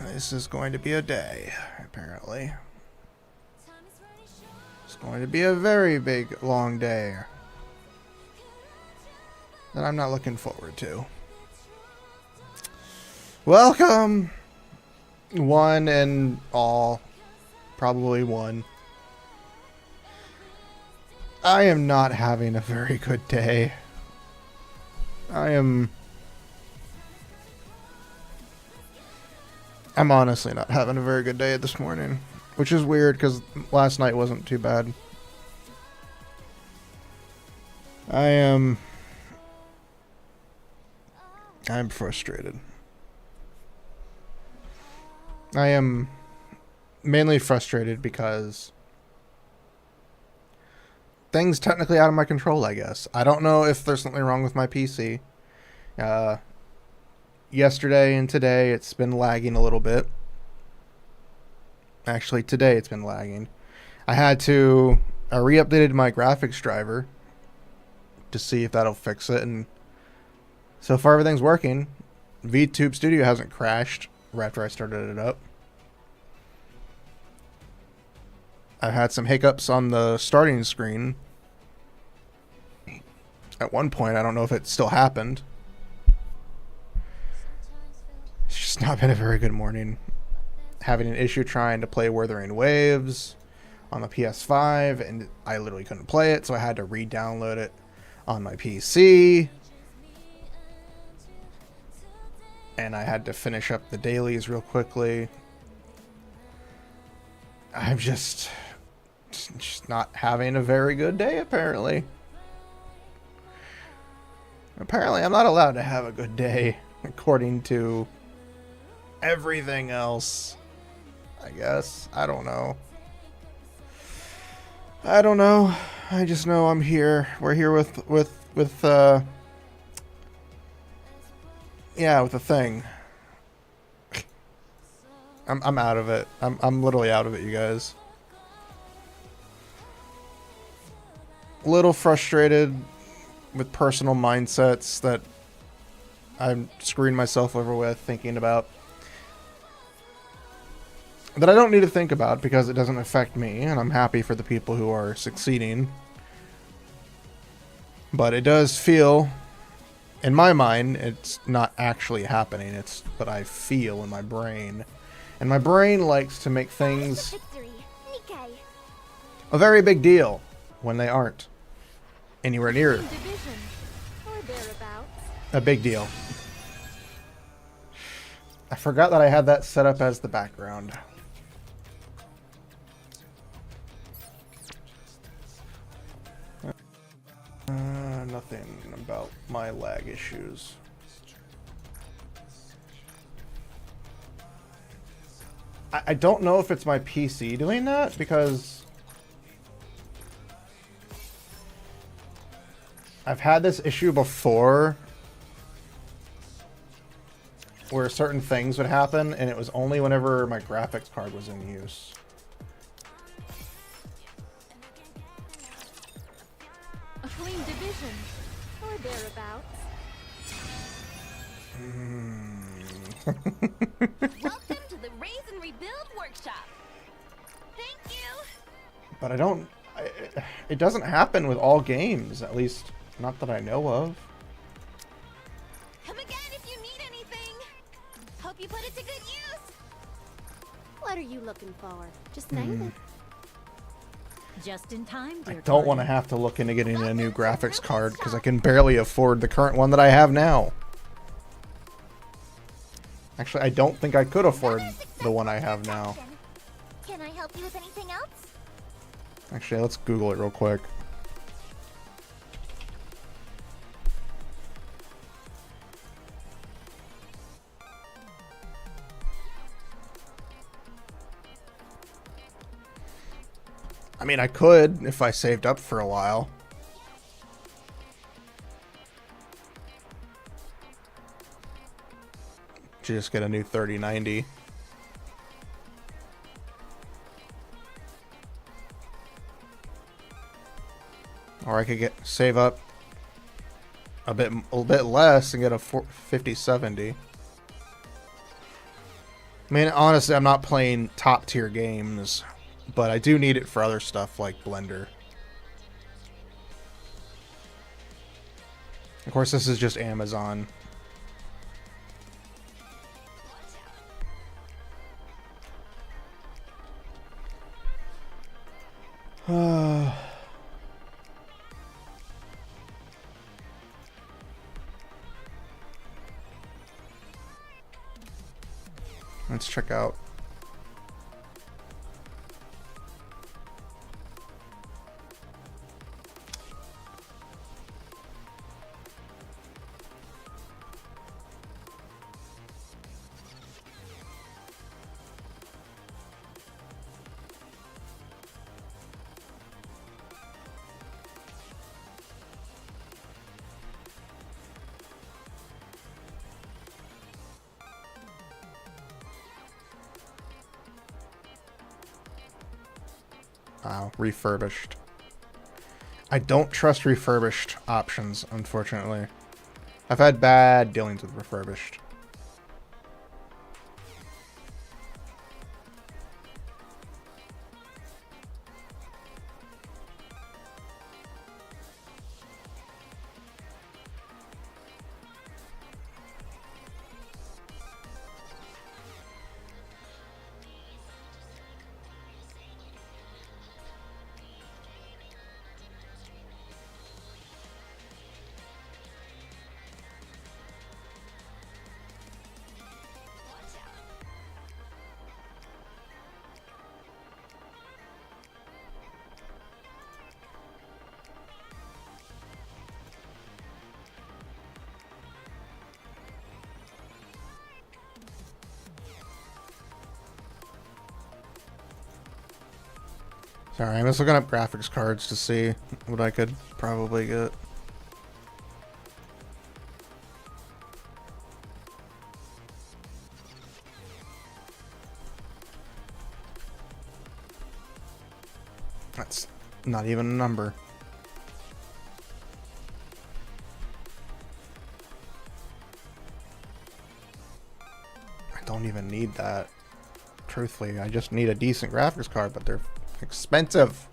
This is going to be a day, apparently. It's going to be a very big, long day that I'm not looking forward to. Welcome, one and all. Probably one. I am not having a very good day. I'm honestly not having a very good day this morning, which is weird because last night wasn't too bad. I'm frustrated. I am mainly frustrated because things technically out of my control, I guess. I don't know if there's something wrong with my PC. Yesterday and today it's been lagging a little bit. Actually, today it's been lagging. I re-updated my graphics driver to see if that'll fix it, and so far everything's working. VTube Studio hasn't crashed right after I started it up. I had some hiccups on the starting screen. At one point, I don't know if it still happened. It's just not been a very good morning. Having an issue trying to play Wuthering Waves on the PS5, and I literally couldn't play it, so I had to re-download it on my PC. And I had to finish up the dailies real quickly. I'm just not having a very good day, apparently. Apparently, I'm not allowed to have a good day, according to everything else. I guess. I don't know. I don't know. I just know I'm here. We're here with the thing. I'm out of it. I'm literally out of it, you guys. A little frustrated with personal mindsets that I'm screwing myself over with, thinking about that I don't need to think about because it doesn't affect me, and I'm happy for the people who are succeeding. But it does feel, in my mind, it's not actually happening. It's what I feel in my brain. And my brain likes to make things a very big deal when they aren't anywhere near a big deal. I forgot that I had that set up as the background. Nothing about my lag issues. I don't know if it's my PC doing that, because I've had this issue before where certain things would happen, and it was only whenever my graphics card was in use. A clean division, or thereabouts. Welcome to the Raise and Rebuild workshop. Thank you. But it doesn't happen with all games, at least not that I know of. Come again if you need anything. Hope you put it to good use. What are you looking for? Just name it. Just in time, dear. I don't want to have to look into getting a new graphics card because I can barely afford the current one that I have now. Actually, I don't think I could afford the one I have now. Can I help you with anything else? Actually, let's Google it real quick. I mean, I could if I saved up for a while. Just get a new 3090. Or I could save up a little bit less and get a 5070. mean, honestly, I'm not playing top tier games, but I do need it for other stuff like Blender. Of course, this is just Amazon. Let's check out. Wow, refurbished. I don't trust refurbished options, unfortunately. I've had bad dealings with refurbished. Sorry, I'm just looking up graphics cards to see what I could probably get. That's not even a number. I don't even need that. Truthfully, I just need a decent graphics card, but they're expensive.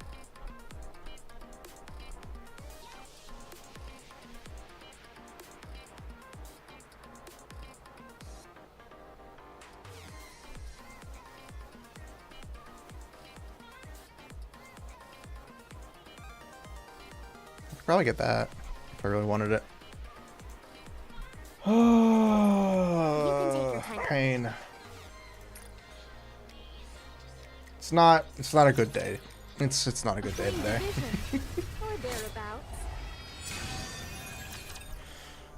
I could probably get that if I really wanted it. Oh, pain. It's not a good day. It's not a good day today.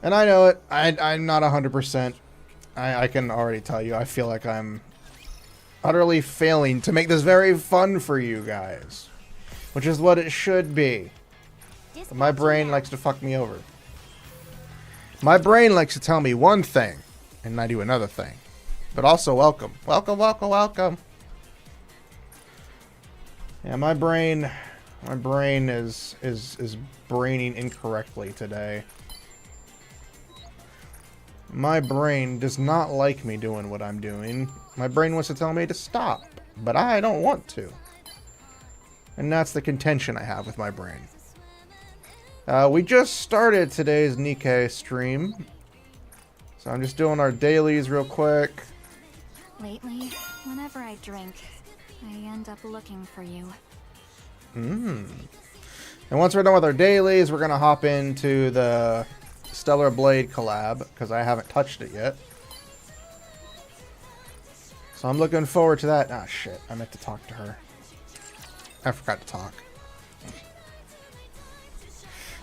And I know it. I'm not 100%. I can already tell you. I feel like I'm utterly failing to make this very fun for you guys, which is what it should be. But my brain likes to fuck me over. My brain likes to tell me one thing, and I do another thing. But also welcome. Welcome, welcome, welcome. Yeah, my brain is braining incorrectly today. My brain does not like me doing what I'm doing. My brain wants to tell me to stop, but I don't want to. And that's the contention I have with my brain. We just started today's Nikke stream, so I'm just doing our dailies real quick. Lately, whenever I drink, I end up looking for you. And once we're done with our dailies, we're gonna hop into the Stellar Blade collab, because I haven't touched it yet. So I'm looking forward to that. Ah, shit. I meant to talk to her. I forgot to talk.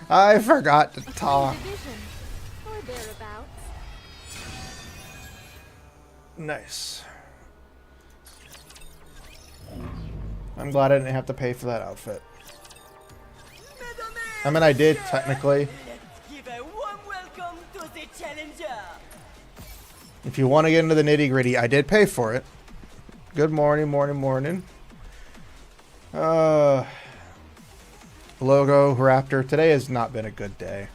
I forgot to talk. Nice. I'm glad I didn't have to pay for that outfit. I mean, I did, technically. If you want to get into the nitty-gritty, I did pay for it. Good morning, morning. Logo, Raptor. Today has not been a good day.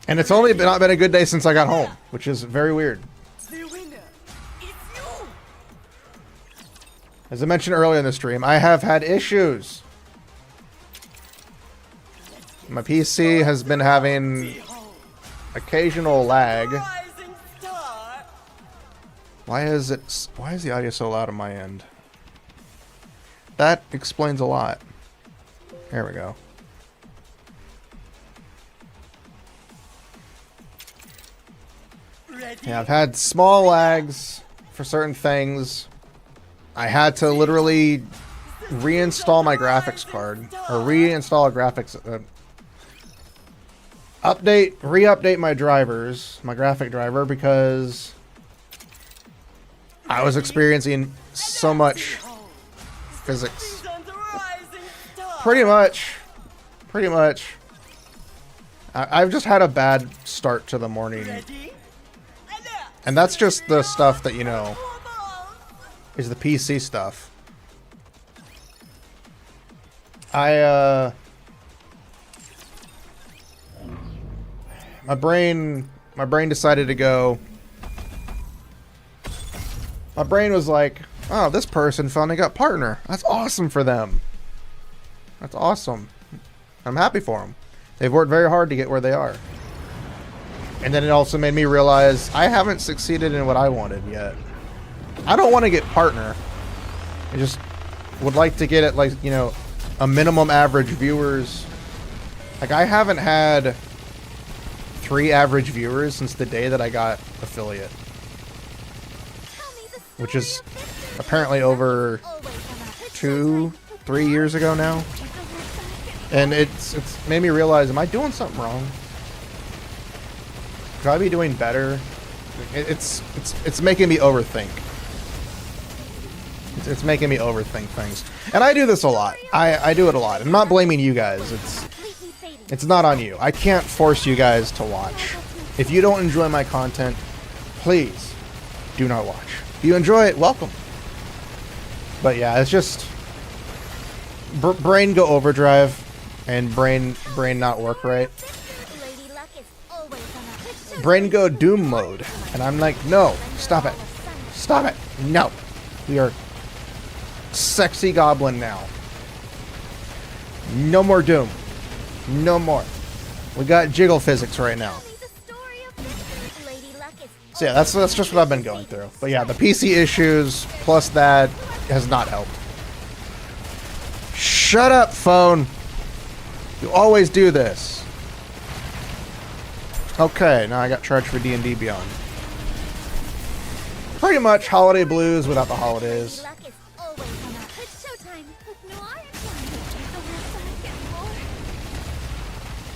And it's only not been a good day since I got home, which is very weird. As I mentioned earlier in the stream, I have had issues. My PC has been having occasional lag. Why is the audio so loud on my end? That explains a lot. There we go. Yeah, I've had small lags for certain things. I had to literally reinstall my graphics card, or reinstall a graphics re-update my drivers, my graphic driver, because I was experiencing so much physics. Pretty much. I've just had a bad start to the morning. And that's just the stuff that, you know, is the PC stuff. My brain decided to go. My brain was like, oh, this person finally got partner. That's awesome for them. That's awesome. I'm happy for them. They've worked very hard to get where they are. And then it also made me realize I haven't succeeded in what I wanted yet. I don't want to get partner. I just would like to get it, like, you know, a minimum average viewers. Like, I haven't had 3 average viewers since the day that I got affiliate. Which is apparently over 2-3 years ago now. And it's made me realize, am I doing something wrong? Could I be doing better? It's making me overthink. It's making me overthink things. And I do this a lot. I do it a lot. I'm not blaming you guys. It's not on you. I can't force you guys to watch. If you don't enjoy my content, please do not watch. If you enjoy it, welcome. But yeah, it's just brain go overdrive and brain not work right. Brain go doom mode, and I'm like, no, stop it, no, we are sexy goblin now. No more doom, no more. We got jiggle physics right now. So yeah, that's just what I've been going through. But yeah, the PC issues plus that has not helped. Shut up, phone. You always do this. Okay, now I got charged for D&D Beyond. Pretty much holiday blues without the holidays.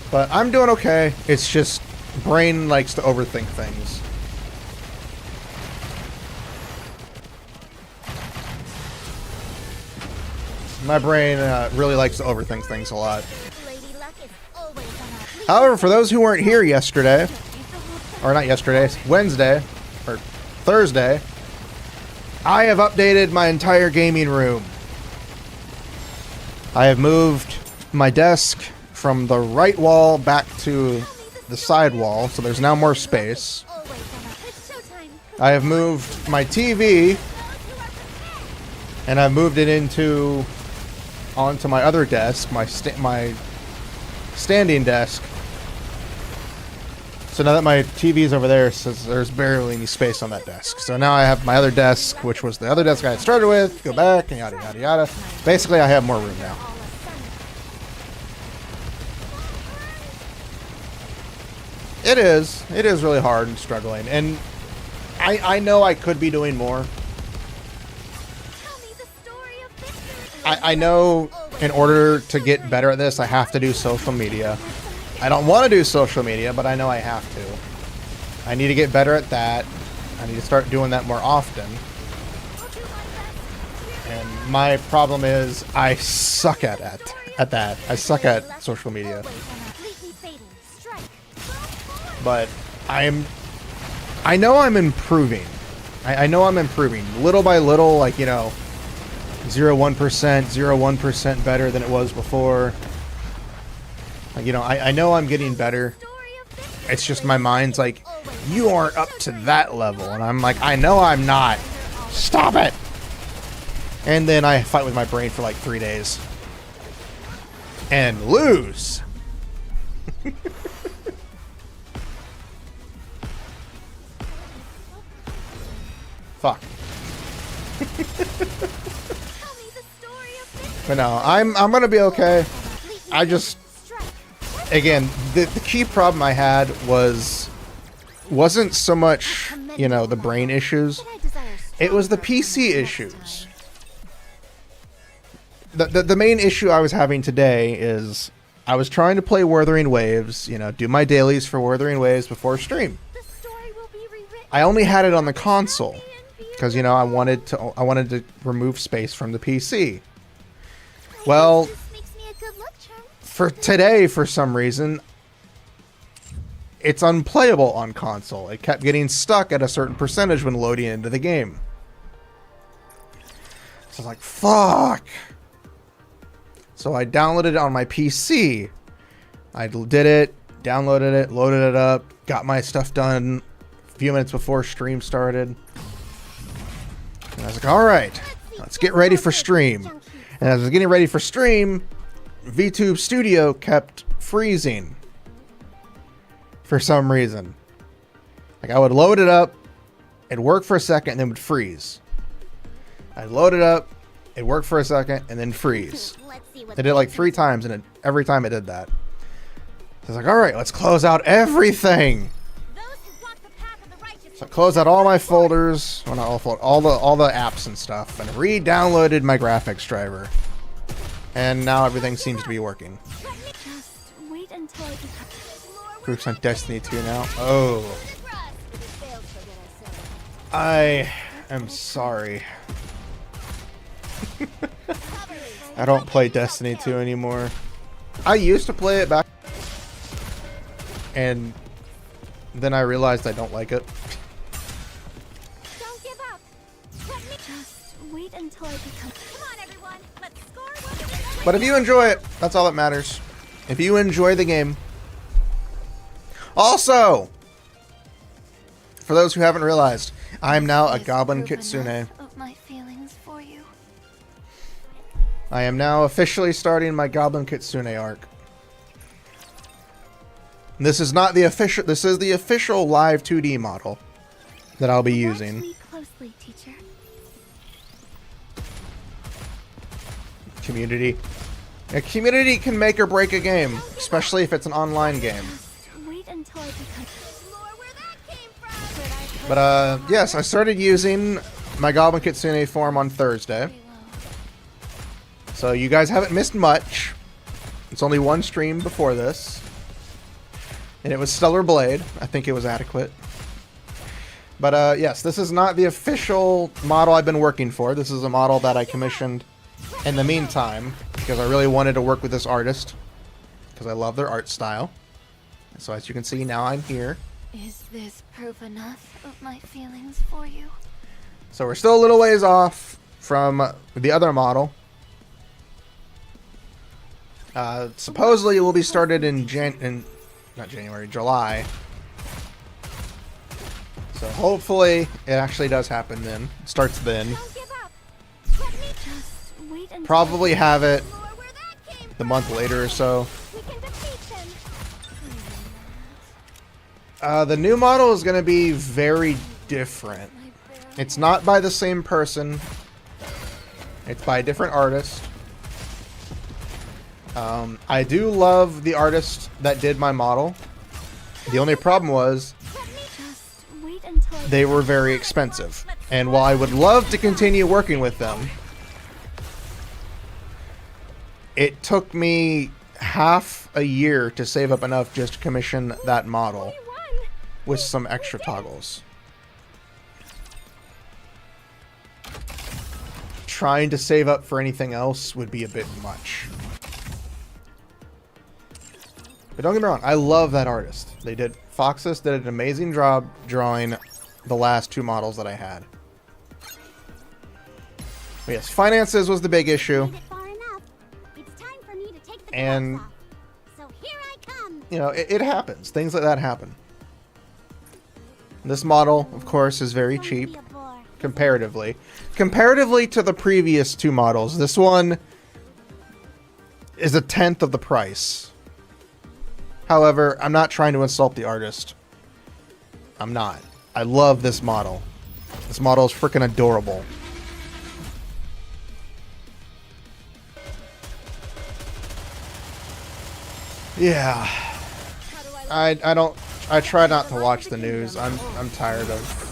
But I'm doing okay. It's just brain likes to overthink things. My brain really likes to overthink things a lot. However, for those who weren't here yesterday, or not yesterday, Wednesday, or Thursday, I have updated my entire gaming room. I have moved my desk from the right wall back to the side wall, so there's now more space. I have moved my TV, and I've moved it onto my other desk, my standing desk. So now that my TV's over there, says there's barely any space on that desk. So now I have my other desk, which was the other desk I had started with, go back, and yada yada yada. Basically, I have more room now. It is really hard and struggling, and I know I could be doing more. I know in order to get better at this, I have to do social media. I don't want to do social media, but I know I have to. I need to get better at that. I need to start doing that more often. And my problem is I suck at that. I suck at social media. But I know I'm improving. I know I'm improving. Little by little, like, you know, 0.1% better than it was before. Like, you know, I know I'm getting better. It's just my mind's like, you aren't up to that level. And I'm like, I know I'm not. Stop it! And then I fight with my brain for like 3 days. And lose! Fuck. But no, I'm gonna be okay. I just, again, the key problem I had wasn't so much, you know, the brain issues. It was the PC issues. The main issue I was having today is I was trying to play Wuthering Waves, you know, do my dailies for Wuthering Waves before stream. I only had it on the console because, you know, I wanted to remove space from the PC. Well, for today, for some reason, it's unplayable on console. It kept getting stuck at a certain percentage when loading into the game. So I was like, fuck. So I downloaded it on my PC. I did it, downloaded it, loaded it up, got my stuff done a few minutes before stream started. And I was like, alright, let's get ready for stream. And as I was getting ready for stream, VTube Studio kept freezing. For some reason. Like I would load it up, it'd work for a second, and then would freeze. I'd load it up, it'd work for a second, and then freeze. I did it like 3 times, and every time it did that. So I was like, alright, let's close out everything. So I closed out all my folders, well, not all folders, all the apps and stuff, and re-downloaded my graphics driver. And now everything seems to be working. Just wait until I become... Proofs on Destiny 2 now. Oh. I am sorry. I don't play Destiny 2 anymore. I used to play it back, and then I realized I don't like it. Don't give up. Just wait until I become... Come on, everyone. Let's score. But if you enjoy it, that's all that matters. If you enjoy the game. Also, for those who haven't realized, I am now a Goblin Kitsune. Of my feelings for you. I am now officially starting my Goblin Kitsune arc. This is not the official. This is the official live 2D model that I'll be using. Watch me closely, teacher. Community. A community can make or break a game, especially if it's an online game. Just wait until I become... More where that came from. But yes, I started using my Goblin Kitsune form on Thursday. So you guys haven't missed much. It's only one stream before this. And it was Stellar Blade. I think it was adequate. But yes, this is not the official model I've been working for. This is a model that I commissioned in the meantime because I really wanted to work with this artist because I love their art style. So as you can see, now I'm here. Is this proof enough of my feelings for you? So we're still a little ways off from the other model. Supposedly it will be started in July. So hopefully it actually does happen then. It starts then. Don't give up. Let me Just wait until... Probably have it explore where that came the from. month later or so. We can defeat them. The new model is going to be very different. It's not by the same person. It's by a different artist. I do love the artist that did my model. The only problem was Just wait until I... they were very expensive. And while I would love to continue working with them, it took me half a year to save up enough just to commission that model with some extra toggles. Trying to save up for anything else would be a bit much. But don't get me wrong, I love that artist. Foxus did an amazing job drawing the last 2 models that I had. But yes, finances was the big issue. Made it far enough. It's time for me to take the And, gloves off. So here I come. you know, it happens. Things like that happen. This model, of course, is very Don't cheap. be a bore. comparatively. Comparatively to the previous two models, this one is a tenth of the price. However, I'm not trying to insult the artist. I'm not. I love this model. This model is freaking adorable. Yeah. I try not to watch the news. I'm tired of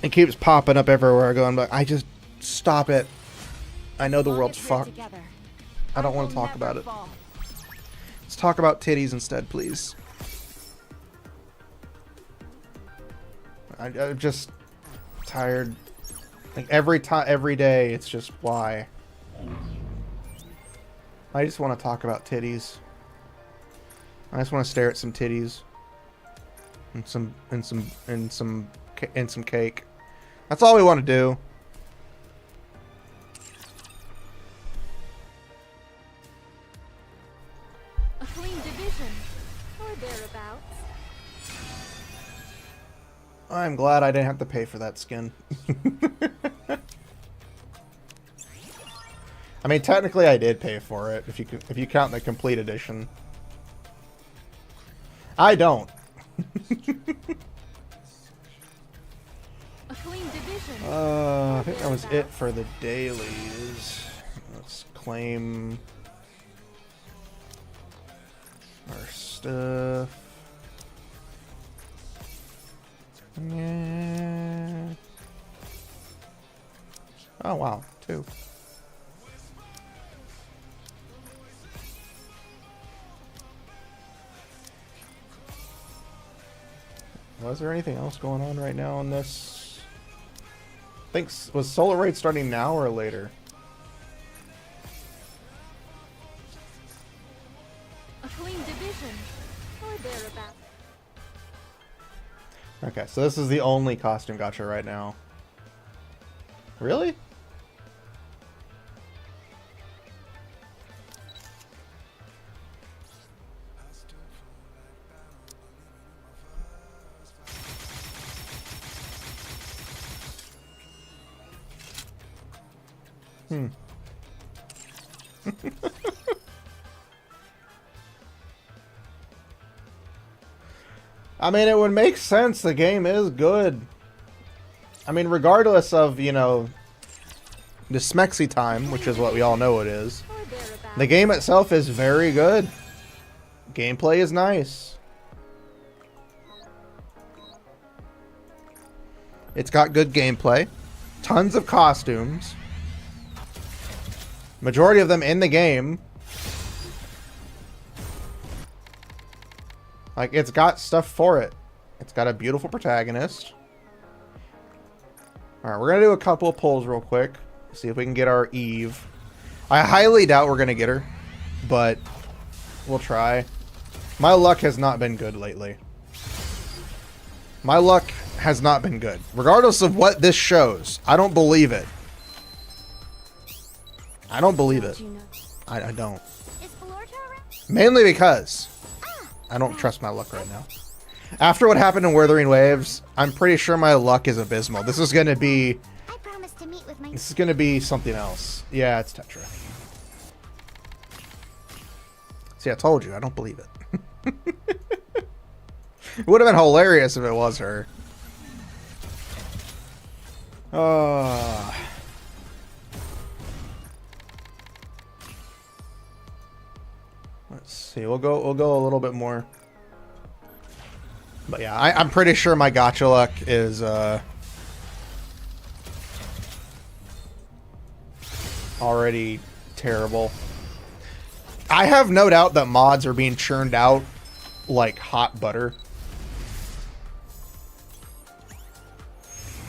it. Keeps popping up everywhere I go. I'm like, I just stop it. I know the world's fucked. I don't want to talk about it. Let's talk about titties instead, please. I'm just tired. Like every day, it's just why. I just want to talk about titties. I just want to stare at some titties and some cake. That's all we want to do. A clean division, or thereabouts. I'm glad I didn't have to pay for that skin. I mean, technically, I did pay for it if you count the complete edition. I don't. A clean division. I think that was it for the dailies. Let's claim our stuff. Yeah. Oh wow, 2. Was there anything else going on right now on this? I think, was Solar Raid starting now or later? A clean division, or thereabouts. Okay, so this is the only costume gacha right now. Really? I mean, it would make sense. The game is good. I mean, regardless of, you know, the smexy time, which is what we all know it is, the game itself is very good. Gameplay is nice. It's got good gameplay. Tons of costumes. Majority of them in the game. Like, it's got stuff for it. It's got a beautiful protagonist. Alright, we're going to do a couple of pulls real quick. See if we can get our Eve. I highly doubt we're going to get her. But we'll try. My luck has not been good lately. My luck has not been good. Regardless of what this shows. I don't believe it. I don't believe it. I don't. Mainly because I don't trust my luck right now. After what happened in Wuthering Waves, I'm pretty sure my luck is abysmal. This is gonna be something else. Yeah, it's Tetra. See, I told you, I don't believe it. It would have been hilarious if it was her. Let's see. We'll go a little bit more. But yeah, I'm pretty sure my gacha luck is already terrible. I have no doubt that mods are being churned out like hot butter.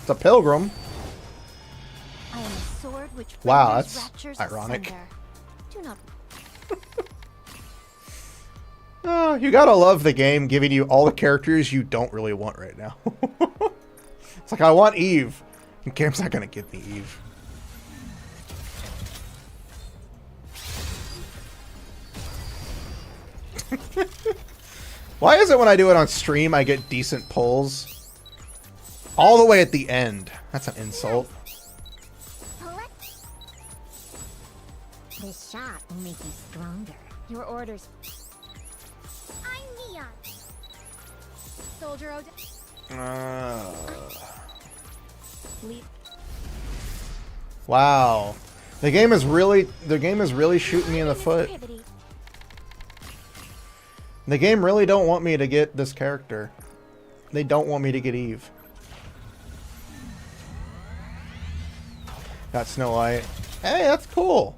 It's a pilgrim. I am a sword which wow, renders that's raptures ironic. asunder. Do not. You gotta love the game giving you all the characters you don't really want right now. It's like, I want Eve. And game's not gonna give me Eve. Why is it when I do it on stream I get decent pulls? All the way at the end. That's an insult. This shot will make you stronger. Your orders. I'm Neon. Soldier Wow. The game is really shooting me in the foot. The game really don't want me to get this character. They don't want me to get Eve. Got Snow White. Hey, that's cool.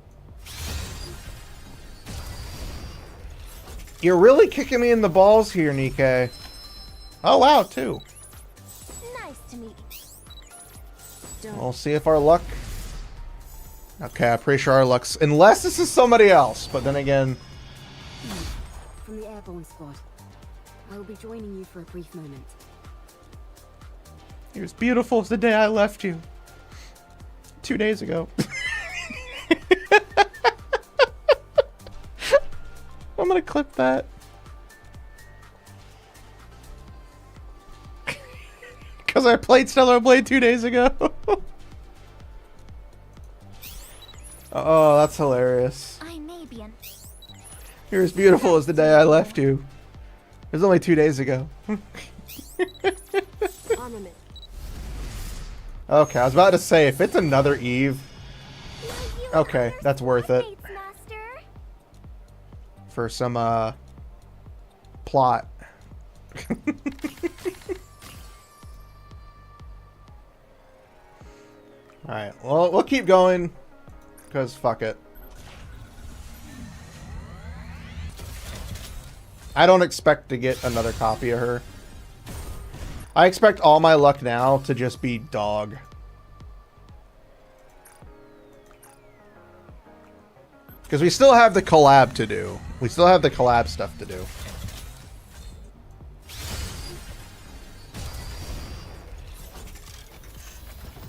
You're really kicking me in the balls here, Nikke. Oh, wow, too. Nice to meet you. We'll see if our luck... Okay, I'm pretty sure our luck's... Unless this is somebody else, but then again... From the airborne squad. I will be joining you for a brief moment. You're as beautiful as the day I left you. 2 days ago. I'm gonna clip that. Because I played Stellar Blade 2 days ago. Oh, that's hilarious. I may be an... You're as beautiful as the day I left you. It was only 2 days ago. Armament. Okay, I was about to say, if it's another Eve... Okay, that's worth it. For some, plot. Alright, well, we'll keep going. Because fuck it. I don't expect to get another copy of her. I expect all my luck now to just be dog. Because we still have the collab to do. We still have the collab stuff to do.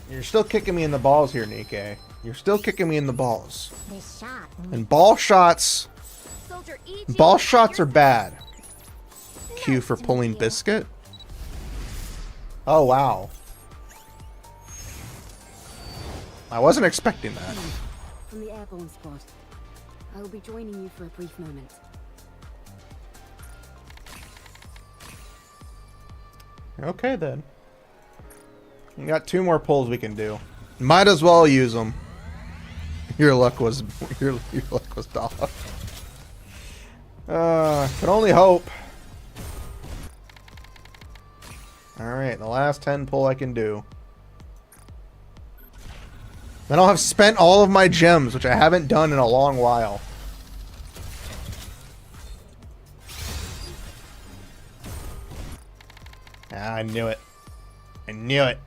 You're still kicking me in the balls here, Nikke. You're still kicking me in the balls. This shot. And ball shots... Soldier Ball shots are bad. Q for pulling biscuit. Oh, wow. I wasn't expecting that. From the airborne squad. I will be joining you for a brief moment. Okay, then. We got 2 more pulls we can do. Might as well use them. Your luck was your luck was dog. Can only hope. Alright, the last 10 pull I can do. Then I'll have spent all of my gems, which I haven't done in a long while. Ah, I knew it. I knew it.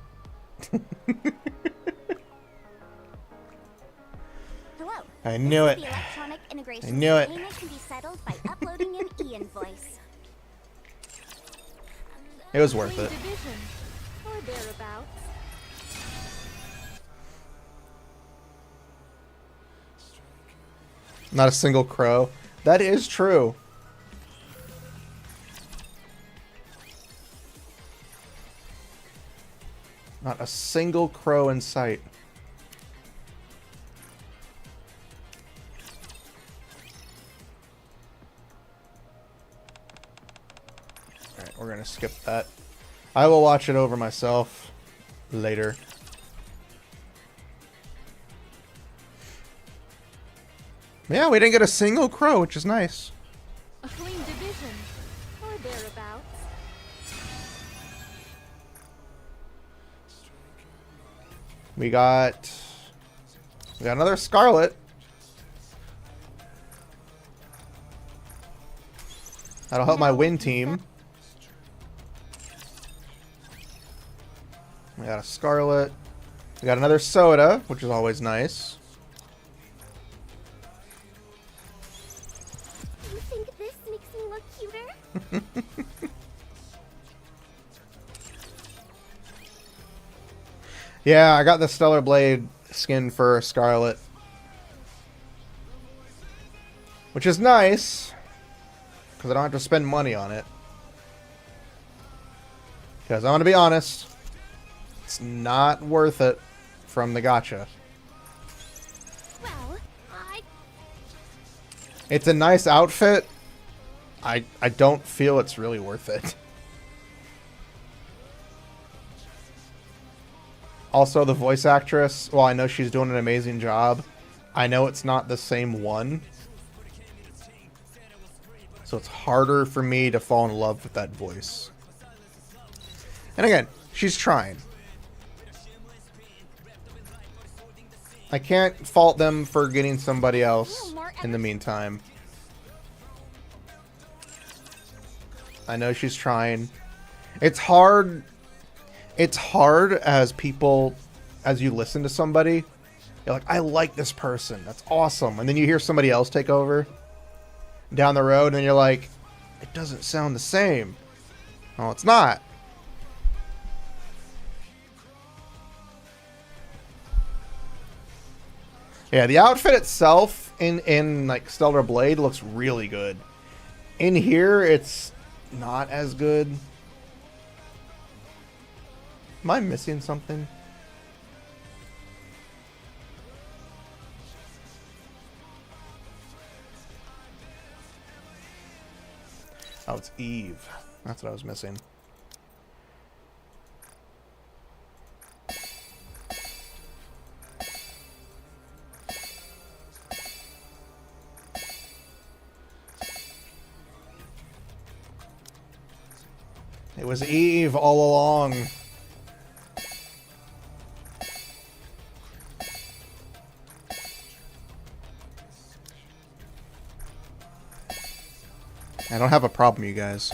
Hello. I knew it. The electronic integration I knew it. payment can be settled by uploading an e-invoice. It was worth it. Or thereabouts. Not a single crow. That is true. Not a single crow in sight. Alright, we're gonna skip that. I will watch it over myself later. Yeah, we didn't get a single crow, which is nice. A clean division. Or thereabouts. We got another Scarlet. That'll help my win team. We got a Scarlet. We got another Soda, which is always nice. You think this makes me look cuter? Yeah, I got the Stellar Blade skin for Scarlet. Which is nice. Because I don't have to spend money on it. Because I'm going to be honest. It's not worth it from the gacha. Well, It's a nice outfit. I don't feel it's really worth it. Also, the voice actress, well, I know she's doing an amazing job. I know it's not the same one. So it's harder for me to fall in love with that voice. And again, she's trying. I can't fault them for getting somebody else in the meantime. I know she's trying. It's hard. It's hard as people, as you listen to somebody, you're like, I like this person. That's awesome. And then you hear somebody else take over down the road and you're like, it doesn't sound the same. Oh, it's not. Yeah, the outfit itself in like Stellar Blade looks really good. In here, it's not as good. Am I missing something? Oh, it's Eve. That's what I was missing. It was Eve all along. I don't have a problem, you guys.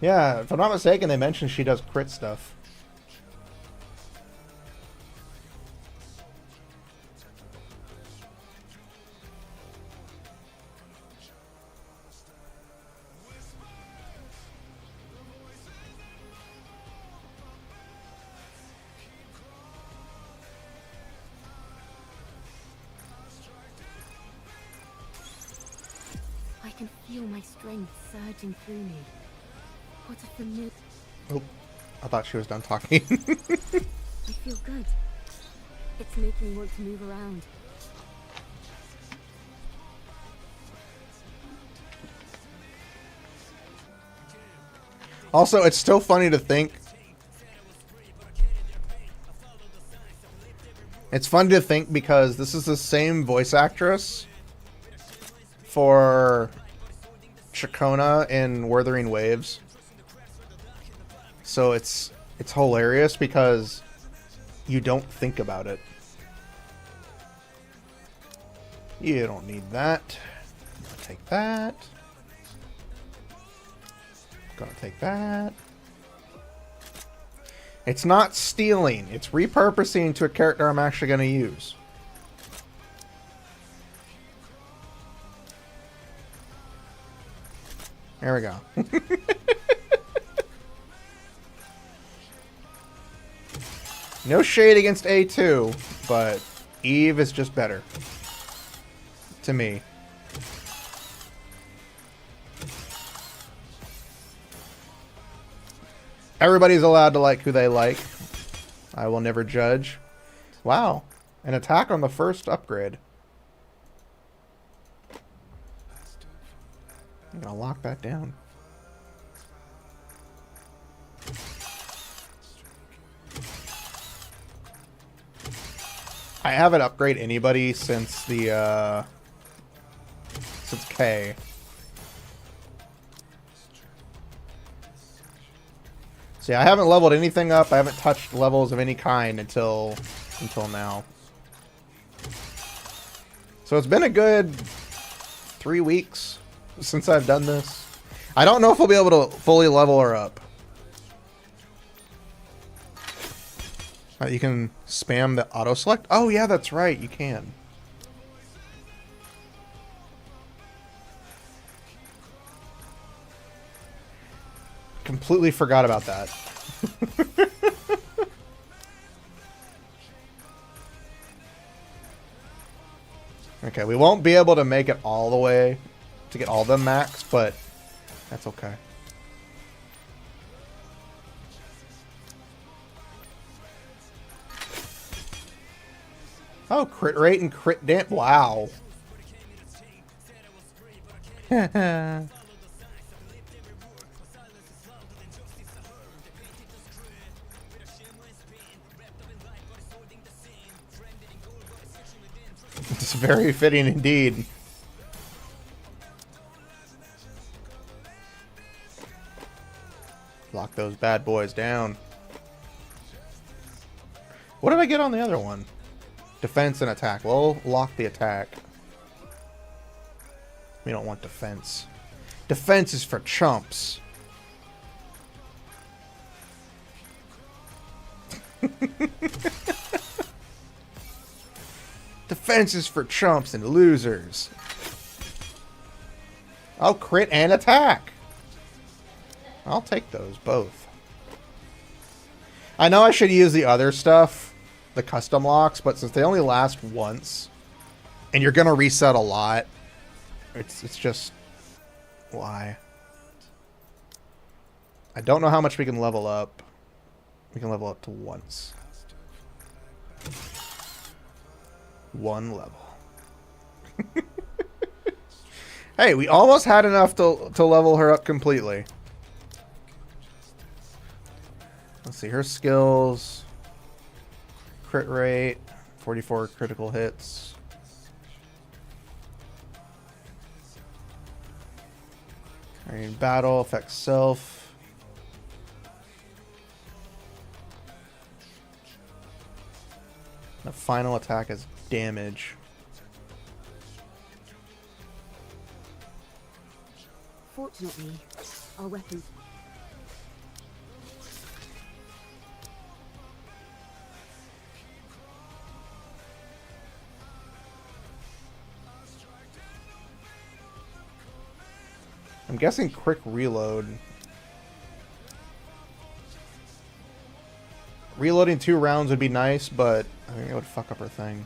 Yeah, if I'm not mistaken, they mentioned she does crit stuff. I can feel my strength surging through me. What a familiar... Oh, I thought she was done talking. I feel good. It's making me want to move around. Also, it's still funny to think. It's fun to think because this is the same voice actress for Chacona in Wuthering Waves. So it's hilarious because you don't think about it. You don't need that. Take that. Gonna take that. It's not stealing. It's repurposing to a character I'm actually going to use. There we go. No shade against A2, but Eve is just better. To me. Everybody's allowed to like who they like. I will never judge. Wow. An attack on the first upgrade. I'm gonna lock that down. I haven't upgraded anybody since the since K. See, I haven't leveled anything up. I haven't touched levels of any kind until now. So it's been a good 3 weeks since I've done this. I don't know if we'll be able to fully level her up. You can spam the auto select. Oh yeah, that's right. You can. Completely forgot about that. Okay, we won't be able to make it all the way to get all the max, but that's okay. Oh, crit rate and crit damage. Wow. It's very fitting indeed. Lock those bad boys down. What did I get on the other one? Defense and attack. Well, lock the attack. We don't want defense. Defense is for chumps. Defense is for chumps and losers. Oh, crit and attack. I'll take those both. I know I should use the other stuff, the custom locks, but since they only last once, and you're gonna reset a lot, it's just why. I don't know how much we can level up. We can level up to once. One level. Hey, we almost had enough to level her up completely. Let's see, her skills. Crit rate. 44 critical hits. In battle, affects self. The final attack is damage. Fortunately, our weapons. I'm guessing quick reload. Reloading 2 rounds would be nice, but I think it would fuck up her thing.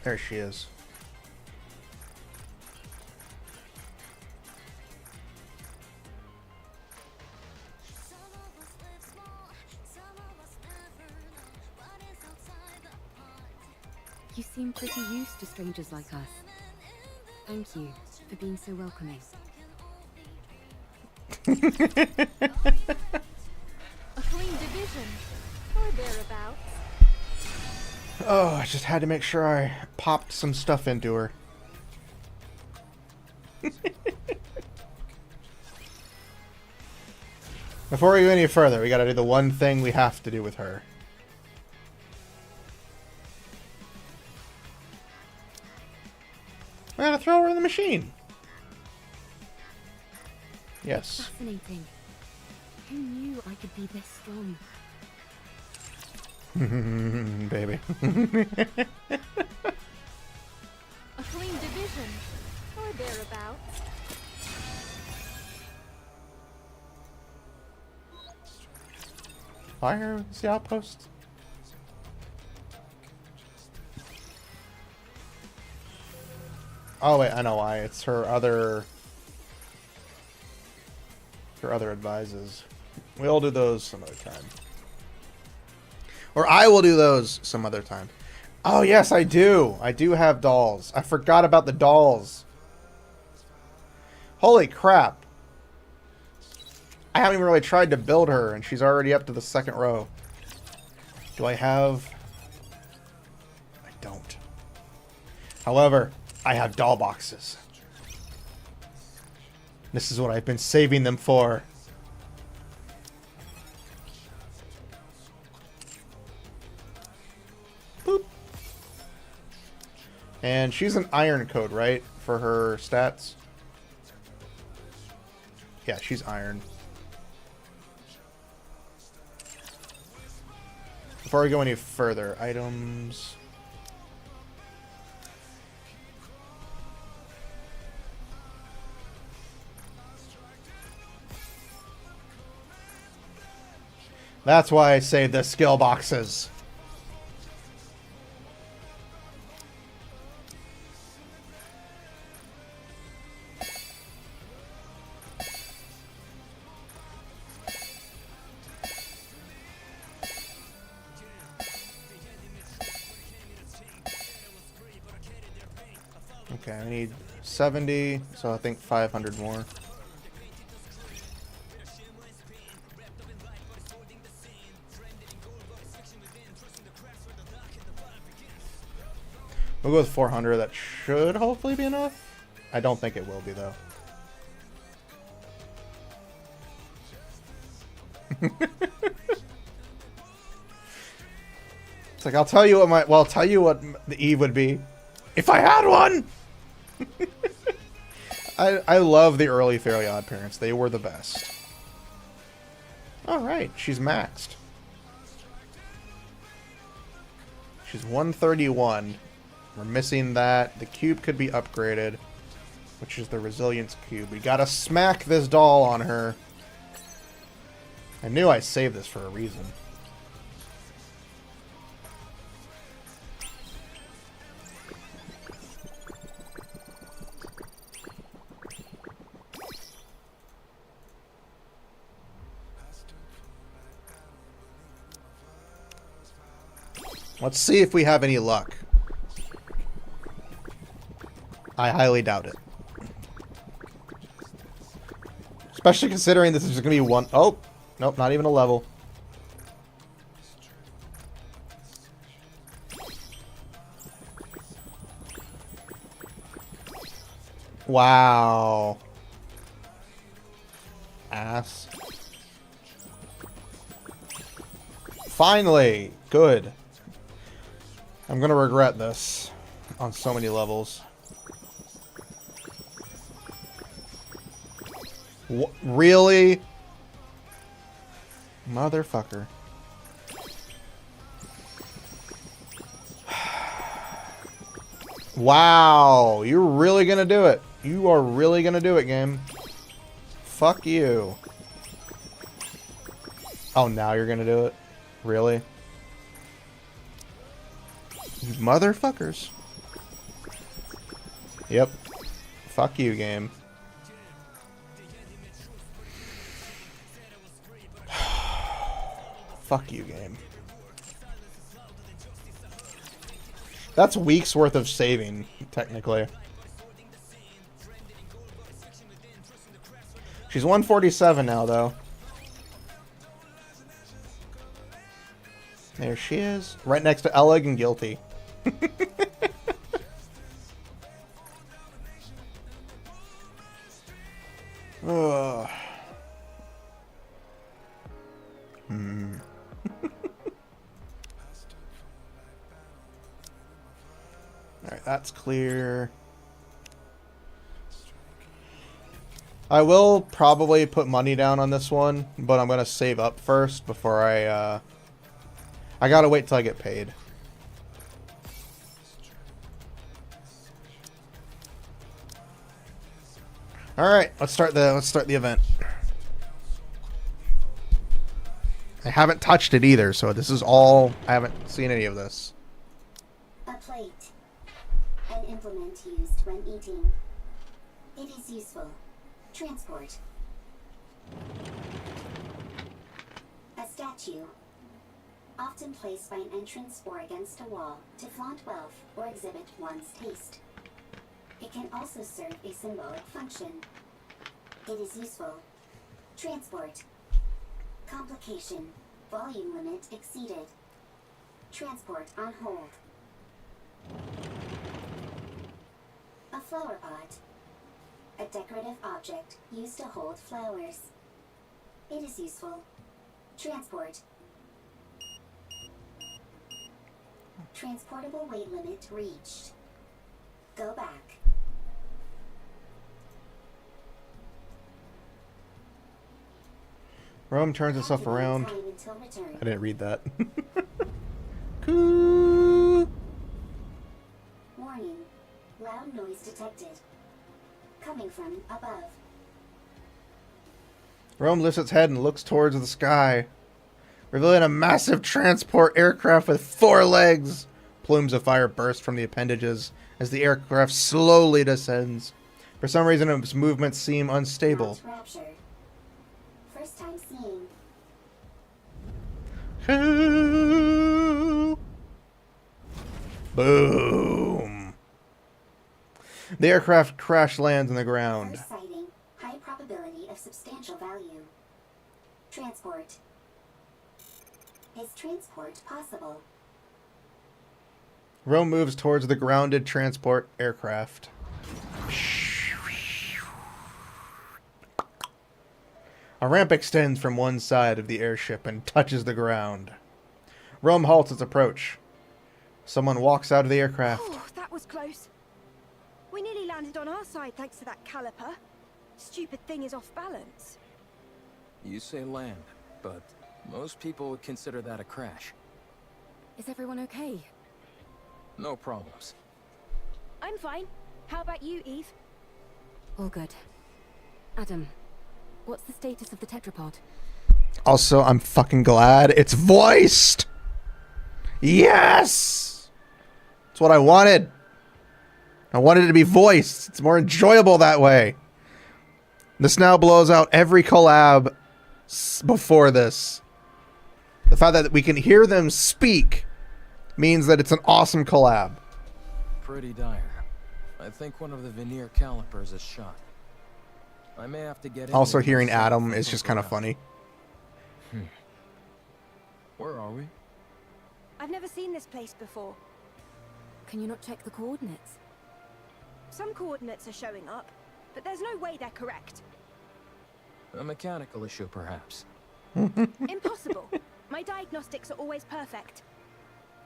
There she is. You seem pretty used to strangers like us. Thank you for being so welcoming. A clean division, or thereabouts. Oh, I just had to make sure I popped some stuff into her. Before we go any further, we gotta do the one thing we have to do with her. I gotta throw her in the machine. Yes. Fascinating. Who knew I could be this strong? Baby. A clean division, or thereabouts. Fire is the outpost. Oh wait, I know why. It's her other advices. We'll do those some other time. Or I will do those some other time. Oh yes, I do. I do have dolls. I forgot about the dolls. Holy crap. I haven't even really tried to build her, and she's already up to the second row. Do I have... I don't. However, I have doll boxes. This is what I've been saving them for. Boop. And she's an iron code, right? For her stats? Yeah, she's iron. Before we go any further, items... That's why I saved the skill boxes. Okay, I need 70, so I think 500 more. We'll go with 400. That should hopefully be enough. I don't think it will be, though. It's like, I'll tell you what I'll tell you what the Eve would be. If I had one! I love the early Fairly Odd Parents. They were the best. Alright, she's maxed. She's 131. We're missing that. The cube could be upgraded, which is the resilience cube. We gotta smack this doll on her. I knew I saved this for a reason. Let's see if we have any luck. I highly doubt it. Especially considering this is going to be one... Oh! Nope, not even a level. Wow. Ass. Finally! Good. I'm going to regret this on so many levels. Really? Motherfucker. Wow. You're really gonna do it. You are really gonna do it, game. Fuck you. Oh, now you're gonna do it? Really? You motherfuckers. Yep. Fuck you, game. Fuck you, game. That's weeks worth of saving, technically. She's 147 now, though. There she is. Right next to Ellig and Guilty. Ugh. Alright, that's clear. I will probably put money down on this one, but I'm gonna save up first before I gotta wait till I get paid. Alright, let's start the event. I haven't touched it either, so this is all... I haven't seen any of this. A plate. An implement used when eating. It is useful. Transport. A statue. Often placed by an entrance or against a wall to flaunt wealth or exhibit one's taste. It can also serve a symbolic function. It is useful. Transport. Complication. Volume limit exceeded. Transport on hold. A flower pot. A decorative object used to hold flowers. It is useful. Transport. Transportable weight limit reached. Go back. Rome turns itself around. Time until return. I didn't read that. Cool. Warning. Loud noise detected. Coming from above. Rome lifts its head and looks towards the sky. revealing a massive transport aircraft with 4 legs. Plumes of fire burst from the appendages as the aircraft slowly descends. For some reason, its movements seem unstable. Mount Rapture. First time seeing. Boom. The aircraft crash lands on the ground. First sighting. High probability of substantial value. Transport. Is transport possible? Rome moves towards the grounded transport aircraft. A ramp extends from one side of the airship and touches the ground. Rome halts its approach. Someone walks out of the aircraft. Oh, that was close. We nearly landed on our side thanks to that caliper. Stupid thing is off balance. You say land, but most people would consider that a crash. Is everyone okay? No problems. I'm fine. How about you, Eve? All good. Adam, what's the status of the tetrapod? Also, I'm fucking glad it's voiced. Yes! That's what I wanted. I wanted it to be voiced. It's more enjoyable that way. This now blows out every collab before this. The fact that we can hear them speak means that it's an awesome collab. Pretty dire. I think one of the veneer calipers is shot. I may have to get in Also, there hearing myself Adam and is look just kind of around. funny. Where are we? I've never seen this place before. Can you not check the coordinates? Some coordinates are showing up, but there's no way they're correct. A mechanical issue, perhaps. Impossible. My diagnostics are always perfect.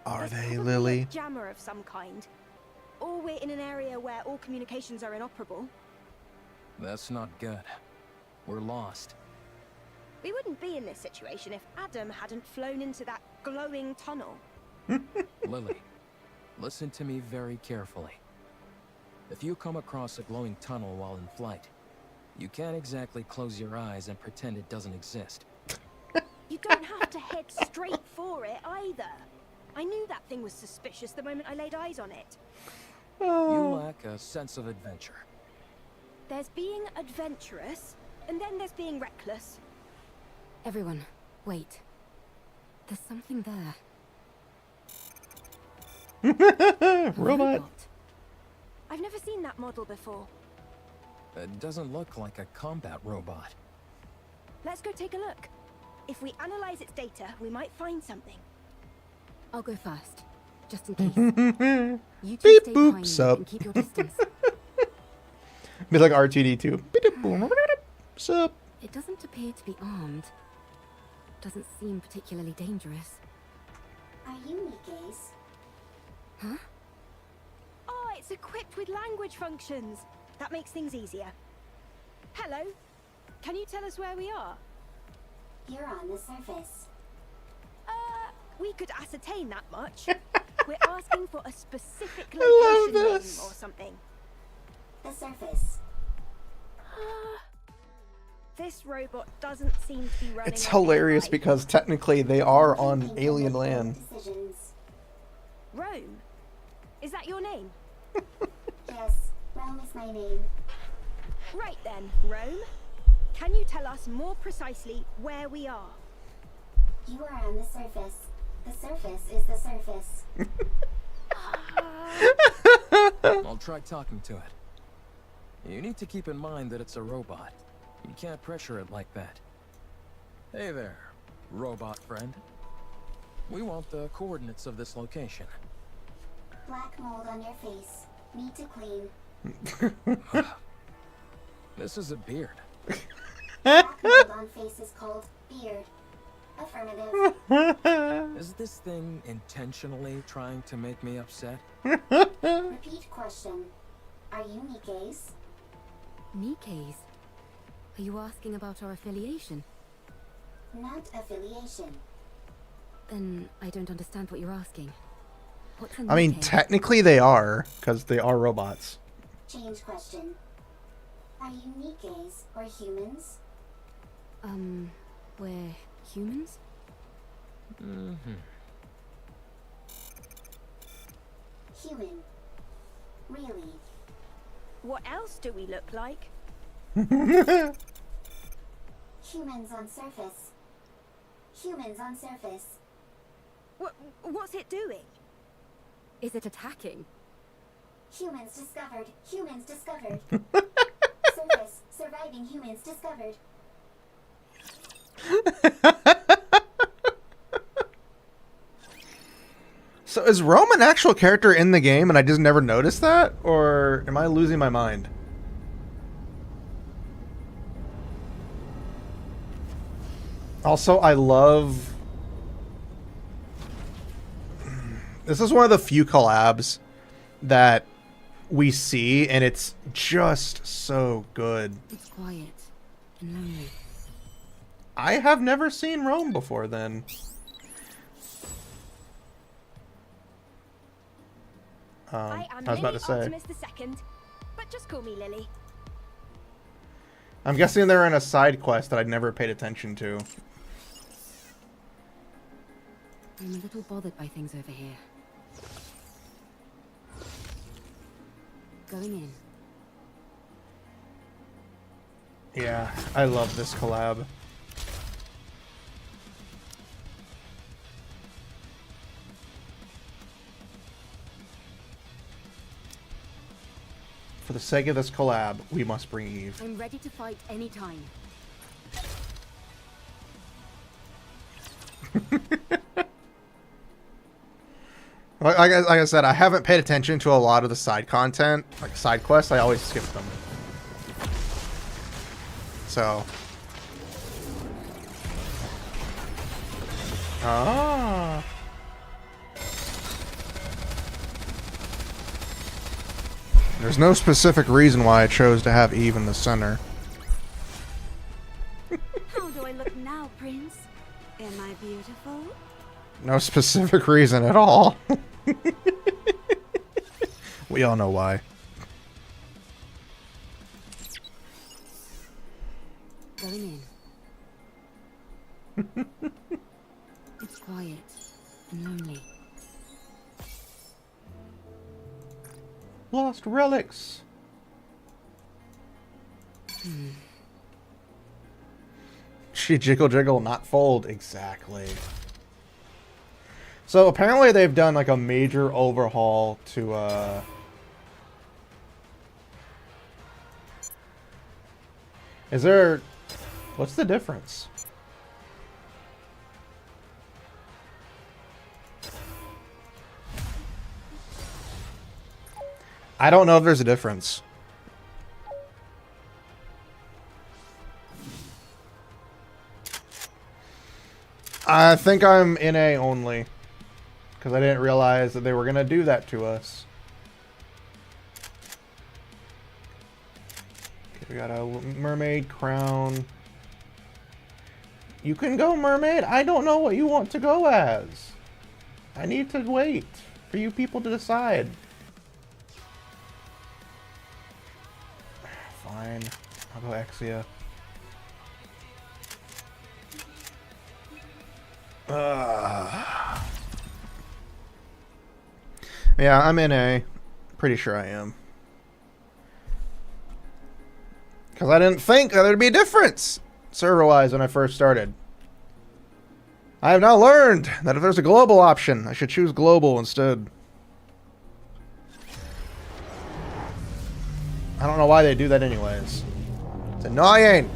Are There's they, probably Lily? a jammer of some kind. Or we're in an area where all communications are inoperable. That's not good. We're lost. We wouldn't be in this situation if Adam hadn't flown into that glowing tunnel. Lily, listen to me very carefully. If you come across a glowing tunnel while in flight, you can't exactly close your eyes and pretend it doesn't exist. You don't have to head straight for it either. I knew that thing was suspicious the moment I laid eyes on it. You lack a sense of adventure. There's being adventurous, and then there's being reckless. Everyone, wait. There's something there. A Robot. I've never seen that model before. It doesn't look like a combat robot. Let's go take a look. If we analyze its data, we might find something. I'll go first, just in case. You two Beep stay boop, behind me sup. and keep your distance. Be like R2D2. Sup. It doesn't appear to be armed. Doesn't seem particularly dangerous. Are you Nikke's? Huh? Oh, it's equipped with language functions. That makes things easier. Hello. Can you tell us where we are? You're on the surface. We could ascertain that much. We're asking for a specific I love location name this. or something. The surface. This robot doesn't seem to be running. It's on hilarious AI. because technically they are on Thinking alien of land. Decisions. Rome. Is that your name? Yes, Rome is my name. Right then, Rome. Can you tell us more precisely where we are? You are on the surface. The surface is the surface. I'll try talking to it. You need to keep in mind that it's a robot. You can't pressure it like that. Hey there, robot friend. We want the coordinates of this location. Black mold on your face. Need to clean. This is a beard. Black mold on face is called beard. Affirmative. Is this thing intentionally trying to make me upset? Repeat question. Are you Nikke's? Nikke's? Are you asking about our affiliation? Not affiliation. Then I don't understand what you're asking. What's a I mean, Nikke? technically they are, because they are robots. Change question. Are you Nikke's or humans? We're humans? Human. Really? What else do we look like? Humans on surface. Humans on surface. What's it doing? Is it attacking? Humans discovered. Humans discovered. Surface. Surviving humans discovered. So is Rome an actual character in the game and I just never noticed that? Or am I losing my mind? Also, I love... This is one of the few collabs that we see, and it's just so good. It's quiet and lonely. I have never seen Rome before then. I am I was about Lily to say. Optimus II, but just call me Lily. I'm guessing they're in a side quest that I'd never paid attention to. I'm a little bothered by things over here. Going in. Yeah, I love this collab. For the sake of this collab, we must bring Eve. I'm ready to fight anytime. Like I said, I haven't paid attention to a lot of the side content, like side quests. I always skip them. So. Ah. There's no specific reason why I chose to have Eve in the center. How do I look now, Prince? Am I beautiful? No specific reason at all. We all know why. Going in. It's quiet and lonely. Lost relics. She jiggle jiggle, not fold. Exactly. So apparently they've done like a major overhaul to Is there... What's the difference? I don't know if there's a difference. I think I'm in A only. Because I didn't realize that they were going to do that to us. Okay, we got a mermaid crown. You can go, mermaid. I don't know what you want to go as. I need to wait for you people to decide. Fine. I'll go Exia. Yeah, I'm in A. Pretty sure I am. Because I didn't think that there'd be a difference server-wise when I first started. I have now learned that if there's a global option, I should choose global instead. I don't know why they do that anyways. It's annoying.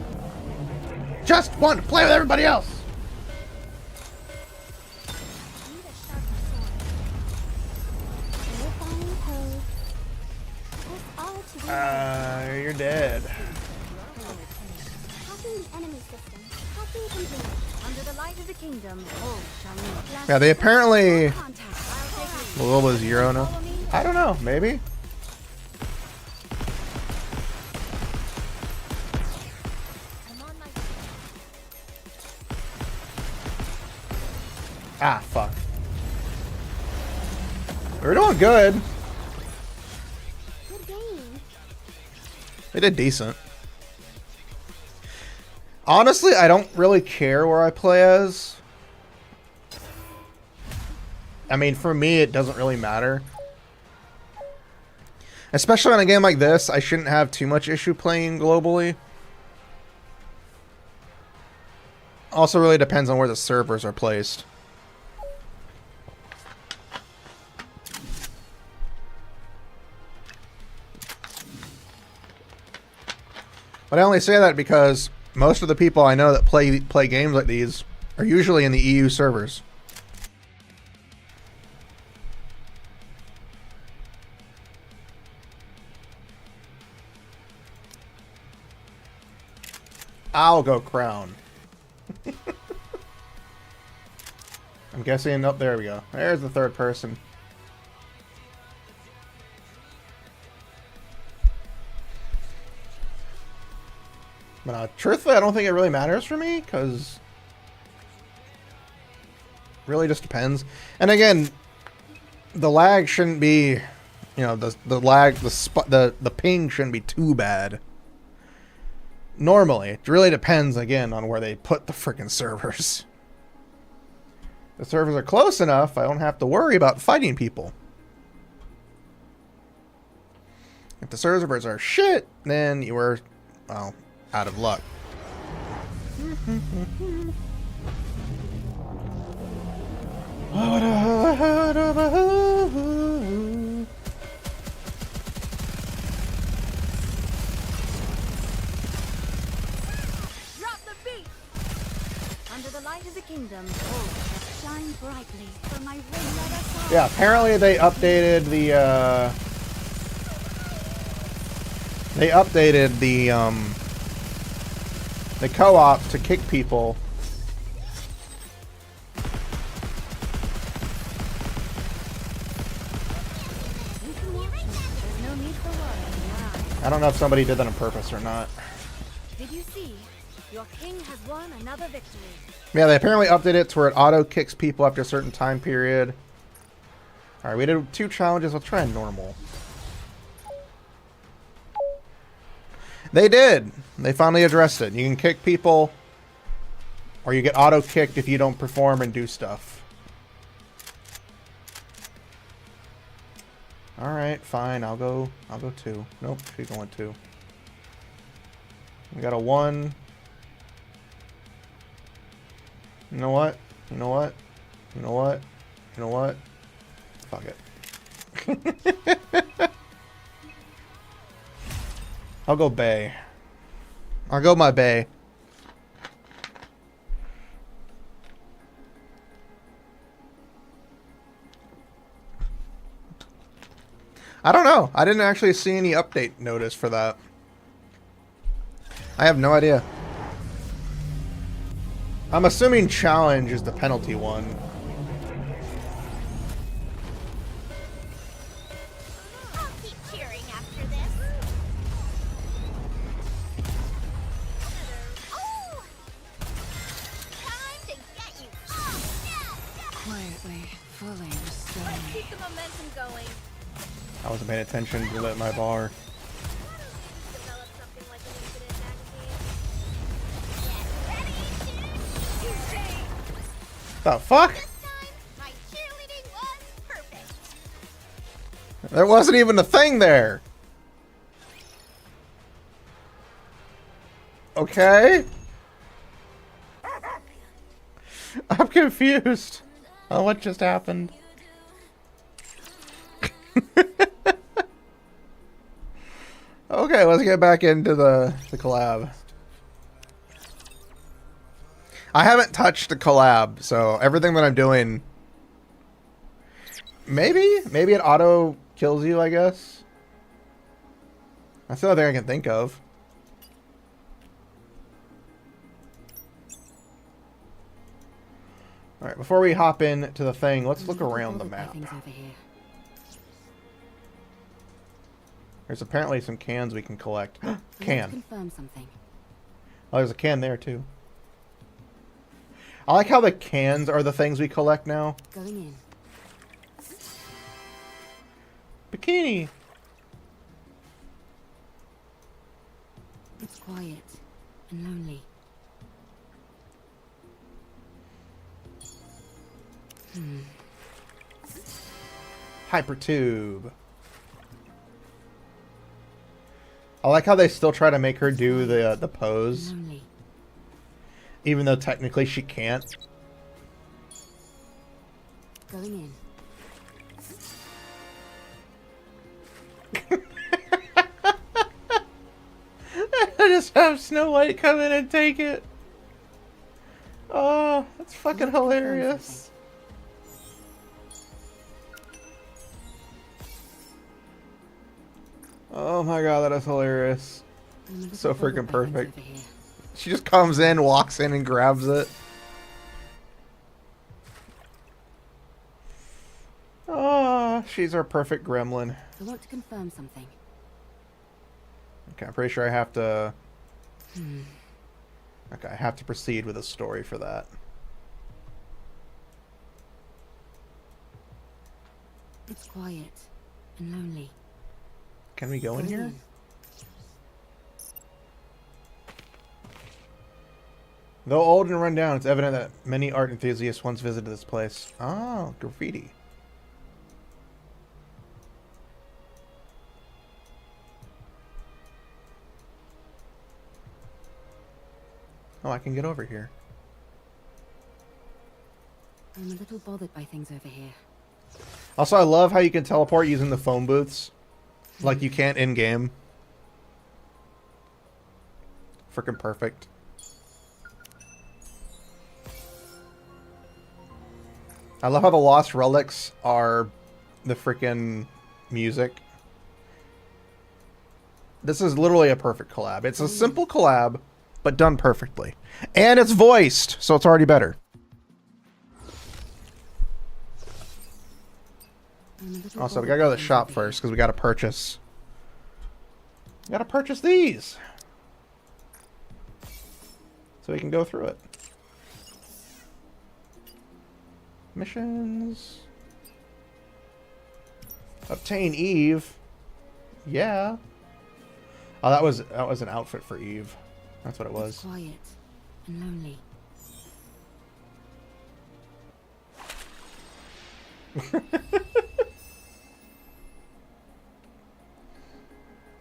Just want to play with everybody else. You're dead. Under the light of the kingdom, all shall meet. Yeah, they apparently... Global is 0 now. I don't know, maybe? Ah, fuck. We're doing good. Good game. They did decent. Honestly, I don't really care where I play as. I mean, for me, it doesn't really matter. Especially on a game like this, I shouldn't have too much issue playing globally. Also really depends on where the servers are placed. But I only say that because most of the people I know that play games like these are usually in the EU servers. I'll go crown. I'm guessing, oh, there we go. There's the third person. But truthfully, I don't think it really matters for me, because really just depends. And again, the lag shouldn't be, you know, the ping shouldn't be too bad. Normally, it really depends, again, on where they put the frickin' servers. The servers are close enough, I don't have to worry about fighting people. If the servers are shit, then you were, well, out of luck. Under the light of the kingdom, all shine brightly from my ring leather sword. Yeah, apparently they updated the co-op to kick people. There's no need for worry. I don't know if somebody did that on purpose or not. Did you see? Your king has won another victory. Yeah, they apparently updated it to where it auto kicks people after a certain time period. Alright, we did 2 challenges. Let's try a normal. They did! They finally addressed it. You can kick people, or you get auto kicked if you don't perform and do stuff. Alright, fine. I'll go 2. Nope, she's going 2. We got a 1. You know what? You know what? You know what? You know what? Fuck it. I'll go Bay. I'll go my Bay. I don't know. I didn't actually see any update notice for that. I have no idea. I'm assuming challenge is the penalty one. I'll keep cheering after this. Oh! Time to get you. Oh, yeah. Quietly, fully restored. Let's keep the momentum going. I wasn't paying attention to lit my bar. Develop something like an incident magazine. Get ready to The fuck? This time, my cheerleading was perfect. There wasn't even a thing there. Okay. I'm confused. Oh, what just happened? Okay, let's get back into the collab. I haven't touched the collab, so everything that I'm doing... Maybe it auto kills you, I guess. That's the only thing I can think of. Alright, before we hop into the thing, let's look around the map. There's apparently some cans we can collect. Can. Confirm something. Oh, there's a can there, too. I like how the cans are the things we collect now. Going in. Bikini. It's quiet and lonely. Hypertube. I like how they still try to make her do the pose, Lonely. even though technically she can't. Going in. I just have Snow White come in and take it. Oh, that's fucking hilarious. Oh my god, that is hilarious. So freaking perfect. She just comes in, walks in, and grabs it. Oh, she's our perfect gremlin. I want to confirm something. Okay, I'm pretty sure I have to... Okay, I have to proceed with a story for that. It's quiet and lonely. Can we go in here? Though old and run down, it's evident that many art enthusiasts once visited this place. Oh, graffiti. Oh, I can get over here. I'm a little bothered by things over here. Also, I love how you can teleport using the phone booths. Like you can't in-game. Freaking perfect. I love how the lost relics are the freaking music. This is literally a perfect collab. It's a simple collab, but done perfectly. And it's voiced, so it's already better. Also, we gotta go to the shop first because we gotta purchase. We gotta purchase these, so we can go through it. Missions. Obtain Eve. Yeah. Oh, that was an outfit for Eve. That's what it was. It's quiet and lonely.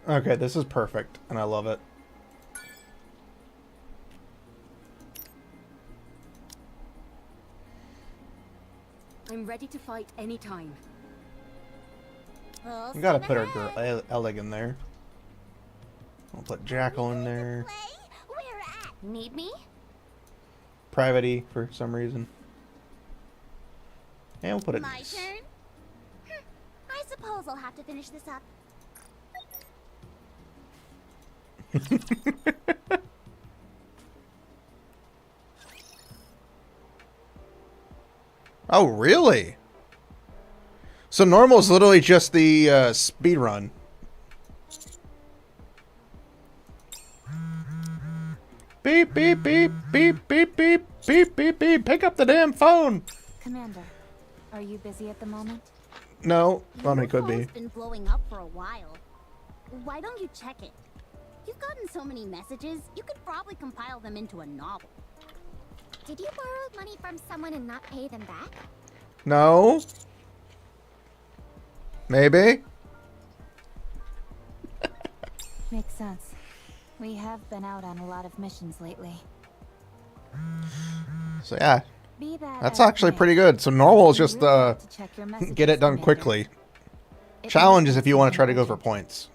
Okay, this is perfect, and I love it. I'm ready to fight anytime. We gotta put our girl Ellig in there. We'll put Jackal in there. Where at? Need me? Private E for some reason. And we'll put it. My turn? I suppose I'll have to finish this up. Oh, really? So normal is literally just the speed run. Beep, beep, beep, beep, beep, beep, beep, beep, beep. Pick up the damn phone. Commander, are you busy at the moment? No, I mean, it could be. Your phone's been blowing up for a while. Why don't you check it? You've gotten so many messages, you could probably compile them into a novel. Did you borrow money from someone and not pay them back? No. Maybe. Makes sense. We have been out on a lot of missions lately. So yeah, Be that that's as it actually may, pretty good. So normal is you just really want to check your messages, get it done Commander. quickly. It Challenge might is be if you want to try to something go for urgent. points,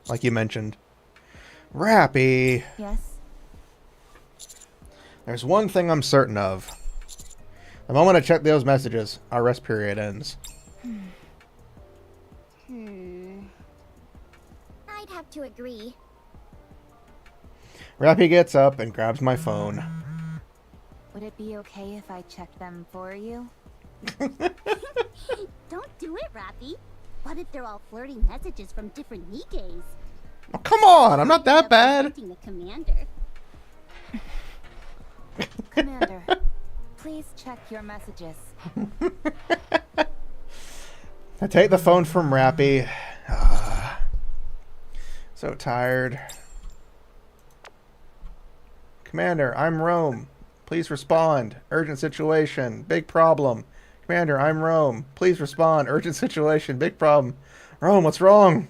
like you mentioned. Rappy. Yes? There's one thing I'm certain of. The moment I check those messages, our rest period ends. I'd have to agree. Rappy gets up and grabs my phone. Would it be okay if I checked them for you? Don't do it, Rappy. What if they're all flirty messages from different Nikkes? Oh, come on, I'm not that End up bad. insulting the commander. Commander, please check your messages. I take the phone from Rappy. So tired. Commander, I'm Rome. Please respond. Urgent situation. Big problem. Commander, I'm Rome. Please respond. Urgent situation. Big problem. Rome, what's wrong?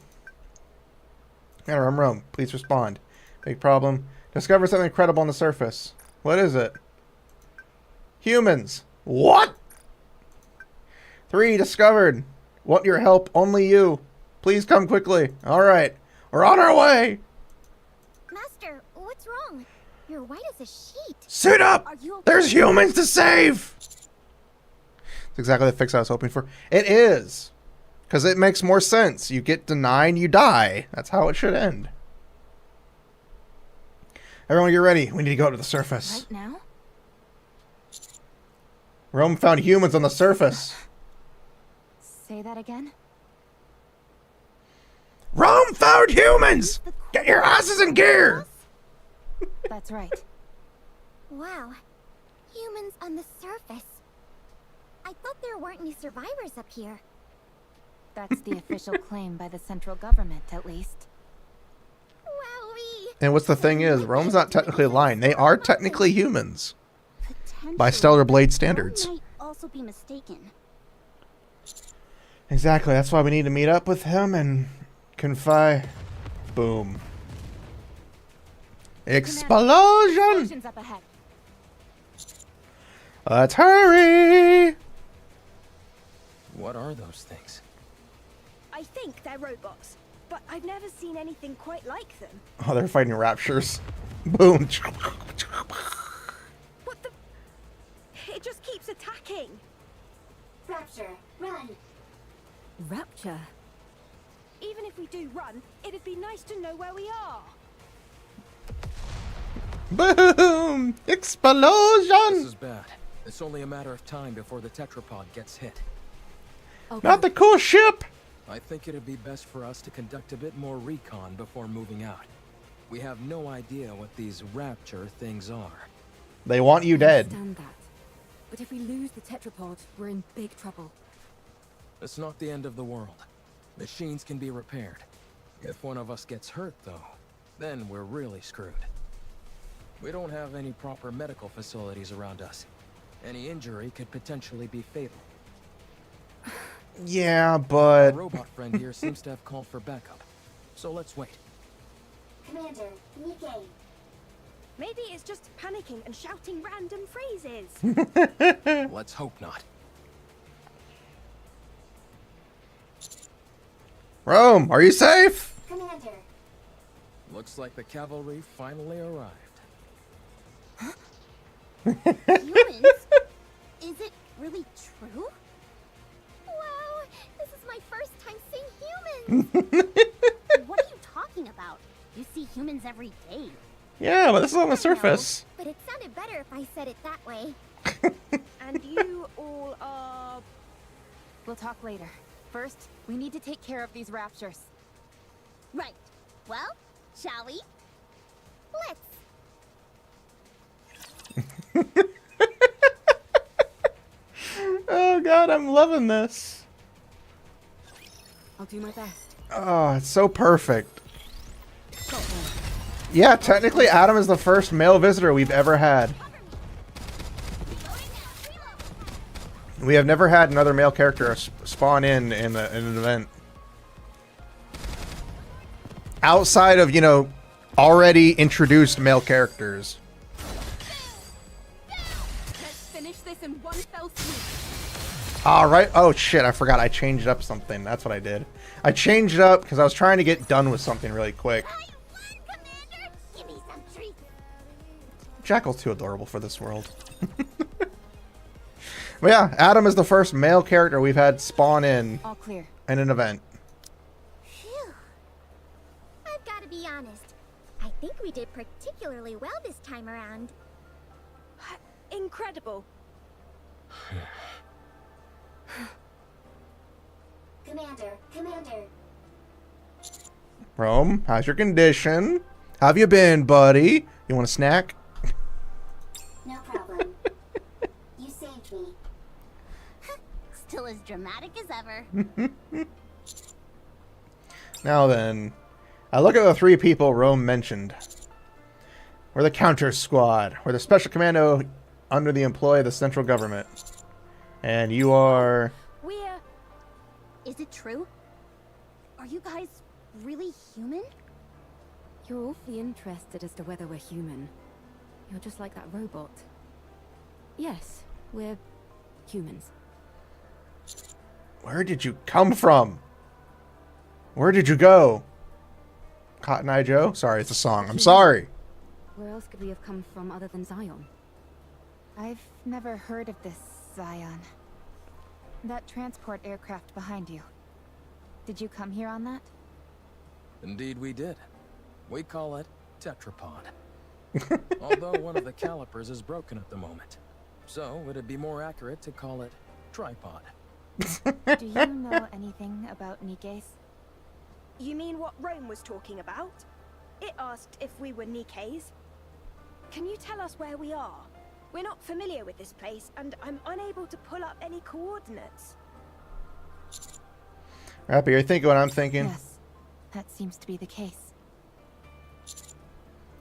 Commander, I'm Rome. Please respond. Big problem. Discover something incredible on the surface. What is it? Humans. What? 3 discovered. Want your help. Only you. Please come quickly. Alright. We're on our way. Master, what's wrong? You're white as a sheet. Suit up! Are you okay? There's humans to save! That's exactly the fix I was hoping for. It is. Because it makes more sense. You get denied, you die. That's how it should end. Everyone get ready. We need to go to the surface. Right now? Rome found humans on the surface. Say that again? Rome found humans! Get your asses in gear! That's right. Wow. Humans on the surface. I thought there weren't any survivors up here. That's the official claim by the central government, at least. Wowee. And what's the thing is, Rome's not technically lying. They are technically humans. By Stellar Blade standards. Might also be mistaken. Exactly, that's why we need to meet up with him and confide. Boom. Explosion! Explosions up ahead. Let's hurry! What are those things? I think they're robots, but I've never seen anything quite like them. Oh, they're fighting raptures. Boom. What the? It just keeps attacking. Rapture, run! Rapture. Even if we do run, it'd be nice to know where we are. Boom! Explosion! This is bad. It's only a matter of time before the tetrapod gets hit. Okay. Not the cool ship! I think it'd be best for us to conduct a bit more recon before moving out. We have no idea what these rapture things are. They want you dead. Understand that. But if we lose the tetrapod, we're in big trouble. It's not the end of the world. Machines can be repaired. If one of us gets hurt, though, then we're really screwed. We don't have any proper medical facilities around us. Any injury could potentially be fatal. Yeah, Our but... robot friend here seems to have called for backup. So let's wait. Commander, Nikke. Maybe it's just panicking and shouting random phrases. Let's hope not. Rome, are you safe? Commander, Looks like the cavalry finally arrived. Humans? Is it really true? Wow, this is my first time seeing humans. What are you talking about? You see humans every day. Yeah, but this is on the I know, surface. but it sounded better if I said it that way. And you all are... We'll talk later. First, we need to take care of these raptures. Right. Well, shall we? Let's. Oh god, I'm loving this. I'll do my best. Oh, it's so perfect. Yeah, technically Adam is the first male visitor we've ever had. We have never had another male character spawn in an event. Outside of, you know, already introduced male characters. Let's finish this in one fell swoop. Alright. Oh shit, I forgot I changed up something. That's what I did. I changed it up because I was trying to get done with something really quick. I won, Commander! Give me some treats. Jackal's too adorable for this world. But yeah, Adam is the first male character we've had spawn in All clear. an event. Phew. I've got to be honest. I think we did particularly well this time around. Incredible. Commander. Rome, how's your condition? How have you been, buddy? You want a snack? No problem. You saved me. Still as dramatic as ever. Now then, I look at the 3 people Rome mentioned. We're the Counter Squad. We're the special commando under the employ of the central government. And you are... We're... Is it true? Are you guys really human? You're awfully interested as to whether we're human. You're just like that robot. Yes, we're humans. Where did you come from? Where did you go? Cotton Eye Joe? Sorry, it's a song. I'm sorry. Where else could we have come from other than Zion? I've never heard of this, Zion. That transport aircraft behind you. Did you come here on that? Indeed we did. We call it tetrapod. Although one of the calipers is broken at the moment. So it'd be more accurate to call it tripod. Do you know anything about Nikke's? You mean what Rome was talking about? It asked if we were Nikke's. Can you tell us where we are? We're not familiar with this place, and I'm unable to pull up any coordinates. Rappy, you're thinking what I'm thinking. Yes, that seems to be the case.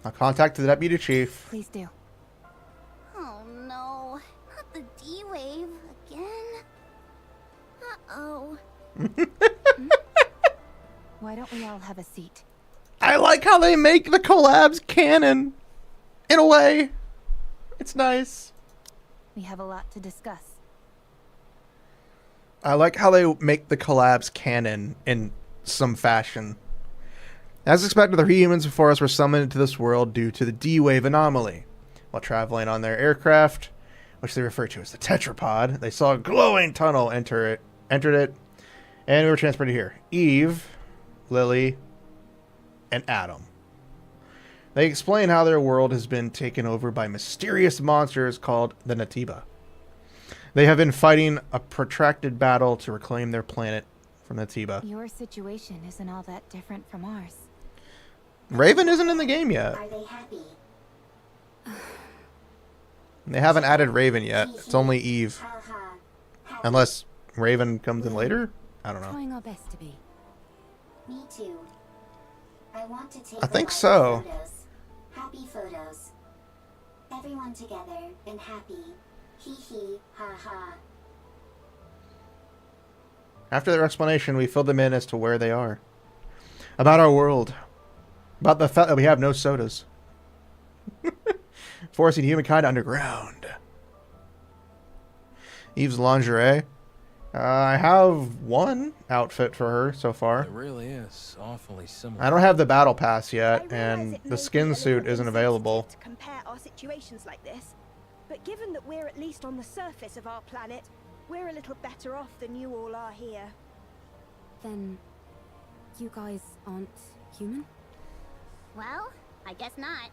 I'll contact the deputy chief. Please do. Oh no, not the D-Wave again. Uh-oh. Why don't we all have a seat? I like how they make the collabs canon. In a way. It's nice. We have a lot to discuss. I like how they make the collabs canon in some fashion. As expected, the humans before us were summoned into this world due to the D-Wave anomaly. While traveling on their aircraft, which they refer to as the tetrapod, they saw a glowing tunnel entered it, and we were transported here. Eve, Lily, and Adam. They explain how their world has been taken over by mysterious monsters called the Natiba. They have been fighting a protracted battle to reclaim their planet from Natiba. Your situation isn't all that different from ours. Raven isn't in the game yet. Are they happy? They haven't added Raven yet. It's only Eve. Haha. Happy. Unless Raven comes in later? I don't know. Trying our best to be. Me too. I want to take I think a lot of so. photos. Happy photos. Everyone together and happy. Hee hee, ha ha. After their explanation, we fill them in as to where they are. About our world. About the fact that we have no sodas. Forcing humankind underground. Eve's lingerie. I have one outfit for her so far. It really is awfully similar. I don't have the battle pass I yet, realise and it may the be skin a suit little isn't insensitive available. to compare our situations like this, but given that we're at least on the surface of our planet, we're a little better off than you all are here. Then, you guys aren't human? Well, I guess not.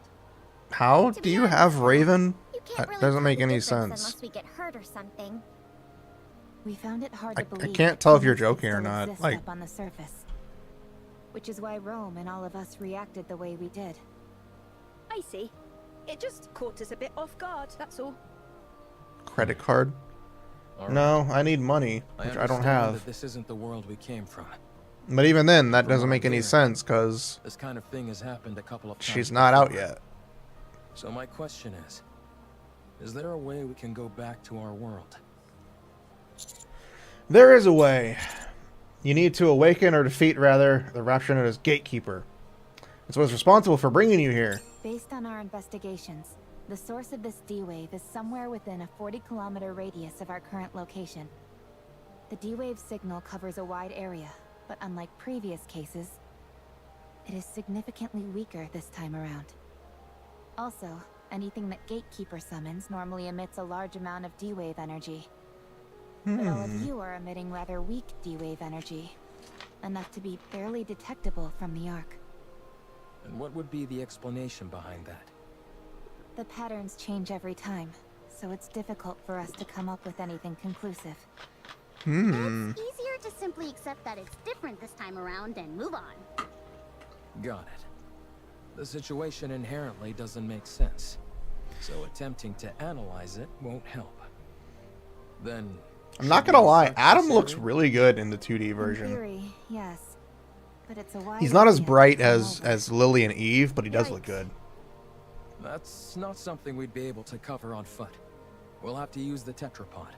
How To do be you honest, have Raven? You can't That really doesn't tell make the any difference sense. unless we get hurt or something. We found it hard I to believe. can't that tell if you're humans could joking or still not, exist like- up on the surface. Which is why Rome and all of us reacted the way we did. I see. It just caught us a bit off guard, that's all. Credit card? All right. No, I need money, which I don't understand have. that this isn't the world we came from. But even then, that From doesn't what make I'm any hearing, sense, because This kind of thing has happened a couple of times. she's not out before. yet. So my question is there a way we can go back to our world? There is a way. You need to awaken or defeat, rather, the Raptionota's gatekeeper. It's what's responsible for bringing you here. Based on our investigations, the source of this D-Wave is somewhere within a 40-kilometer radius of our current location. The D-Wave signal covers a wide area, but unlike previous cases, it is significantly weaker this time around. Also, anything that Gatekeeper summons normally emits a large amount of D-Wave energy. But all of you are emitting rather weak D-Wave energy, enough to be barely detectable from the Ark. And what would be the explanation behind that? The patterns change every time, so it's difficult for us to come up with anything conclusive. It's easier to simply accept that it's different this time around and move on. Got it. The situation inherently doesn't make sense, so attempting to analyze it won't help. Then... I'm not should gonna we lie, search Adam this looks area? really good in the 2D In version. theory, yes. But it's a wide He's not as area to bright come as over. Lily and Eve, but he does look Yikes. good. That's not something we'd be able to cover on foot. We'll have to use the tetrapod.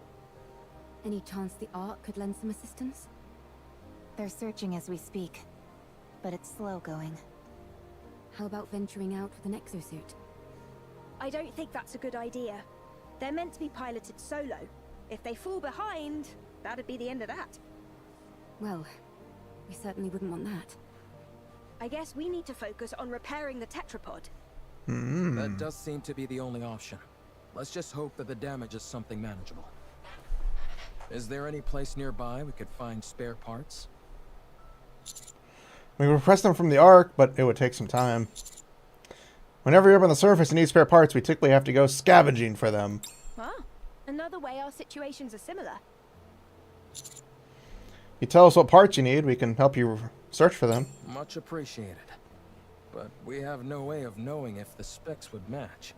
Any chance the Ark could lend some assistance? They're searching as we speak, but it's slow going. How about venturing out with an exosuit? I don't think that's a good idea. They're meant to be piloted solo. If they fall behind, that'd be the end of that. Well, we certainly wouldn't want that. I guess we need to focus on repairing the tetrapod. That does seem to be the only option. Let's just hope that the damage is something manageable. Is there any place nearby we could find spare parts? We could request them from the Ark, but it would take some time. Whenever you're up on the surface and need spare parts, we typically have to go scavenging for them. Ah, another way our situations are similar. You tell us what parts you need, we can help you search for them. Much appreciated. But we have no way of knowing if the specs would match.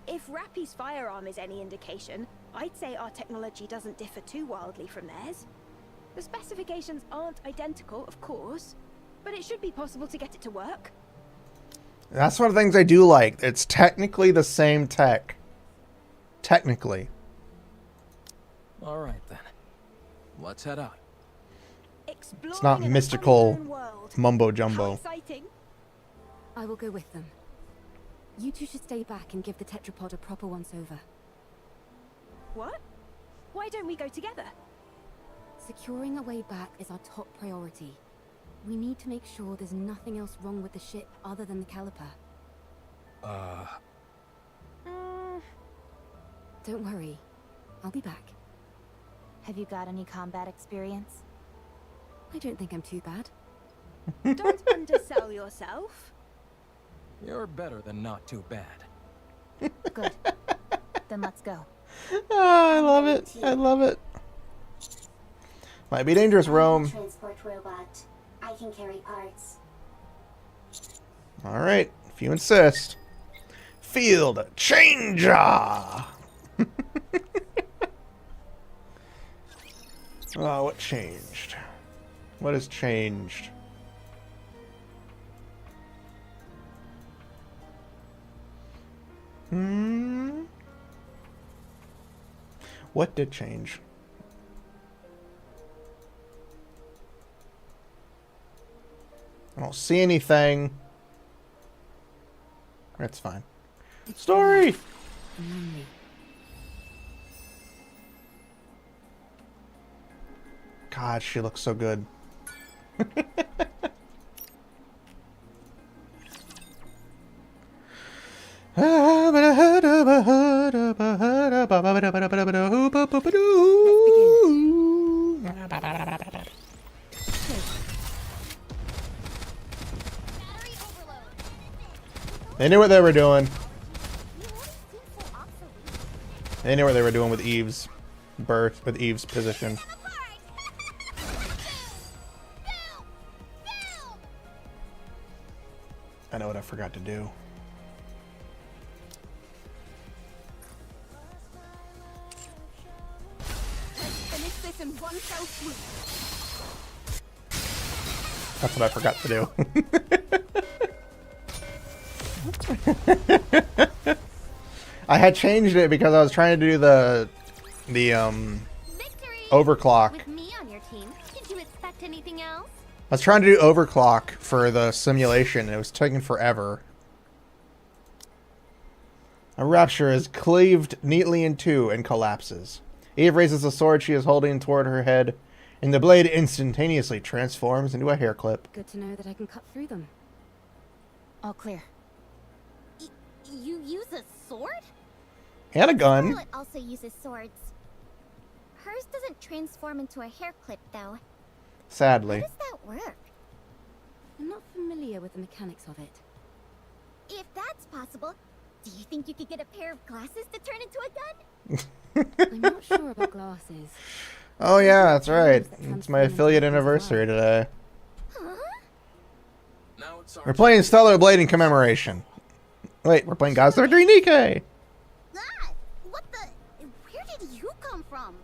If Rappy's firearm is any indication, I'd say our technology doesn't differ too wildly from theirs. The specifications aren't identical, of course, but it should be possible to get it to work. That's one of the things I do like. It's technically the same tech. Technically. All right then. Let's head out. It's not mystical mumbo jumbo. How exciting. I will go with them. You two should stay back and give the tetrapod a proper once-over. What? Why don't we go together? Securing a way back is our top priority. We need to make sure there's nothing else wrong with the ship other than the caliper. Don't worry. I'll be back. Have you got any combat experience? I don't think I'm too bad. Don't undersell yourself. You're better than not too bad. Good. Then let's go. Ah, I love it. I love it. Might be dangerous, Rome. Transport robot. I can carry parts. All right, if you insist. Field changer. Oh, what changed? What has changed? What did change? I don't see anything. That's fine. Story! God, she looks so good. They knew what they were doing. They knew what they were doing with Eve's birth, with Eve's position. I know what I forgot to do. Finish this in one fell swoop. That's what I forgot to do. I had changed it because I was trying to do the overclock. With me on your team, did you expect anything else? I was trying to do overclock for the simulation, and it was taking forever. A rapture is cleaved neatly in two and collapses. Eve raises the sword she is holding toward her head, and the blade instantaneously transforms into a hair clip. Good to know that I can cut through them. All clear. You use a sword? And a gun. Scarlet also uses swords. Hers doesn't transform into a hair clip, though. Sadly. How does that work? I'm not familiar with the mechanics of it. If that's possible, do you think you could get a pair of glasses to turn into a gun? I'm not sure about glasses. Oh yeah, that's right. It's my affiliate anniversary today. Huh? Now it's We're playing Stellar Blade in commemoration. Wait, we're playing God's Surgery Nikke! Ah, what the? Where did you come from?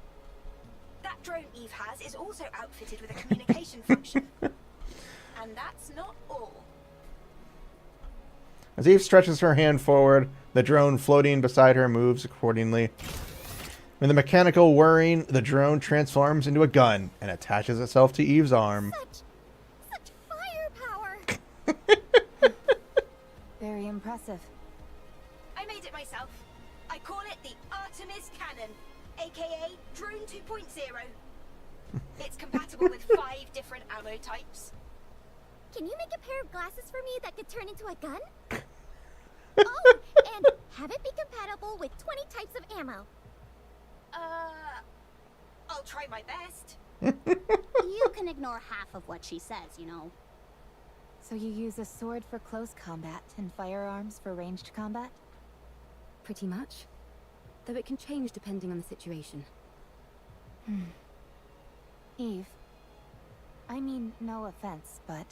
That drone Eve has is also outfitted with a communication function. And that's not all. As Eve stretches her hand forward, the drone floating beside her moves accordingly. When the mechanical whirring, the drone transforms into a gun and attaches itself to Eve's arm. Such firepower. Very impressive. I made it myself. I call it the Artemis Cannon, aka Drone 2.0. It's compatible with 5 different ammo types. Can you make a pair of glasses for me that could turn into a gun? Oh, and have it be compatible with 20 types of ammo. I'll try my best. You can ignore half of what she says, you know. So you use a sword for close combat and firearms for ranged combat? Pretty much. Though it can change depending on the situation. Eve. I mean, no offense, but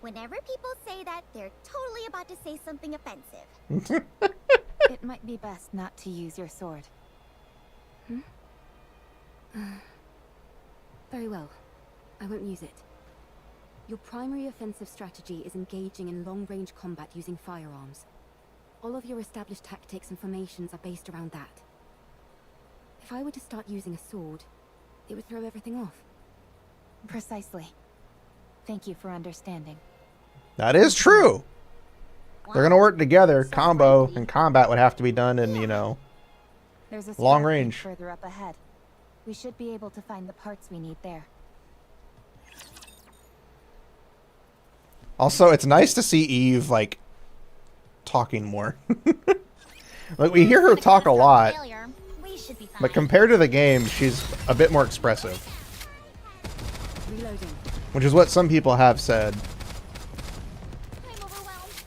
Whenever people say that, they're totally about to say something offensive. it might be best not to use your sword. Very well. I won't use it. Your primary offensive strategy is engaging in long-range combat using firearms. All of your established tactics and formations are based around that. If I were to start using a sword, it would throw everything off. Precisely. Thank you for understanding. That is true. They're gonna work together. Combo and combat would have to be done in, you know, There's a long scrap heap range. further up ahead. We should be able to find the parts we need there. Also, it's nice to see Eve, like, talking more. Like, we hear her talk a lot, We should be fine. but compared to the game, she's a bit more expressive. Reloading. Which is what some people have said. I'm overwhelmed.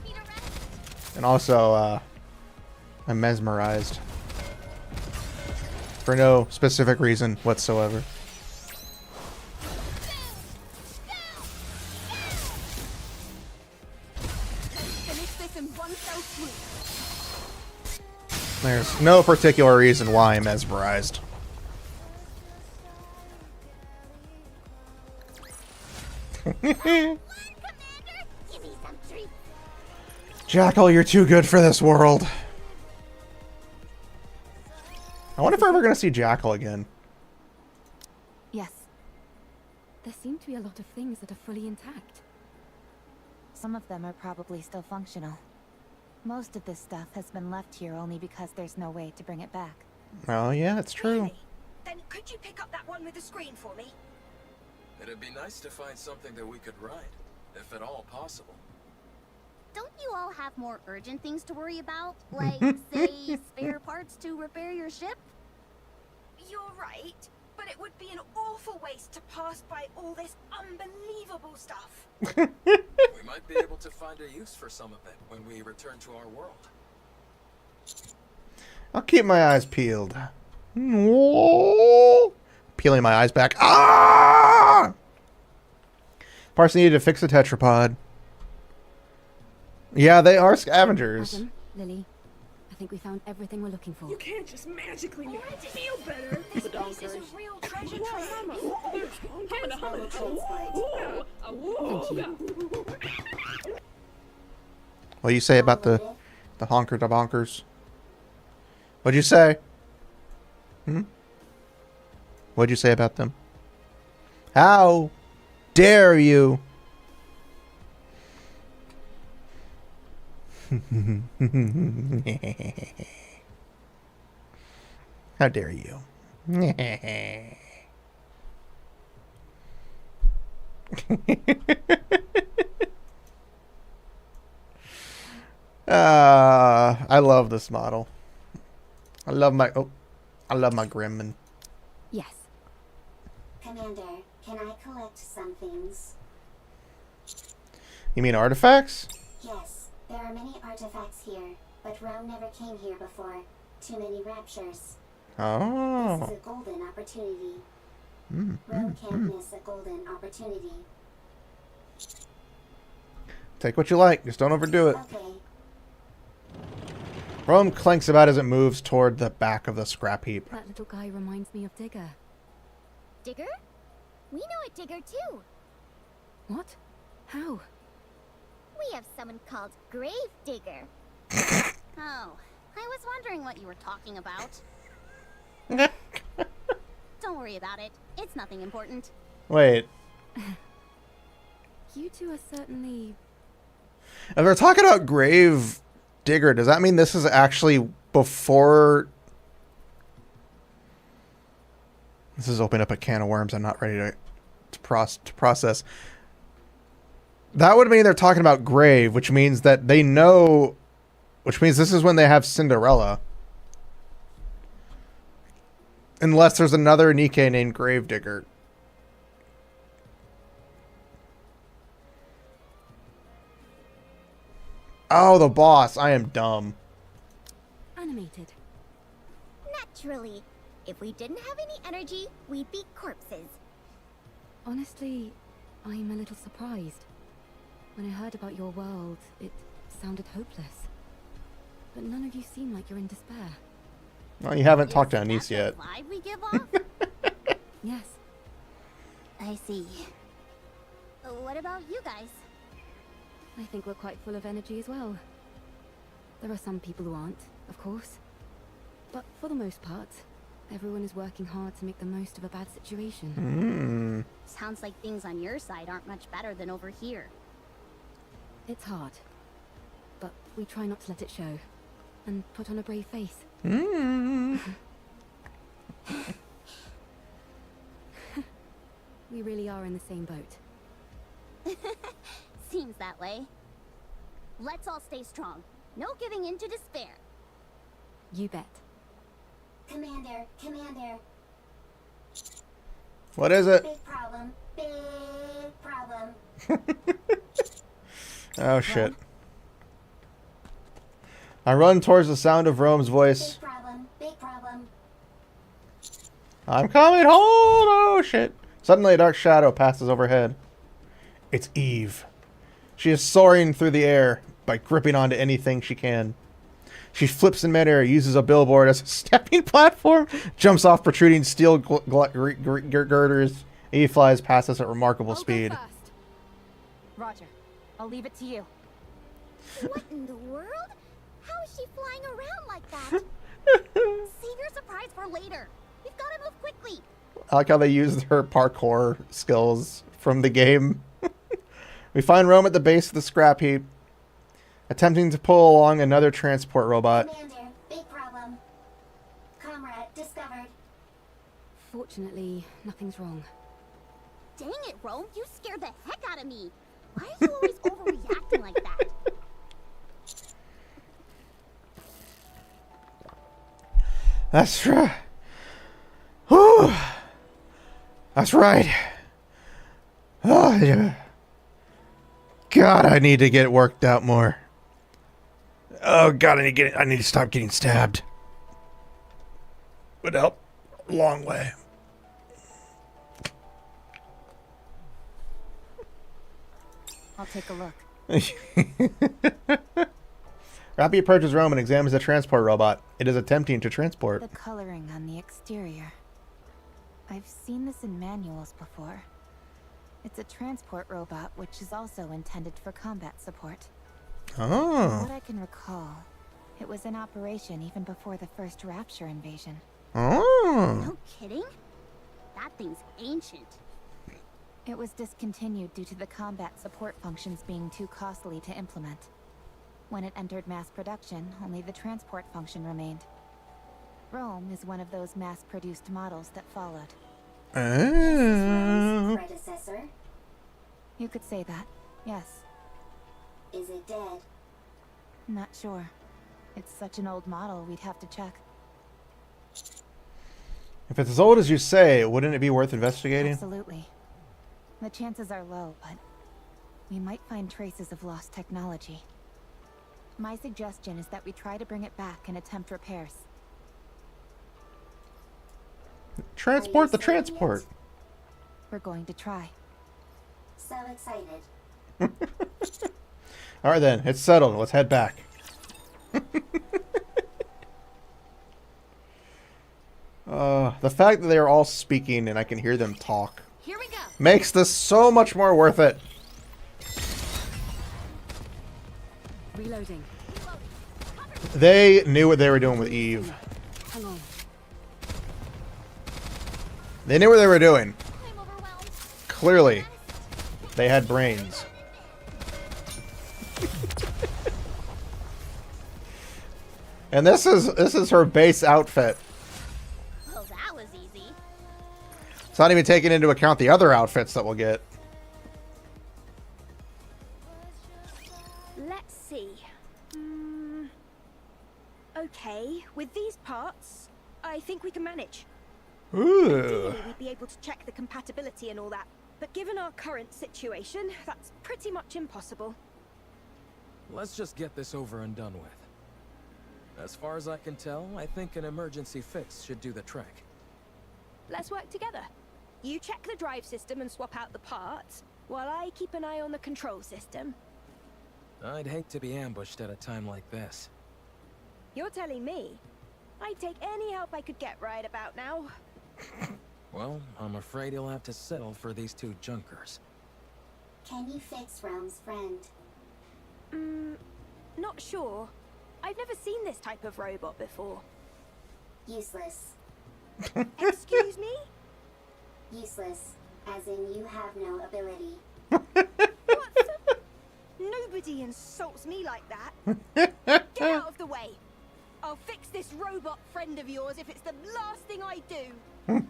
Need a rest. And also, I'm mesmerized. For no specific reason whatsoever. Finish this in one fell swoop. There's no particular reason why I'm mesmerized. Commander, give me some treats. Jackal, you're too good for this world. I wonder if we're ever going to see Jackal again. Yes. There seem to be a lot of things that are fully intact. Some of them are probably still functional. Most of this stuff has been left here only because there's no way to bring it back. Oh, yeah, it's true. Really? Then could you pick up that one with the screen for me? It'd be nice to find something that we could ride, if at all possible. Don't you all have more urgent things to worry about? Like, say, spare parts to repair your ship? You're right, but it would be an awful waste to pass by all this unbelievable stuff. We might be able to find a use for some of it when we return to our world. I'll keep my eyes peeled. Peeling my eyes back. Ah! Parts needed to fix the tetrapod. Yeah, they are scavengers. Adam, Lily, I think we found everything we're looking for. You can't just magically make me feel better. This place is a real treasure trove. What do you say about the honker to bonkers? What'd you say? What'd you say about them? How dare you? How dare you? I love this model. I love my Gremlin. Yes. Commander, can I collect some things? You mean artifacts? Yes, there are many artifacts here, but Rome never came here before. Too many raptures. This Oh. is a golden opportunity. Rome can't miss a golden opportunity. Take what you like. Just don't overdo it. Okay, Rome clanks about as it moves toward the back of the scrap heap. That little guy reminds me of Digger. Digger? We know a Digger too. What? How? We have someone called Grave Digger. Oh, I was wondering what you were talking about. Don't worry about it. It's nothing important. Wait. You two are certainly... If they're talking about grave digger, does that mean this is actually before... This is opening up a can of worms I'm not ready to process. That would mean they're talking about grave, which means that they know... Which means this is when they have Cinderella. Unless there's another Nikke named Gravedigger. Oh, the boss. I am dumb. animated. Naturally. If we didn't have any energy, we'd be corpses. Honestly, I'm a little surprised. When I heard about your world, it sounded hopeless. But none of you seem like you're in despair. Well, you haven't talked to Anise yet. The vibe we give off? Yes. I see. What about you guys? I think we're quite full of energy as well. There are some people who aren't, of course. But for the most part, everyone is working hard to make the most of a bad situation. Sounds like things on your side aren't much better than over here. It's hard. But we try not to let it show. And put on a brave face. We really are in the same boat. Seems that way. Let's all stay strong. No giving in to despair. You bet. Commander, Commander. What is it? Big problem. Big problem. Oh, shit. I run towards the sound of Rome's voice. Big problem. Big problem. I'm coming home! Oh, shit. Suddenly a dark shadow passes overhead. It's Eve. She is soaring through the air by gripping onto anything she can. She flips in midair, uses a billboard as a stepping platform, jumps off protruding steel girders. Eve flies past us at remarkable speed. Roger. I'll leave it to you. What in the world? How is she flying around like that? Save your surprise for later. We've got to move quickly. I like how they used her parkour skills from the game. We find Rome at the base of the scrap heap, attempting to pull along another transport robot. Commander, big problem. Comrade discovered. Fortunately, nothing's wrong. Dang it, Rome. You scared the heck out of me. Why are you always overreacting like that? That's right. Whew. That's right. Oh, yeah. God, I need to get worked out more. Oh God, I need to stop getting stabbed. Would help a long way. I'll take a look. Rappy approaches Rome and examines the transport robot. It is attempting to transport. The coloring on the exterior. I've seen this in manuals before. It's a transport robot, which is also intended for combat support. Oh. From what I can recall, it was in operation even before the first Rapture invasion. Oh. No kidding? That thing's ancient. It was discontinued due to the combat support functions being too costly to implement. When it entered mass production, only the transport function remained. Rome is one of those mass-produced models that followed. Oh. Predecessor. You could say that, yes. Is it dead? Not sure. It's such an old model, we'd have to check. If it's as old as you say, wouldn't it be worth investigating? Absolutely. The chances are low, but we might find traces of lost technology. My suggestion is that we try to bring it back and attempt repairs. Transport the transport. We're going to try. So excited. All right then, it's settled. Let's head back. The fact that they are all speaking and I can hear them talk Here we go. makes this so much more worth it. Reloading. They knew what they were doing with Eve. Hang on. They knew what they were doing. I'm overwhelmed. Clearly, they had brains. And this is her base outfit. Well, that was easy. It's not even taking into account the other outfits that we'll get. Let's see. Okay, with these parts, I think we can manage. Ooh. Ideally, we'd be able to check the compatibility and all that. But given our current situation, that's pretty much impossible. Let's just get this over and done with. As far as I can tell, I think an emergency fix should do the trick. Let's work together. You check the drive system and swap out the parts, while I keep an eye on the control system. I'd hate to be ambushed at a time like this. You're telling me? I'd take any help I could get right about now. Well, I'm afraid you'll have to settle for these two junkers. Can you fix Rome's friend? Not sure. I've never seen this type of robot before. Useless. Excuse me? Useless, as in you have no ability. What? Nobody insults me like that. Get out of the way. I'll fix this robot friend of yours if it's the last thing I do. You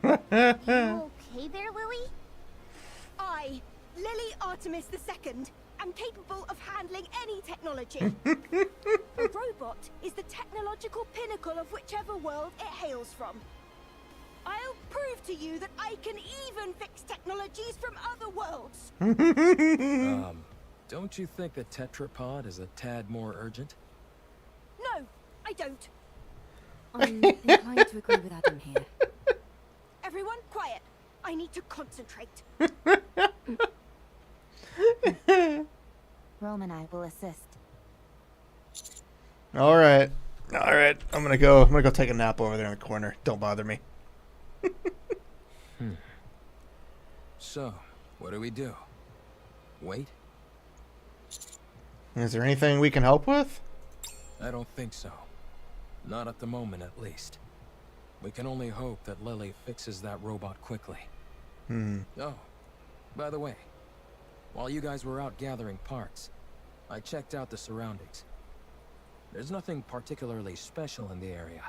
okay there, Lily? I, Lily Artemis II, am capable of handling any technology. A robot is the technological pinnacle of whichever world it hails from. I'll prove to you that I can even fix technologies from other worlds. Don't you think the tetrapod is a tad more urgent? No, I don't. I'm inclined to agree with Adam here. Everyone, quiet. I need to concentrate. Rome and I will assist. All right. I'm gonna go take a nap over there in the corner. Don't bother me. So, what do we do? Wait? Is there anything we can help with? I don't think so. Not at the moment, at least. We can only hope that Lily fixes that robot quickly. Oh, by the way, while you guys were out gathering parts, I checked out the surroundings. There's nothing particularly special in the area.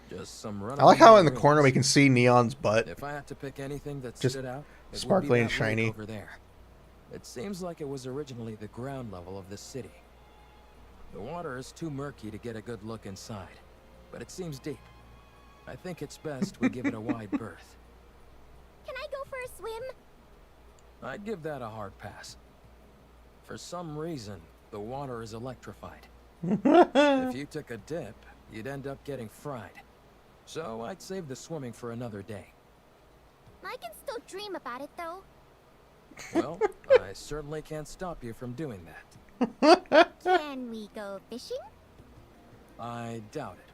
Just some I like how in the corner we ruins. can see Neon's butt. If I had to pick anything that Just stood out, it sparkly would be and that shiny. lake over there. It seems like it was originally the ground level of this city. The water is too murky to get a good look inside, but it seems deep. I think it's best we give it a wide berth. Can I go for a swim? I'd give that a hard pass. For some reason, the water is electrified. If you took a dip, you'd end up getting fried. So I'd save the swimming for another day. I can still dream about it, though. Well, I certainly can't stop you from doing that. Can we go fishing? I doubt it.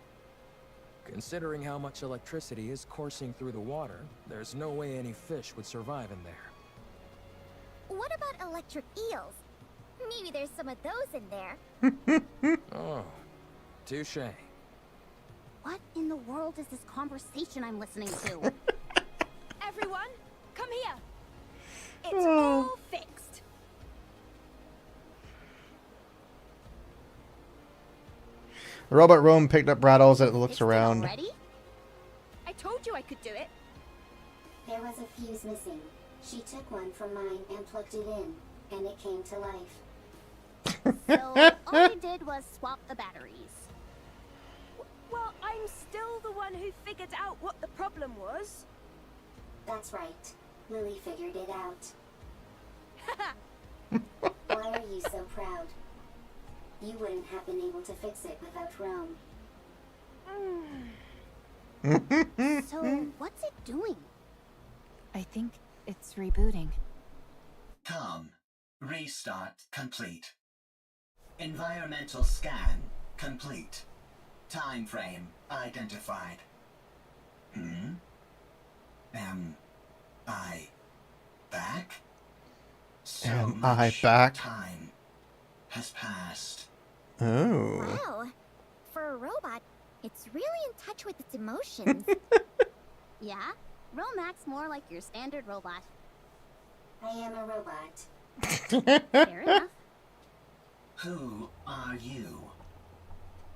Considering how much electricity is coursing through the water, there's no way any fish would survive in there. What about electric eels? Maybe there's some of those in there. Oh, touché. What in the world is this conversation I'm listening to? Everyone, come here. It's all fixed. The robot Rome picked up Rattles as it looks Fixed it around. already? I told you I could do it. There was a fuse missing. She took one from mine and plugged it in, and it came to life. So all you did was swap the batteries. Well, I'm still the one who figured out what the problem was. That's right. Lily figured it out. Why are you so proud? You wouldn't have been able to fix it without Rome. So what's it doing? I think it's rebooting. Com. Restart complete. Environmental scan complete. Time frame identified. Am I back? So Am I much back? time has passed. Oh. Wow. For a robot, it's really in touch with its emotions. Yeah? Rome acts more like your standard robot. I am a robot. Fair enough. Who are you?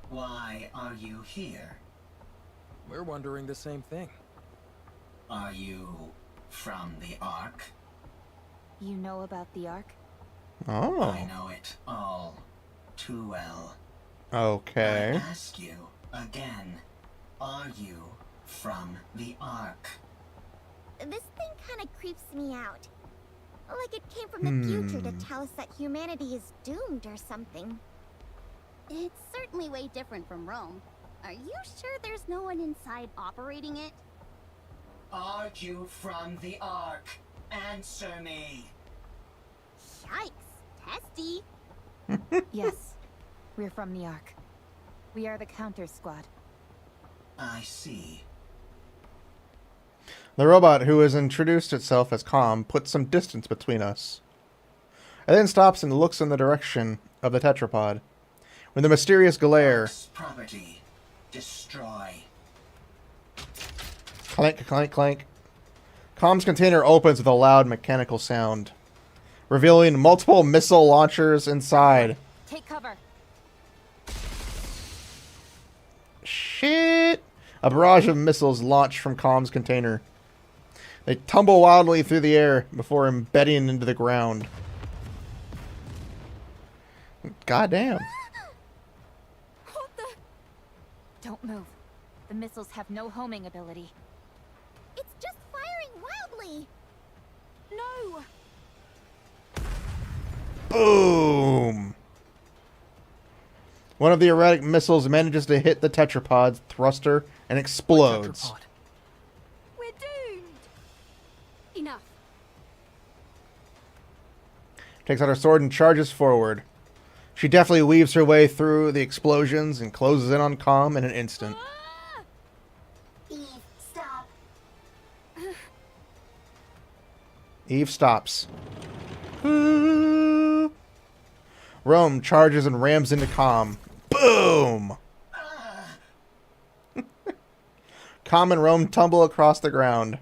Why are you here? We're wondering the same thing. Are you from the Ark? You know about the Ark? Oh. I know it all too well. Okay. I ask you again, are you from the Ark? This thing kind of creeps me out. Like it came from the future to tell us that humanity is doomed or something. It's certainly way different from Rome. Are you sure there's no one inside operating it? Are you from the Ark? Answer me. Yikes, testy. Yes. We're from the Ark. We are the counter squad. I see. The robot, who has introduced itself as calm, puts some distance between us. It then stops and looks in the direction of the tetrapod. When the mysterious glare... Ark's property. Destroy. Clank, clank, clank. Calm's container opens with a loud mechanical sound, revealing multiple missile launchers inside. Take cover. Shit! A barrage of missiles launch from Calm's container. They tumble wildly through the air before embedding into the ground. Goddamn. What the? Don't move. The missiles have no homing ability. It's just firing wildly. No! Boom! One of the erratic missiles manages to hit the tetrapod's thruster and explodes. Tetrapod. We're doomed! Enough. Takes out her sword and charges forward. She deftly weaves her way through the explosions and closes in on Calm in an instant. Ah! Eve, stop. Eve stops. Rome charges and rams into Calm. Boom! Calm and Rome tumble across the ground.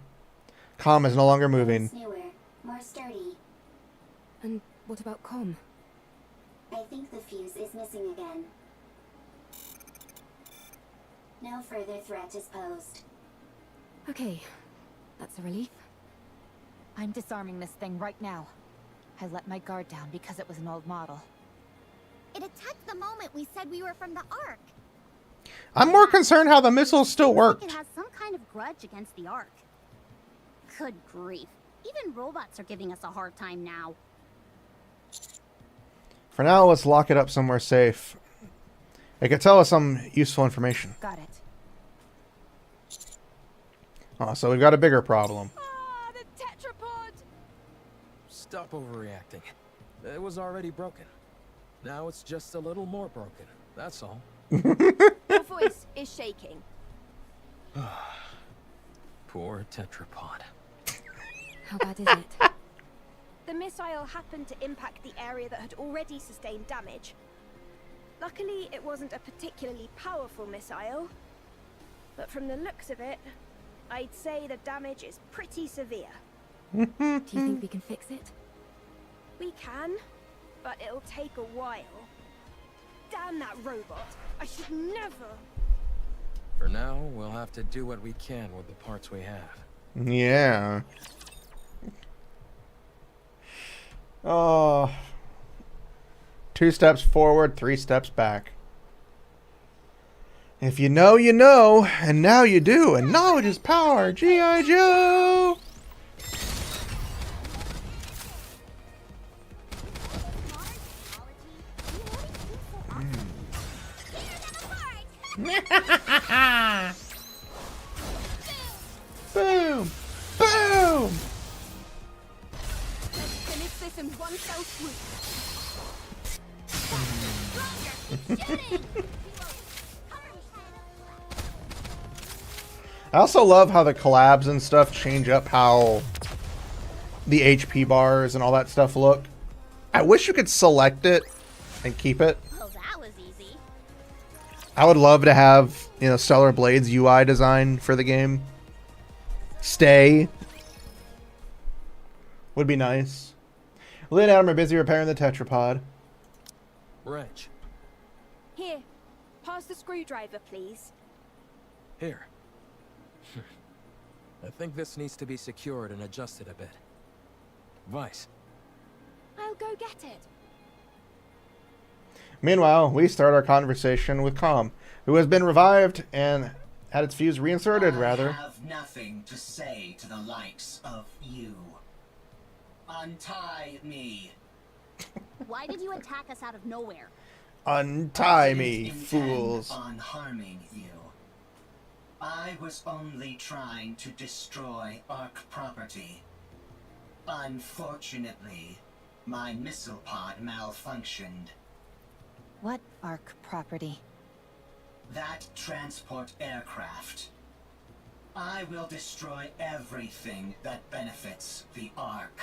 Calm is no longer moving. It's newer, more sturdy. And what about Com? I think the fuse is missing again. No further threat is posed. Okay, that's a relief. I'm disarming this thing right now. I let my guard down because it was an old model. It attacked the moment we said we were from the Ark. I'm more concerned how the missiles still Seems worked. like it has some kind of grudge against the Ark. Good grief. Even robots are giving us a hard time now. For now, let's lock it up somewhere safe. It could tell us some useful information. Got it. Oh, so we've got a bigger problem. Ah, the tetrapod! Stop overreacting. It was already broken. Now it's just a little more broken. That's all. Your voice is shaking. Poor tetrapod. How bad is it? The missile happened to impact the area that had already sustained damage. Luckily, it wasn't a particularly powerful missile. But from the looks of it, I'd say the damage is pretty severe. Do you think we can fix it? We can, but it'll take a while. Damn that robot! I should never... For now, we'll have to do what we can with the parts we have. Yeah. Oh. 2 steps forward, 3 steps back. If you know, you know, and now you do, and knowledge is power. G.I. Joe! Boom! Boom! Let's finish this in one fell swoop. I also love how the collabs and stuff change up how the HP bars and all that stuff look. I wish you could select it and keep it. Well, that was easy. I would love to have, you know, Stellar Blade's UI design for the game. Stay. Would be nice. Lynn and Adam are busy repairing the tetrapod. Wrench. Here, pass the screwdriver, please. Here. I think this needs to be secured and adjusted a bit. Vice. I'll go get it. Meanwhile, we start our conversation with Calm, who has been revived and had its fuse reinserted, rather. I have nothing to say to the likes of you. Untie me. Why did you attack us out of nowhere? Untie me, Didn't intend fools. on harming you. I was only trying to destroy Ark property. Unfortunately, my missile pod malfunctioned. What Ark property? That transport aircraft. I will destroy everything that benefits the Ark.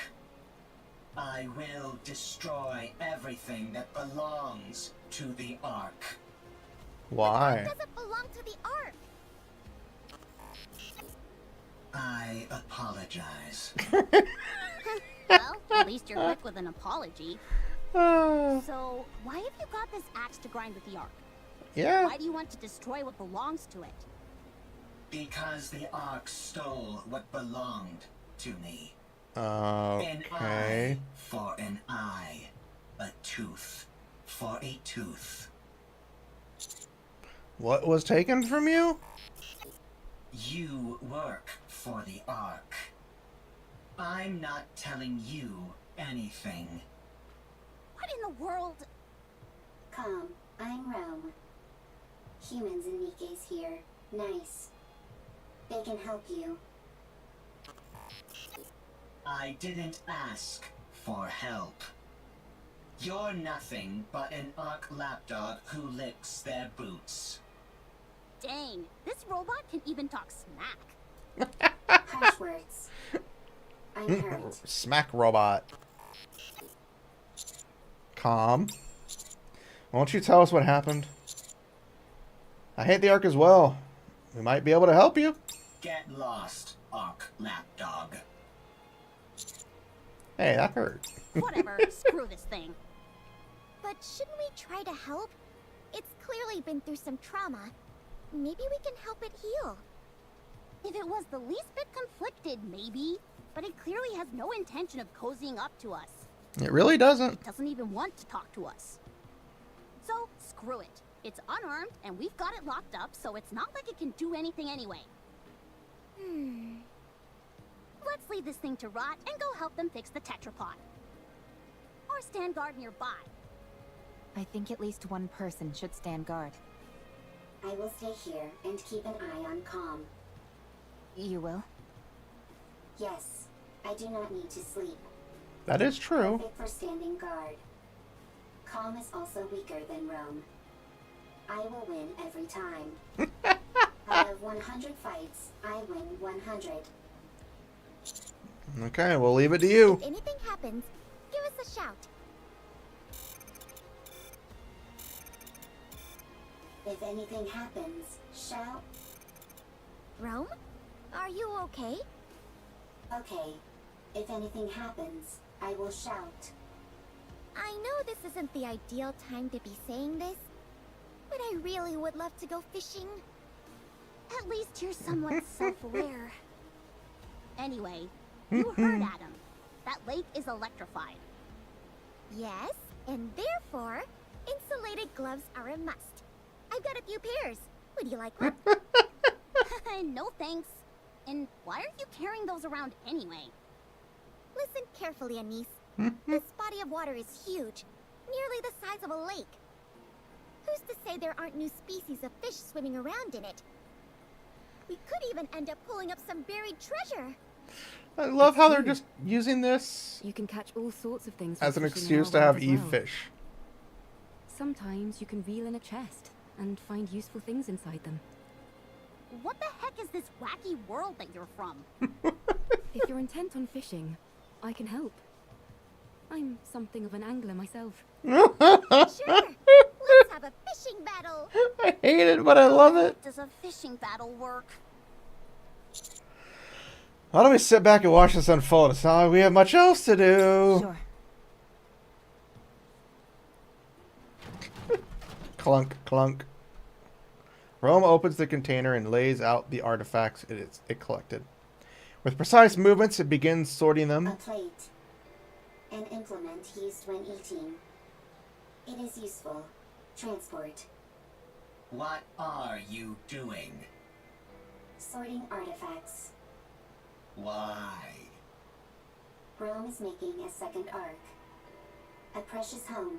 I will destroy everything that belongs to the Ark. Why? Doesn't belong to the Ark. I apologize. Well, at least you're quick with an apology. So, why have you got this axe to grind with the Ark? Yeah. Why do you want to destroy what belongs to it? Because the Ark stole what belonged to me. An Okay. eye for an eye. A tooth for a tooth. What was taken from you? You work for the Ark. I'm not telling you anything. What in the world? Calm, I'm Rome. Humans and Nikke's here. Nice. They can help you. I didn't ask for help. You're nothing but an Ark lapdog who licks their boots. Dang, this robot can even talk smack. Harsh words. I'm hurt. Smack robot. Calm. Won't you tell us what happened? I hate the Ark as well. We might be able to help you. Get lost, Ark lapdog. Hey, that hurt. Whatever, screw this thing. But shouldn't we try to help? It's clearly been through some trauma. Maybe we can help it heal. If it was the least bit conflicted, maybe. But it clearly has no intention of cozying up to us. It really doesn't. It doesn't even want to talk to us. So, screw it. It's unarmed, and we've got it locked up, so it's not like it can do anything anyway. Let's leave this thing to rot and go help them fix the tetrapod. Or stand guard nearby. I think at least one person should stand guard. I will stay here and keep an eye on Calm. You will? Yes, I do not need to sleep. That is true. Perfect for standing guard. Calm is also weaker than Rome. I will win every time. Out of 100 fights, I win 100. Okay, we'll leave it to you. If anything happens, give us a shout. If anything happens, shout. Rome? Are you okay? Okay. If anything happens, I will shout. I know this isn't the ideal time to be saying this, but I really would love to go fishing. At least you're somewhat self-aware. Anyway, you heard Adam. That lake is electrified. Yes, and therefore, insulated gloves are a must. I've got a few pairs. Would you like one? No thanks. And why are you carrying those around anyway? Listen carefully, Anise. This body of water is huge, nearly the size of a lake. Who's to say there aren't new species of fish swimming around in it? We could even end up pulling up some buried treasure. I love how they're just using this You can catch all sorts of things as an from fishing in excuse our to world have as Eve well. fish. Sometimes you can reel in a chest and find useful things inside them. What the heck is this wacky world that you're from? If you're intent on fishing, I can help. I'm something of an angler myself. Sure, let's have a fishing battle. I hate it, but I love it. Does a fishing battle work? Why don't we sit back and watch this unfold? It's not like we have much else to do. Sure. Clunk, clunk. Rome opens the container and lays out the artifacts it collected. With precise movements, it begins sorting them. A plate. An implement used when eating. It is useful. Transport. What are you doing? Sorting artifacts. Why? Rome is making a second arc. A precious home.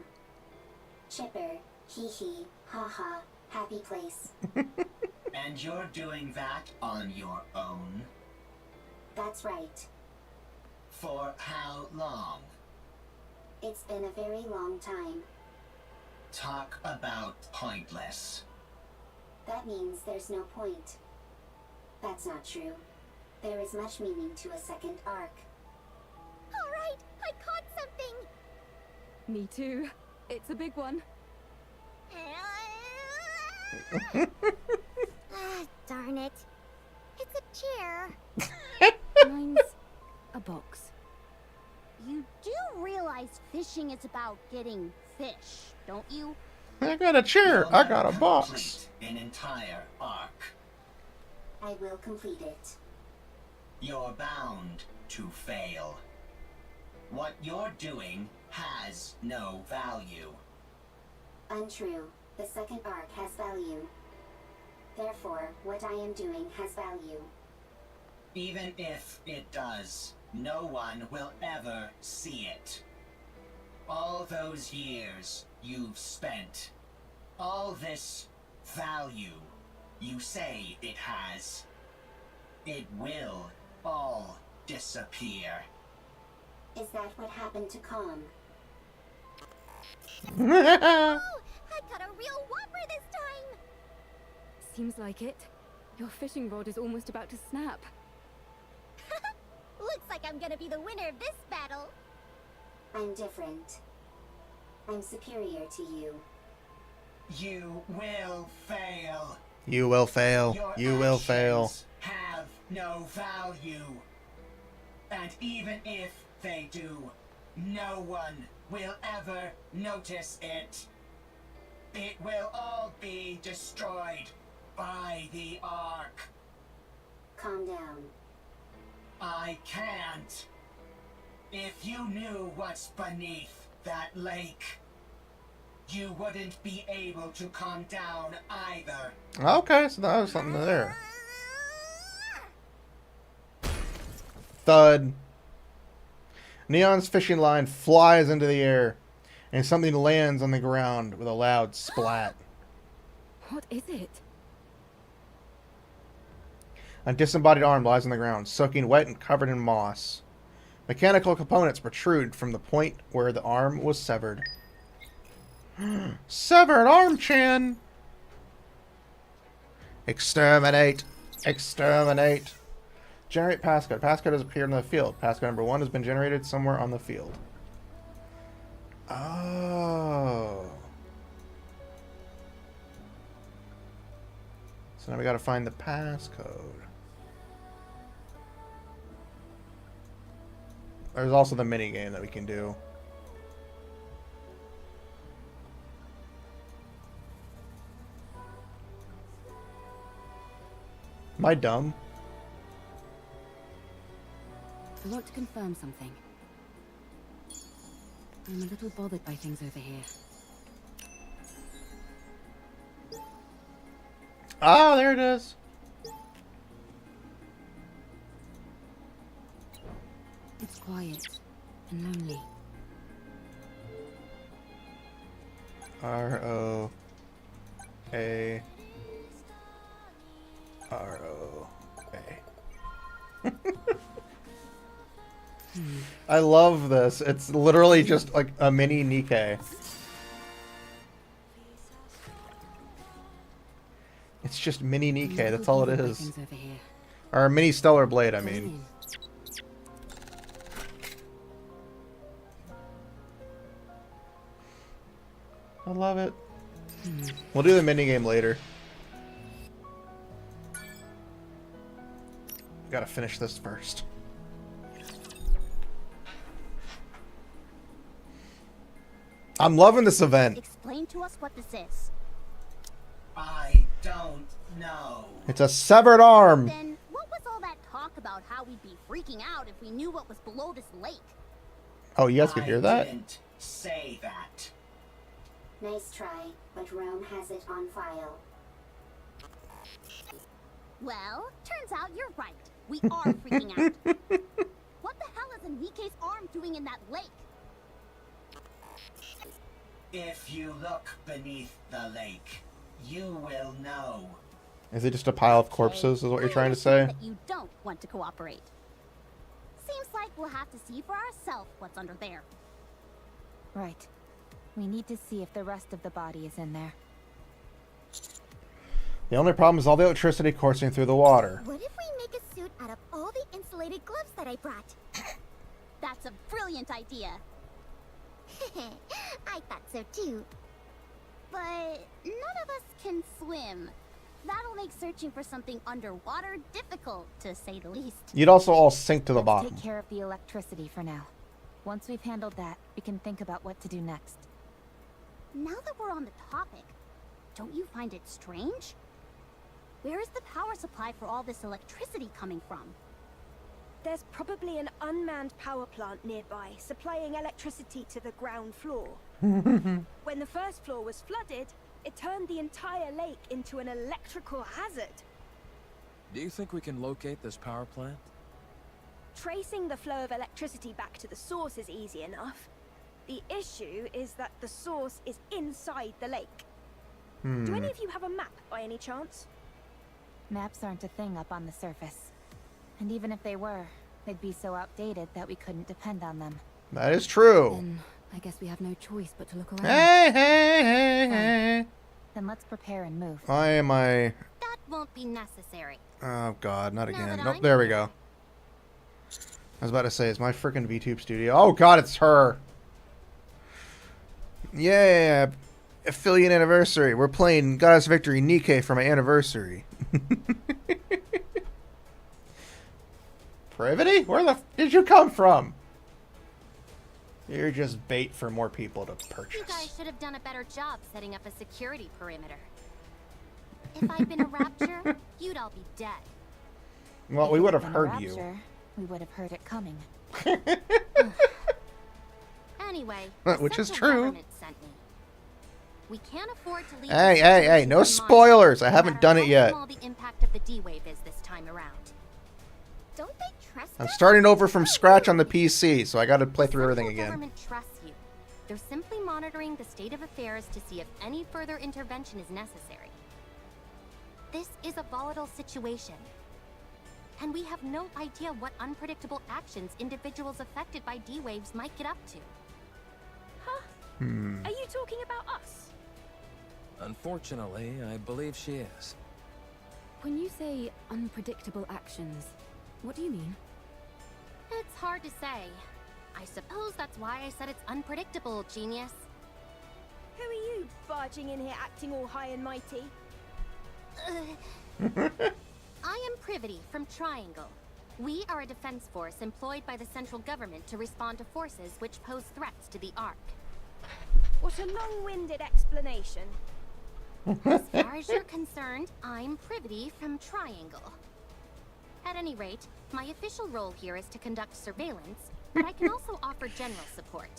Chipper. Hee hee. Ha ha. Happy place. And you're doing that on your own? That's right. For how long? It's been a very long time. Talk about pointless. That means there's no point. That's not true. There is much meaning to a second arc. Alright, I caught something! Me too. It's a big one. Ah, darn it. It's a chair. Mine's a box. You do realize fishing is about getting fish, don't you? I got a chair. You'll I got a never box. complete an entire arc. I will complete it. You're bound to fail. What you're doing has no value. Untrue. The second arc has value. Therefore, what I am doing has value. Even if it does, no one will ever see it. All those years you've spent, all this value you say it has, it will all disappear. Is that what happened to Calm? Oh, I got a real whopper this time! Seems like it. Your fishing rod is almost about to snap. Looks like I'm gonna be the winner of this battle. I'm different. I'm superior to you. You will fail. You will fail. Your You will fail. actions have no value. And even if they do, no one will ever notice it. It will all be destroyed by the Ark. Calm down. I can't. If you knew what's beneath that lake, you wouldn't be able to calm down either. Okay, so that was something there. Thud. Neon's fishing line flies into the air, and something lands on the ground with a loud splat. What is it? A disembodied arm lies on the ground, soaking wet and covered in moss. Mechanical components protrude from the point where the arm was severed. Severed arm, Chan! Exterminate! Exterminate! Generate passcode. Passcode has appeared in the field. Passcode number 1 has been generated somewhere on the field. Oh. So now we gotta find the passcode. There's also the mini game that we can do. Am I dumb? I want to confirm something. I'm a little bothered by things over here. Ah, there it is. It's quiet and lonely. R-O-A. R-O-A. I love this. It's literally just like a mini Nikke. It's just mini Nikke, that's all it is. Things over here. Or a mini Stellar Blade, I mean. I love it. We'll do the mini game later. Gotta finish this first. I'm loving this event. Explain to us what this is. I don't know. It's a severed arm. Then what was all that talk about how we'd be freaking out if we knew what was below this lake? Oh, you guys could hear that? I didn't say that. Nice try, but Rome has it on file. Well, turns out you're right. We are freaking out. What the hell is Nikke's arm doing in that lake? If you look beneath the lake, you will know. Is it just a pile of corpses, is what you're trying to say? That you don't want to cooperate. Seems like we'll have to see for ourselves what's under there. Right. We need to see if the rest of the body is in there. The only problem is all the electricity coursing through the water. What if we make a suit out of all the insulated gloves that I brought? That's a brilliant idea. I thought so too. But none of us can swim. That'll make searching for something underwater difficult, to say the least. You'd also all sink to the Let's bottom. take care of the electricity for now. Once we've handled that, we can think about what to do next. Now that we're on the topic, don't you find it strange? Where is the power supply for all this electricity coming from? There's probably an unmanned power plant nearby, supplying electricity to the ground floor. When the first floor was flooded, it turned the entire lake into an electrical hazard. Do you think we can locate this power plant? Tracing the flow of electricity back to the source is easy enough. The issue is that the source is inside the lake. Do any of you have a map by any chance? Maps aren't a thing up on the surface. And even if they were, they'd be so outdated that we couldn't depend on them. That is true. Then I guess we have no choice but to look around. Hey. Then let's prepare and move. Why am I... That won't be necessary. Oh god, not again. that Nope, I'm there we go. I was about to say, it's my freaking VTube studio. Oh god, it's her. Yeah, affiliate anniversary. We're playing Goddess Victory Nikke for my anniversary. Privity? Where the f did you come from? You're just bait for more people to purchase. You guys should have done a better job setting up a security perimeter. If I'd been a rapture, you'd all be dead. Well, If we it would had have been a heard you. rapture, we would have heard it coming. Anyway, Which is central true. government sent me. We can't afford to leave Hey, this hey, hey, situation no in mind, spoilers. I no haven't matter done it how yet. small the impact of the D-wave is this time around. Don't they trust I'm us? starting over from scratch on the PC, so I gotta play through everything Central again. government trusts you. They're simply monitoring the state of affairs to see if any further intervention is necessary. This is a volatile situation. And we have no idea what unpredictable actions individuals affected by D-waves might get up to. Huh? Are you talking about us? Unfortunately, I believe she is. When you say unpredictable actions, what do you mean? It's hard to say. I suppose that's why I said it's unpredictable, genius. Who are you, barging in here acting all high and mighty? I am Privity from Triangle. We are a defense force employed by the central government to respond to forces which pose threats to the Ark. What a long-winded explanation. As far as you're concerned, I'm Privity from Triangle. At any rate, my official role here is to conduct surveillance, but I can also offer general support.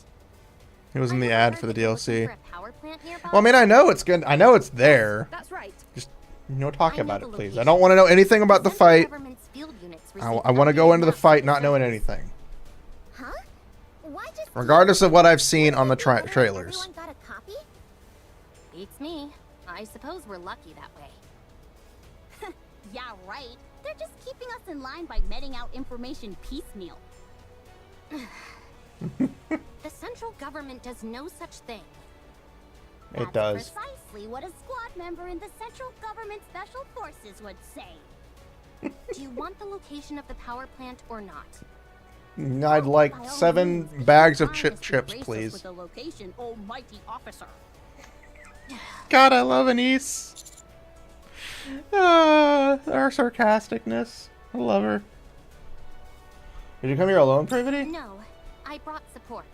It was in the I ad heard for the that you're looking DLC. for a power plant nearby. Well, I mean, I know it's good. I know it's there. That's right. Just no talk I know about the it, please. I location. don't want to know anything about the Central fight. government's field units I receive want to go updated into the maps fight of not the knowing surface. anything. Huh? Why just Regardless of what I've seen on the trailers. Everyone got a copy? Beats me. I suppose we're lucky that way. Yeah, right. They're just keeping us in line by meting out information piecemeal. The central government does no such thing. It That's does. precisely what a squad member in the central government special forces would say. Do you want the location of the power plant or not? I'd like By all 7 means, bags of honest and chips, grace us please. With the location, almighty officer. God, I love Anise. Our sarcasticness. I love her. Did you come here alone, Privity? No, I brought support.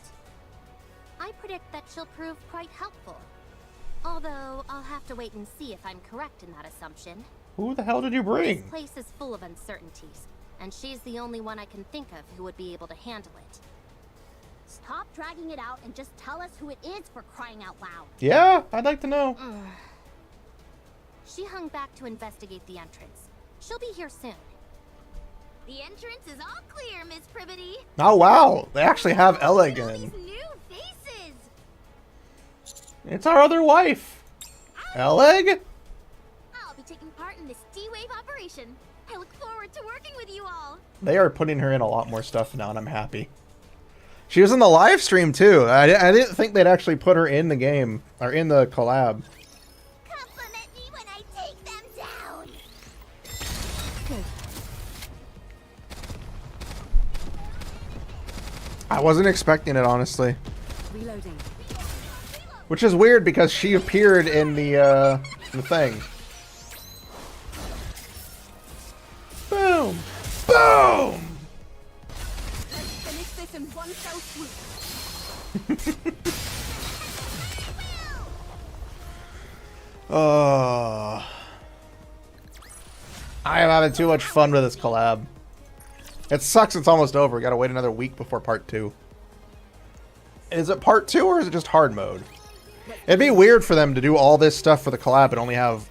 I predict that she'll prove quite helpful. Although, I'll have to wait and see if I'm correct in that assumption. Who the hell did you bring? This place is full of uncertainties, and she's the only one I can think of who would be able to handle it. Stop dragging it out and just tell us who it is, for crying out loud. Yeah, I'd like to know. She hung back to investigate the entrance. She'll be here soon. The entrance is all clear, Miss Privity. Oh wow, they actually have Ella Look at all again. these new faces. It's our other wife. Elleg? I'll be taking part in this D-Wave operation. I look forward to working with you all. They are putting her in a lot more stuff now, and I'm happy. She was in the live stream too. I didn't think they'd actually put her in the game or in the collab. Compliment me when I take them down. I wasn't expecting it, honestly. Reloading. Which is weird because she appeared in the thing. Boom! Boom! Let's finish this in one fell swoop. I am having too much fun with this collab. It sucks it's almost over. We gotta wait another week before part 2. Is it part 2 or is it just hard mode? It'd be weird for them to do all this stuff for the collab and only have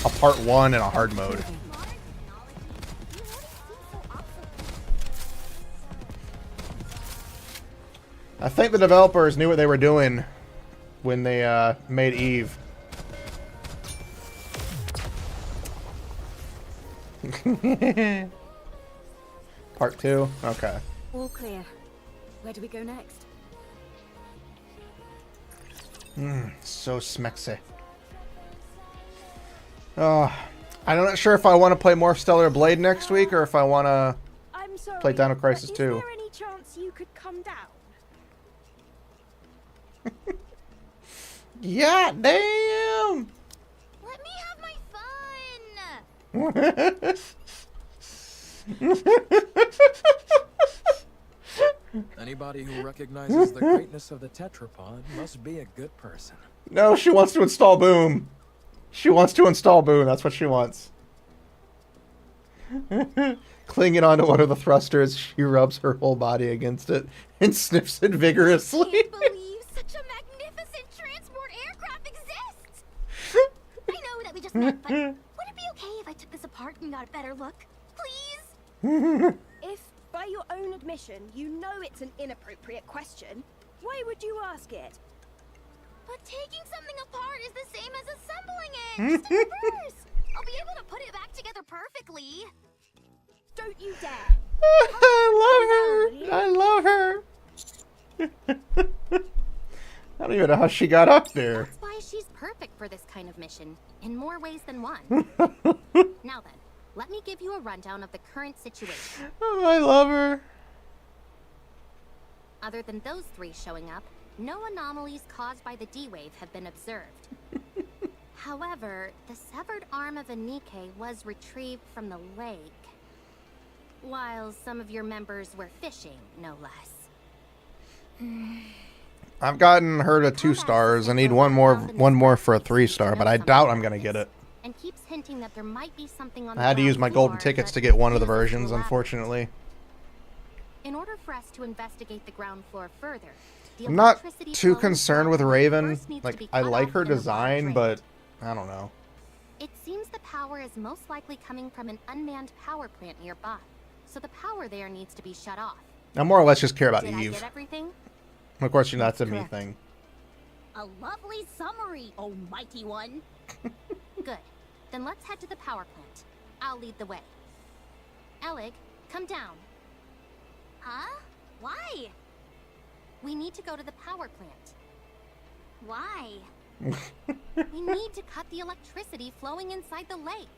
a part 1 and a hard mode. I think the developers knew what they were doing when they made Eve. Part 2? Okay. All clear. Where do we go next? So smexy. I'm not sure if I want to play more Stellar Blade next week or if I want to I'm sorry, play Dino Crisis but 2. Is there any chance you could come down? Yeah, damn! Let me have my fun. Anybody who recognizes the greatness of the tetrapod must be a good person. No, she wants to install Boom. She wants to install Boom. That's what she wants. Clinging onto one of the thrusters, she rubs her whole body against it and sniffs it vigorously. Can't believe such a magnificent transport aircraft exists. I know that we just met, but would it be okay if I took this apart and got a better look? Please? If, by your own admission, you know it's an inappropriate question, why would you ask it? But taking something apart is the same as assembling it. Just in reverse. I'll be able to put it back together perfectly. Don't you dare! I love her. I love her. I don't even know how she got up there. That's why she's perfect for this kind of mission, in more ways than one. Now then, let me give you a rundown of the current situation. Oh, I love her. Other than those 3 showing up, no anomalies caused by the D-Wave have been observed. However, the severed arm of a Nikke was retrieved from the lake, while some of your members were fishing, no less. I've gotten her to 2 stars. I need one more for a 3-star, but I doubt I'm gonna get it. And keeps hinting that there might be something on I had to use my golden tickets to get one of the versions, unfortunately. In order for us to investigate the ground floor further, the I'm not electricity too flow concerned with inside Raven. first needs to Like, be I cut like off her in a wide design, drain. but I don't know. It seems the power is most likely coming from an unmanned power plant nearby, so the power there needs to be shut off. I more or less just care about Did I Eve. get everything? Of course, you know, that's a me Correct. thing. A lovely summary, oh mighty one. Good. Then let's head to the power plant. I'll lead the way. Elig, come down. Huh? Why? We need to go to the power plant. Why? We need to cut the electricity flowing inside the lake.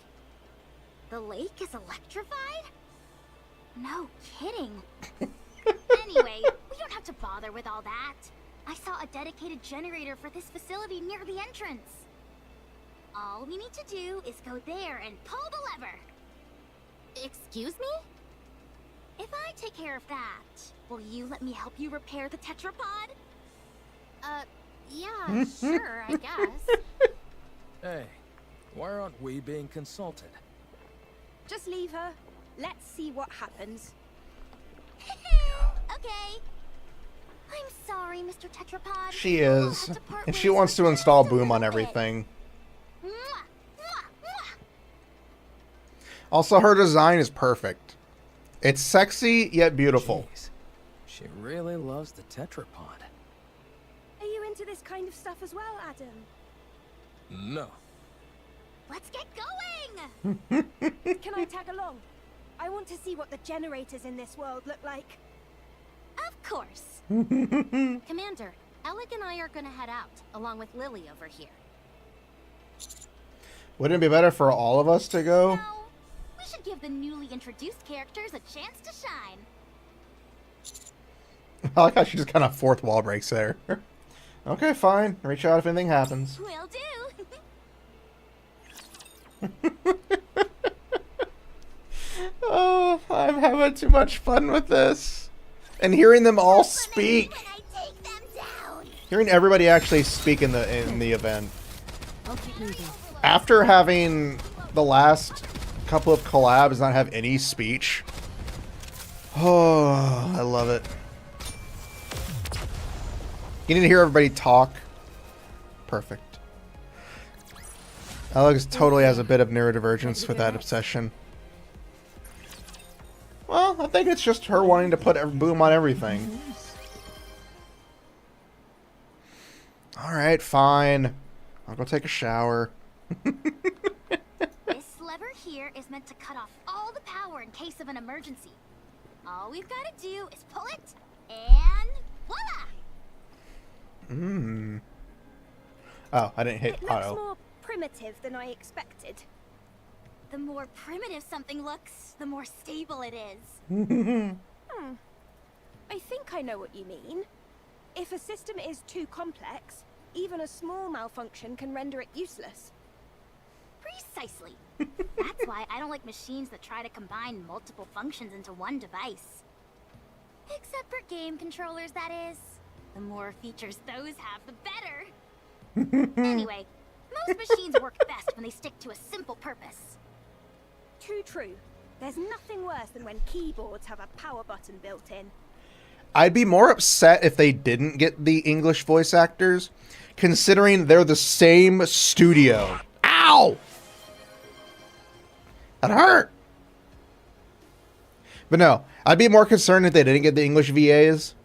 The lake is electrified? No kidding. Anyway, we don't have to bother with all that. I saw a dedicated generator for this facility near the entrance. All we need to do is go there and pull the lever. Excuse me? If I take care of that, will you let me help you repair the tetrapod? Yeah, sure, I guess. Hey, why aren't we being consulted? Just leave her. Let's see what happens. Okay. I'm sorry, Mr. Tetrapod. She We'll is. have to part And she ways wants with to just install a boom on little bit. everything. Mwah, mwah, mwah. Also, her design is perfect. It's sexy yet beautiful. Jeez, she really loves the tetrapod. Are you into this kind of stuff as well, Adam? No. Let's get going! Can I tag along? I want to see what the generators in this world look like. Of course. Commander, Alec and I are gonna head out, along with Lily over here. Wouldn't it be better for all of us to go? No, we should give the newly introduced characters a chance to shine. I like how she just kind of fourth wall breaks there. Okay, fine. Reach out if anything happens. Will do. Oh, I'm having too much fun with this. And hearing them all speak. When I take them down. Hearing everybody actually speak in the event. I'll keep moving. After having the last couple of collabs not have any speech. Oh, I love it. You need to hear everybody talk. Perfect. Alex totally has a bit of neurodivergence with that obsession. Well, I think it's just her wanting to put boom on everything. Alright, fine. I'll go take a shower. This lever here is meant to cut off all the power in case of an emergency. All we've got to do is pull it, and voila! Mmm. Oh, I didn't hit It looks auto. more primitive than I expected. The more primitive something looks, the more stable it is. I think I know what you mean. If a system is too complex, even a small malfunction can render it useless. Precisely. That's why I don't like machines that try to combine multiple functions into one device. Except for game controllers, that is. The more features those have, the better. Anyway, most machines work best when they stick to a simple purpose. Too true. There's nothing worse than when keyboards have a power button built in. I'd be more upset if they didn't get the English voice actors, considering they're the same studio. Ow! That hurt! But no, I'd be more concerned if they didn't get the English VAs.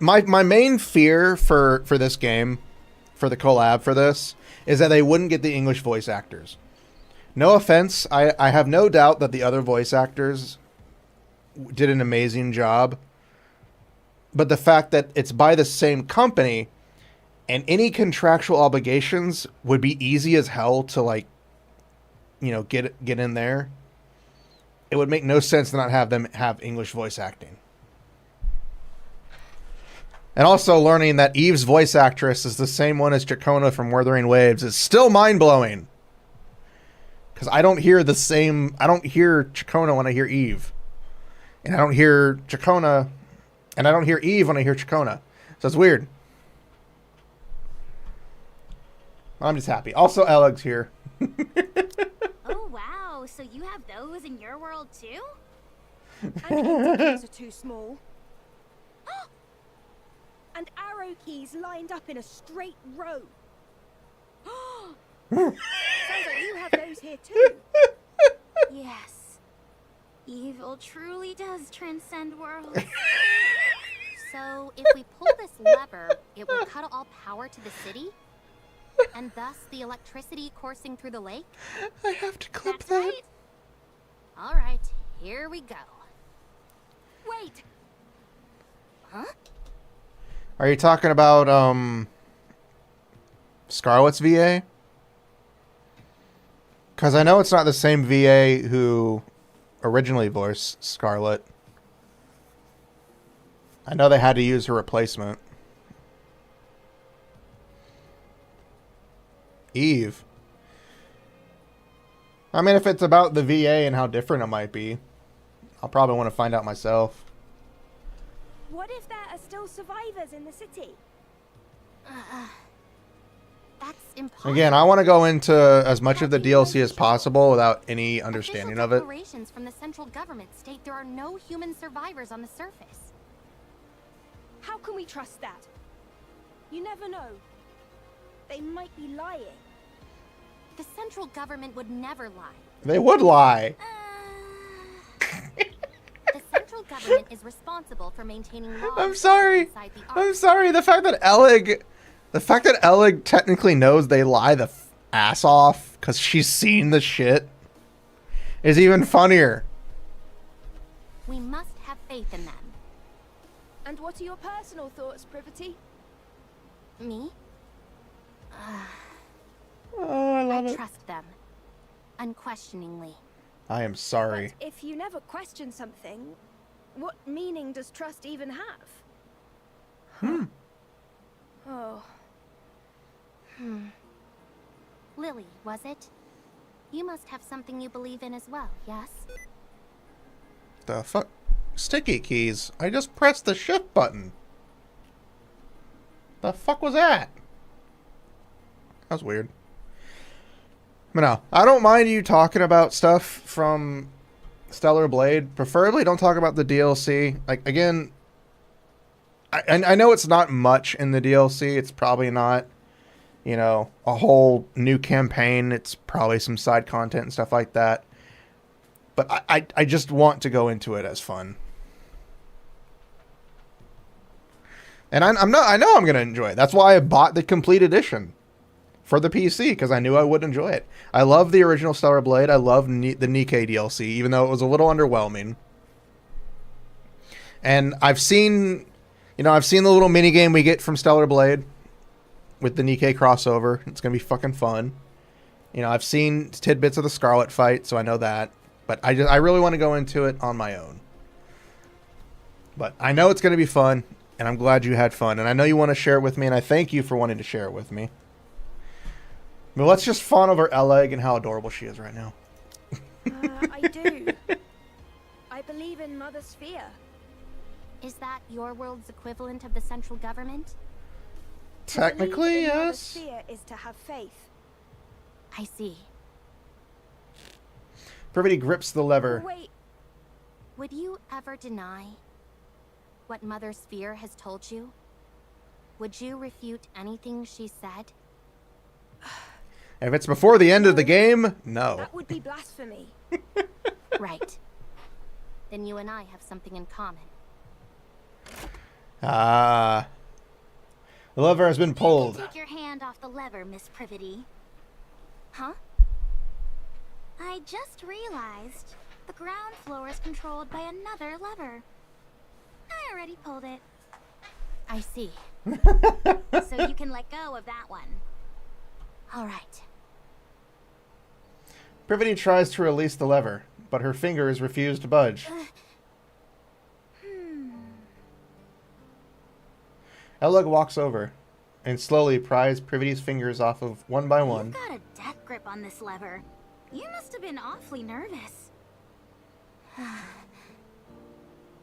My main fear for this game, for the collab for this, is that they wouldn't get the English voice actors. No offense, I have no doubt that the other voice actors did an amazing job. But the fact that it's by the same company and any contractual obligations would be easy as hell to, like, you know, get in there. It would make no sense to not have them have English voice acting. And also learning that Eve's voice actress is the same one as Chacona from Wuthering Waves is still mind-blowing. Because I don't hear Chacona when I hear Eve. And I don't hear Chacona, and I don't hear Eve when I hear Chacona. So it's weird. I'm just happy. Also, Eleg's here. Oh wow, so you have those in your world too? And indicators are too small. And arrow keys lined up in a straight row. Sounds like you have those here too. Yes. Evil truly does transcend worlds. So, if we pull this lever, it will cut all power to the city? And thus the electricity coursing through the lake? I have to clip That's that. right. Alright, here we go. Wait, Huh? Are you talking about, Scarlet's VA? Because I know it's not the same VA who originally voiced Scarlet. I know they had to use her replacement. Eve. I mean, if it's about the VA and how different it might be, I'll probably want to find out myself. What if there are still survivors in the city? That's impossible. Again, I want to go into as much of the DLC as possible without any understanding of it. Declarations from the central government state there are no human survivors on the surface. How can we trust that? You never know. They might be lying. The central government would never lie. They would lie. The central government is responsible for maintaining law. I'm sorry. Inside the I'm ark. sorry. The fact that Ellig technically knows they lie the ass off because she's seen the shit is even funnier. We must have faith in them. And what are your personal thoughts, Privity? Me? Oh, I love I it. trust them. Unquestioningly. I am sorry. But if you never question something, what meaning does trust even have? Oh. Lily, was it? You must have something you believe in as well, yes? The fuck? Sticky keys. I just pressed the shift button. The fuck was that? That was weird. But no, I don't mind you talking about stuff from Stellar Blade. Preferably don't talk about the DLC. Like, again, I know it's not much in the DLC. It's probably not, you know, a whole new campaign. It's probably some side content and stuff like that. But I just want to go into it as fun. And I know I'm going to enjoy it. That's why I bought the complete edition for the PC, because I knew I would enjoy it. I love the original Stellar Blade. I love the Nikke DLC, even though it was a little underwhelming. And I've seen the little mini game we get from Stellar Blade with the Nikke crossover. It's going to be fucking fun. You know, I've seen tidbits of the Scarlet fight, so I know that. But I really want to go into it on my own. But I know it's going to be fun, and I'm glad you had fun. And I know you want to share it with me, and I thank you for wanting to share it with me. But let's just fawn over Elleg and how adorable she is right now. I do. I believe in Mother Sphere. Is that your world's equivalent of the central government? Technically, Mother yes. Sphere is to have faith. I see. Privity grips the lever. Wait, Would you ever deny what Mother Sphere has told you? Would you refute anything she said? If it's before the end of the game, no. that would be blasphemy. Right. Then you and I have something in common. The lever has been pulled. Take your hand off the lever, Miss Privity. Huh? I just realized the ground floor is controlled by another lever. I already pulled it. I see. So you can let go of that one. All right. Privity tries to release the lever, but her fingers refuse to budge. Elleg walks over and slowly pries Privity's fingers off of one by one. You've got a death grip on this lever. You must have been awfully nervous.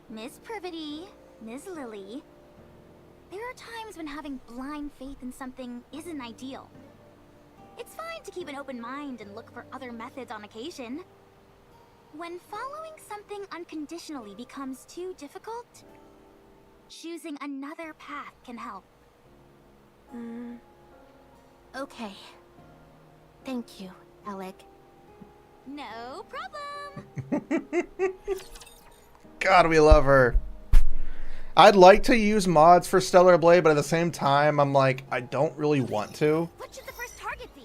Miss Privity, Miss Lily, there are times when having blind faith in something isn't ideal. It's fine to keep an open mind and look for other methods on occasion. When following something unconditionally becomes too difficult, choosing another path can help. Okay. Thank you, Elleg. No problem. God, we love her. I'd like to use mods for Stellar Blade, but at the same time, I'm like, I don't really want to. What should the first target be?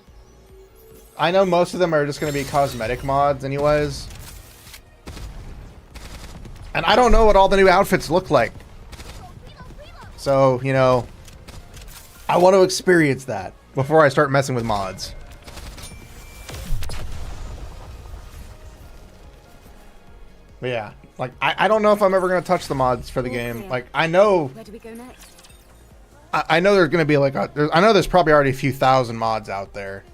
I know most of them are just going to be cosmetic mods anyways. And I don't know what all the new outfits look like. So, you know, I want to experience that before I start messing with mods. But yeah, like, I don't know if I'm ever going to touch the mods for the game. Like, I know... Where do we go next? I know there's going to be like I know there's probably already a few thousand mods out there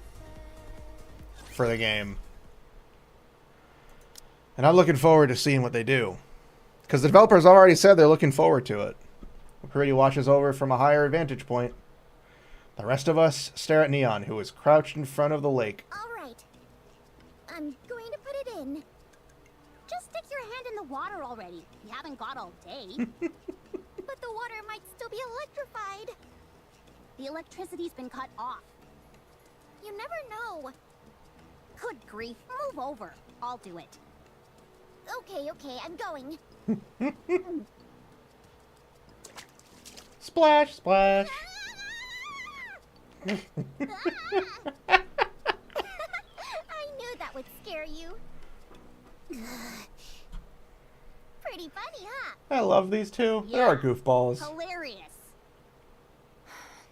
for the game. And I'm looking forward to seeing what they do. Because the developers already said they're looking forward to it. McCready watches over from a higher vantage point. The rest of us stare at Neon, who is crouched in front of the lake. Alright. I'm going to put it in. Just stick your hand in the water already. You haven't got all day. But the water might still be electrified. The electricity's been cut off. You never know. Good grief, move over. I'll do it. Okay, I'm going. Splash, splash. I knew that would scare you. Pretty funny, huh? I love these two. They are goofballs. Hilarious.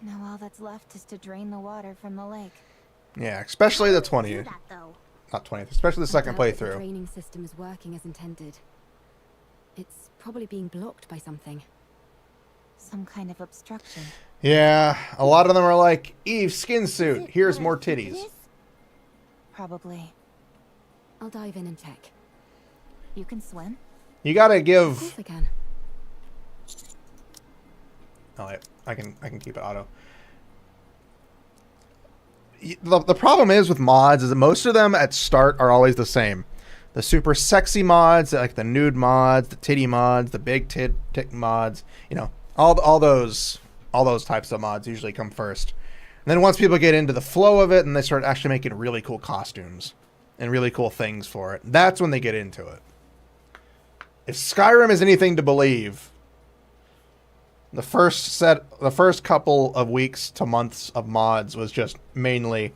Now all that's left is to drain the water from the lake. Yeah, especially the Do 20th. that, though. Not 20th, especially the second I doubt that The playthrough. draining system is working as intended. It's probably being blocked by something. Some kind of obstruction. Yeah, a lot of them are like, Eve, skin suit. Here's more titties. Probably. I'll dive in and check. You can swim? You gotta Of course give... I can. Oh, I can keep it auto. The problem is with mods is that most of them at start are always the same. The super sexy mods, like the nude mods, the titty mods, the big tit mods, you know, all those types of mods usually come first. And then once people get into the flow of it and they start actually making really cool costumes and really cool things for it, that's when they get into it. If Skyrim is anything to believe, the first couple of weeks to months of mods was just mainly,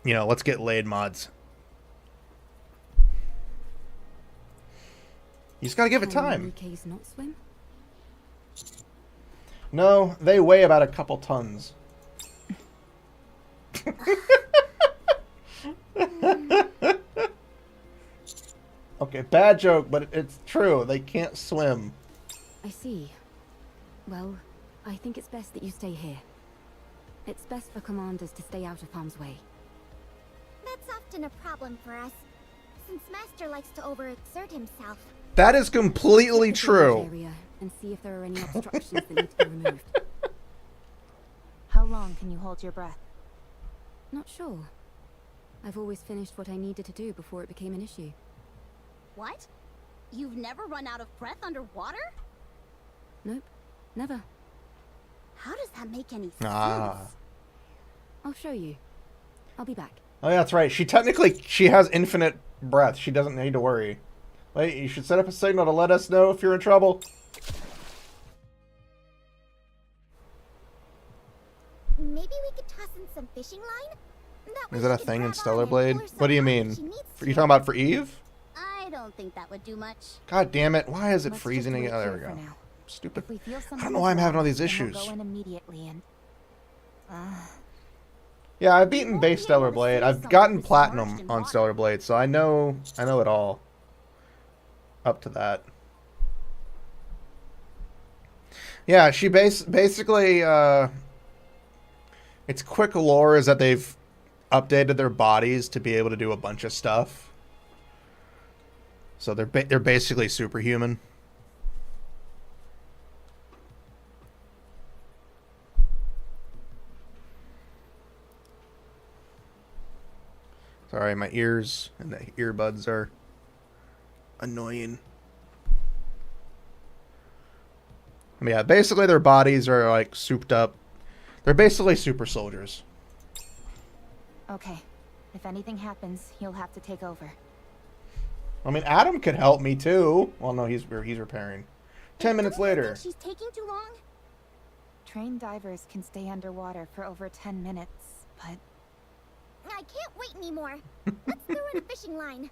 you know, let's get laid mods. You just gotta give it time. Nikke's not swim? No, they weigh about a couple tons. Okay, bad joke, but it's true. They can't swim. I see. Well, I think it's best that you stay here. It's best for commanders to stay out of harm's way. That's often a problem for us, since Master likes to overexert himself. That is completely Check the drainage true. area and see if there are any obstructions that need to be removed. How long can you hold your breath? Not sure. I've always finished what I needed to do before it became an issue. What? You've never run out of breath underwater? Nope, never. How does that make any sense? Ah. I'll show you. I'll be back. Oh, yeah, that's right. She has infinite breath. She doesn't need to worry. Wait, you should set up a signal to let us know if you're in trouble. Maybe we could toss in some fishing line? That Is way that a she can thing in grab Stellar on and Blade? pull What do you herself up mean? if she needs Are you to. talking about for Eve? I don't think that would do much. God damn it. Why is it Let's just freezing wait again? Oh, there we here go. for now. Stupid. If we feel I something don't know why I'm is having all wrong, these then issues. We'll go in immediately and... Yeah, I've beaten won't base be Stellar able to Blade. see I've something gotten that's platinum submerged in on water. Stellar Blade, so I know it all. Up to that. Yeah, she basically its quick lore is that they've updated their bodies to be able to do a bunch of stuff. So they're basically superhuman. Sorry, my ears and the earbuds are annoying. Yeah, basically their bodies are like souped up. They're basically super soldiers. Okay. If anything happens, you'll have to take over. I mean, Adam could help me too. Well, no, he's repairing. 10 minutes Don't you later. think she's taking too long? Trained divers can stay underwater for over 10 minutes, but... I can't wait anymore. Let's throw in a fishing line.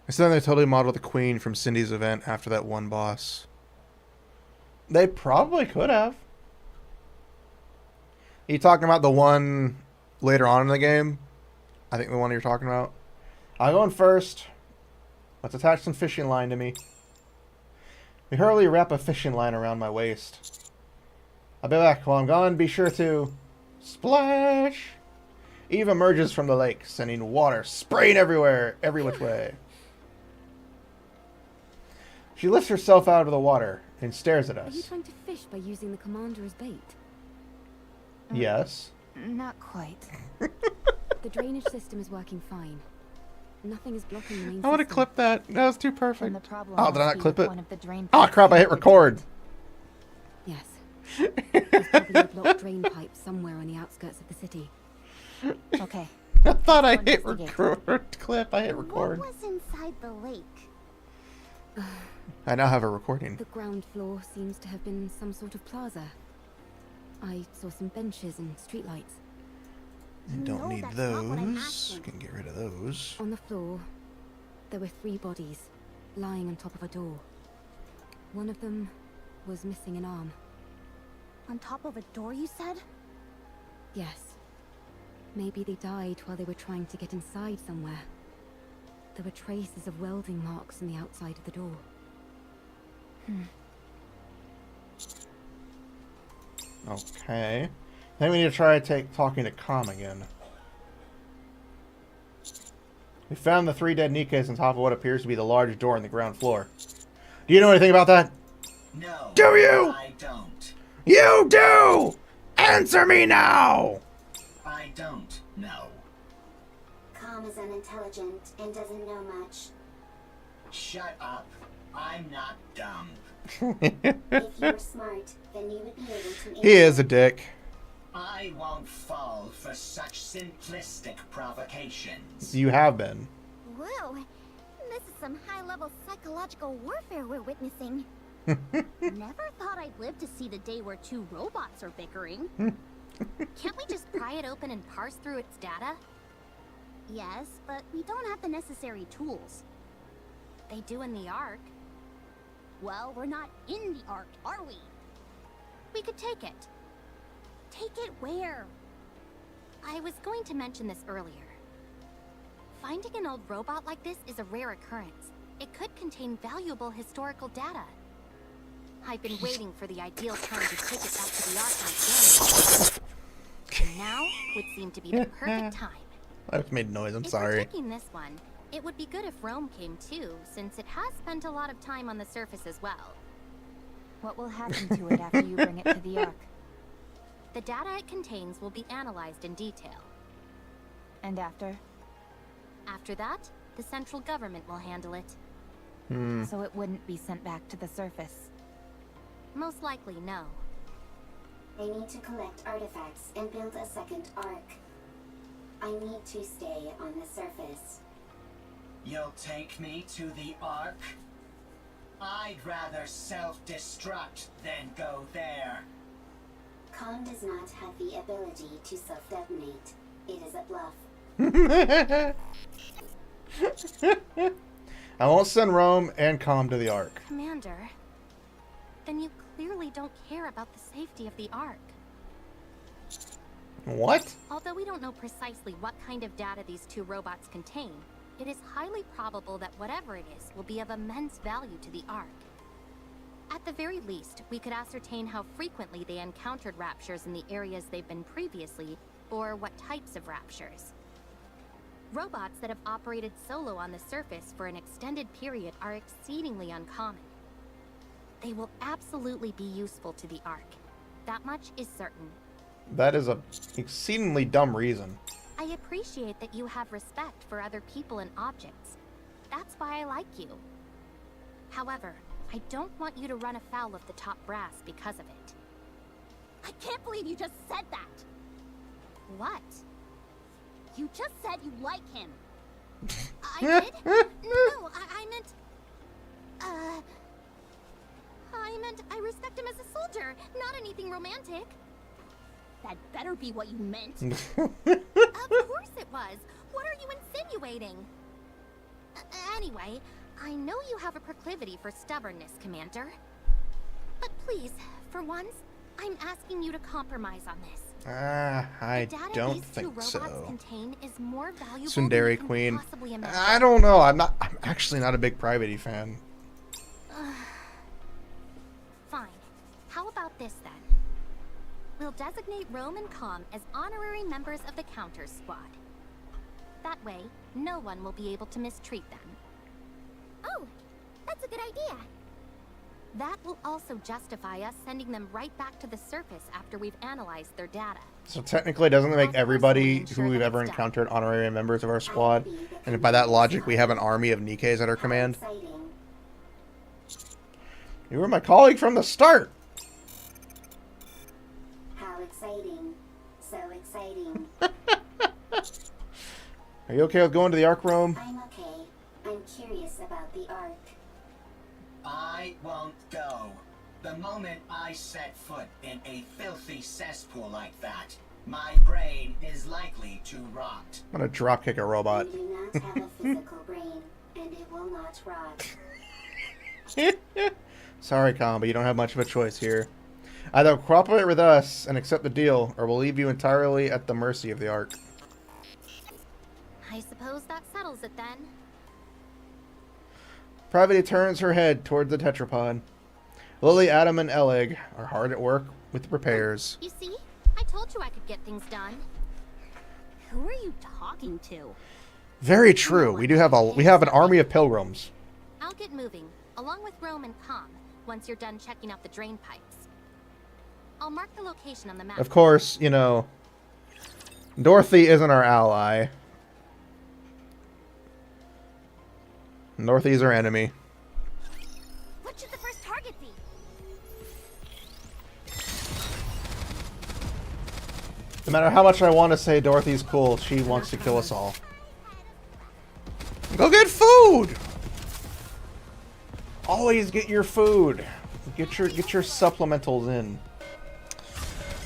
So then they totally modeled the Queen from Cindy's event after that one boss. They probably could have. Are you talking about the one later on in the game? I think the one you're talking about. I'll go in first. Let's attach some fishing line to me. We hurriedly wrap a fishing line around my waist. I'll be back. While I'm gone, be sure to splash Eve emerges from the lake, sending water spraying everywhere, every which way. She lifts herself out of the water and stares at Are you us. trying to fish by using the commander as bait? Yes. Not quite. The drainage system is working fine. Nothing is blocking the main I want to system. clip that. That was too And perfect. the problem Oh, did I must not be clip with it? one of the drain Oh pipes crap, I hit connected to record. Yes. There's probably a blocked drain pipe somewhere on the outskirts of the city. it. Okay. I thought I Let's hit go investigate. record. Clip, I hit record. What was inside the lake? I now have a recording. The ground floor seems to have been some sort of plaza. I saw some benches and streetlights. Don't No, need that's not what I'm those. asking. Can get rid of those. On the floor, there were 3 bodies, lying on top of a door. One of them was missing an arm. On top of a door, you said? Yes. Maybe they died while they were trying to get inside somewhere. There were traces of welding marks on the outside of the door. Okay. Then we need to try talking to Com again. We found the 3 dead Nikkes on top of what appears to be the large door on the ground floor. Do you know anything about that? No. Do you? I don't. You do! Answer me now! I don't know. Com is unintelligent and doesn't know much. Shut up. I'm not dumb. If you were smart, then you would be able to. He is a dick. I won't fall for such simplistic provocations. You have been. Whoa, this is some high-level psychological warfare we're witnessing. Never thought I'd live to see the day where 2 robots are bickering. Can't we just pry it open and parse through its data? Yes, but we don't have the necessary tools. They do in the Ark. Well, we're not in the Ark, are we? We could take it. Take it where? I was going to mention this earlier. Finding an old robot like this is a rare occurrence. It could contain valuable historical data. I've been waiting for the ideal time to take it back to the Ark and examine it. And now would seem to be the perfect time. I just made noise, I'm If we're sorry. taking this one, it would be good if Rome came too, since it has spent a lot of time on the surface as well. What will happen to it after you bring it to the Ark? The data it contains will be analyzed in detail. And after? After that, the central government will handle it. So it wouldn't be sent back to the surface. Most likely, no. I need to collect artifacts and build a second Ark. I need to stay on the surface. You'll take me to the Ark? I'd rather self-destruct than go there. Com does not have the ability to self-detonate. It is a bluff. I won't send Rome and Com to the Ark. Commander, then you clearly don't care about the safety of the Ark. What? Although we don't know precisely what kind of data these 2 robots contain, it is highly probable that whatever it is will be of immense value to the Ark. At the very least, we could ascertain how frequently they encountered raptures in the areas they've been previously, or what types of raptures. Robots that have operated solo on the surface for an extended period are exceedingly uncommon. They will absolutely be useful to the Ark. That much is certain. That is a exceedingly dumb reason. I appreciate that you have respect for other people and objects. That's why I like you. However, I don't want you to run afoul of the top brass because of it. I can't believe you just said that! What? You just said you like him! I did? No, I meant... I meant I respect him as a soldier, not anything romantic. That better be what you meant. Of course it was. What are you insinuating? Anyway, I know you have a proclivity for stubbornness, Commander. But please, for once, I'm asking you to compromise on this. I The data don't these 2 think robots so. contain is more valuable Tsundere than you can Queen. possibly imagine. I don't know. I'm actually not a big Private fan. Fine. How about this then? We'll designate Rome and Com as honorary members of the Counters Squad. That way, no one will be able to mistreat them. Oh, that's a good idea. That will also justify us sending them right back to the surface after we've analyzed their data. So technically, doesn't it make everybody who we've ever encountered honorary members of our squad? And by that logic, we have an army of Nikkes at our command. You were my colleague from the start. How exciting. So exciting. Are you okay with going to the Ark, Rome? I'm okay. I'm curious about the Ark. I won't go. The moment I set foot in a filthy cesspool like that, my brain is likely to rot. I'm gonna dropkick a robot. You do not have a physical brain, and it will not rot. Sorry, Com, but you don't have much of a choice here. Either cooperate with us and accept the deal, or we'll leave you entirely at the mercy of the Ark. I suppose that settles it then. Privately turns her head toward the tetrapod. Lily, Adam, and Ellig are hard at work with the repairs. You see? I told you I could get things done. Who are you talking to? Very true. We have an army of pilgrims. I'll get moving, along with Rome and Com, once you're done checking out the drain pipes. I'll mark the location on the map. Of course, you know, Dorothy isn't our ally. Dorothy's our enemy. What should the first target be? No matter how much I want to say Dorothy's cool, she wants to kill us all. Go get food! Always get your food. Get your supplementals in.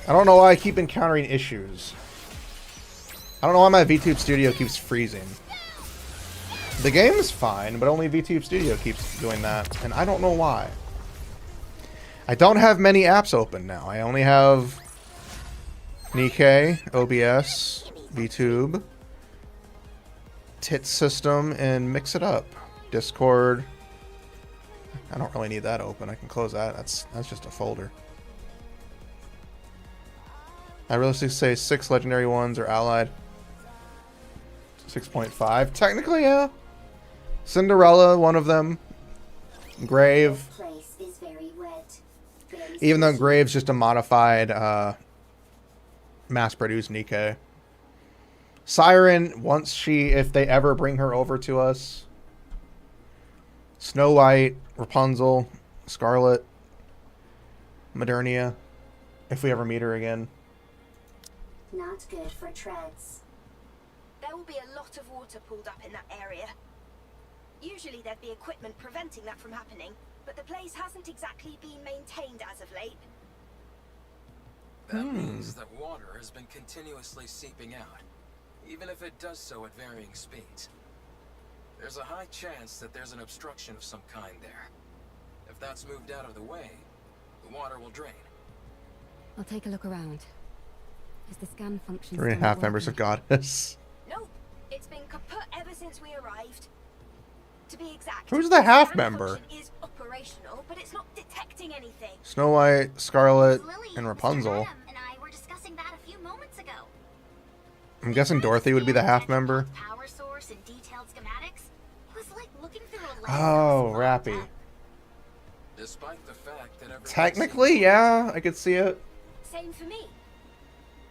I don't know why I keep encountering issues. I don't know why my VTube Studio keeps freezing. The game's fine, but only VTube Studio keeps doing that, and I don't know why. I don't have many apps open now. I only have Nikke, OBS, VTube, Tit System, and Mix It Up. Discord. I don't really need that open. I can close that. That's just a folder. I realistically say 6 legendary ones are allied. 6.5. Technically, yeah. Cinderella, one of them. Grave. This place is very wet. Very Even though squishy. Grave's just a modified, mass-produced Nikke. Siren, if they ever bring her over to us. Snow White, Rapunzel, Scarlet, Modernia, if we ever meet her again. Not good for treads. There will be a lot of water pooled up in that area. Usually there'd be equipment preventing that from happening, but the place hasn't exactly been maintained as of late. That means that water has been continuously seeping out, even if it does so at varying speeds. There's a high chance that there's an obstruction of some kind there. If that's moved out of the way, the water will drain. I'll take a look around. Is the scan function 3.5 members of Goddess. Nope, it's been kaput ever since we arrived. To be exact, Who's the half scan member? function is operational, but it's not detecting anything. Snow White, Scarlet, Lily, and Mr. Rapunzel. Adam and I were discussing that a few moments ago. I'm guessing Dorothy would be the half member. Power source and detailed schematics. It was like looking through a lens. Oh, Rappy. Despite the fact that everyone Technically, yeah, I could see it. Same for me.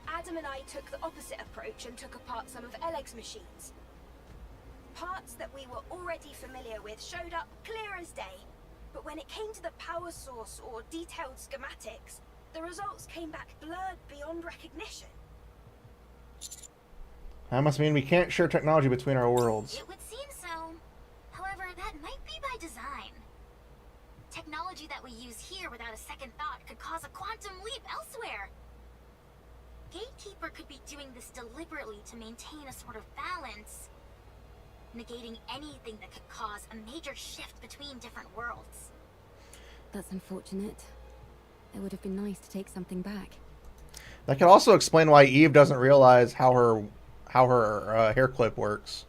Adam and I took the opposite approach and took apart some of Eleg's machines. Parts that we were already familiar with showed up clear as day, but when it came to the power source or detailed schematics, the results came back blurred beyond recognition. That must mean we can't share technology between our worlds. It would seem so. However, that might be by design. Technology that we use here without a second thought could cause a quantum leap elsewhere. Gatekeeper could be doing this deliberately to maintain a sort of balance, negating anything that could cause a major shift between different worlds. That's unfortunate. It would have been nice to take something back. That could also explain why Eve doesn't realize how her hair clip works.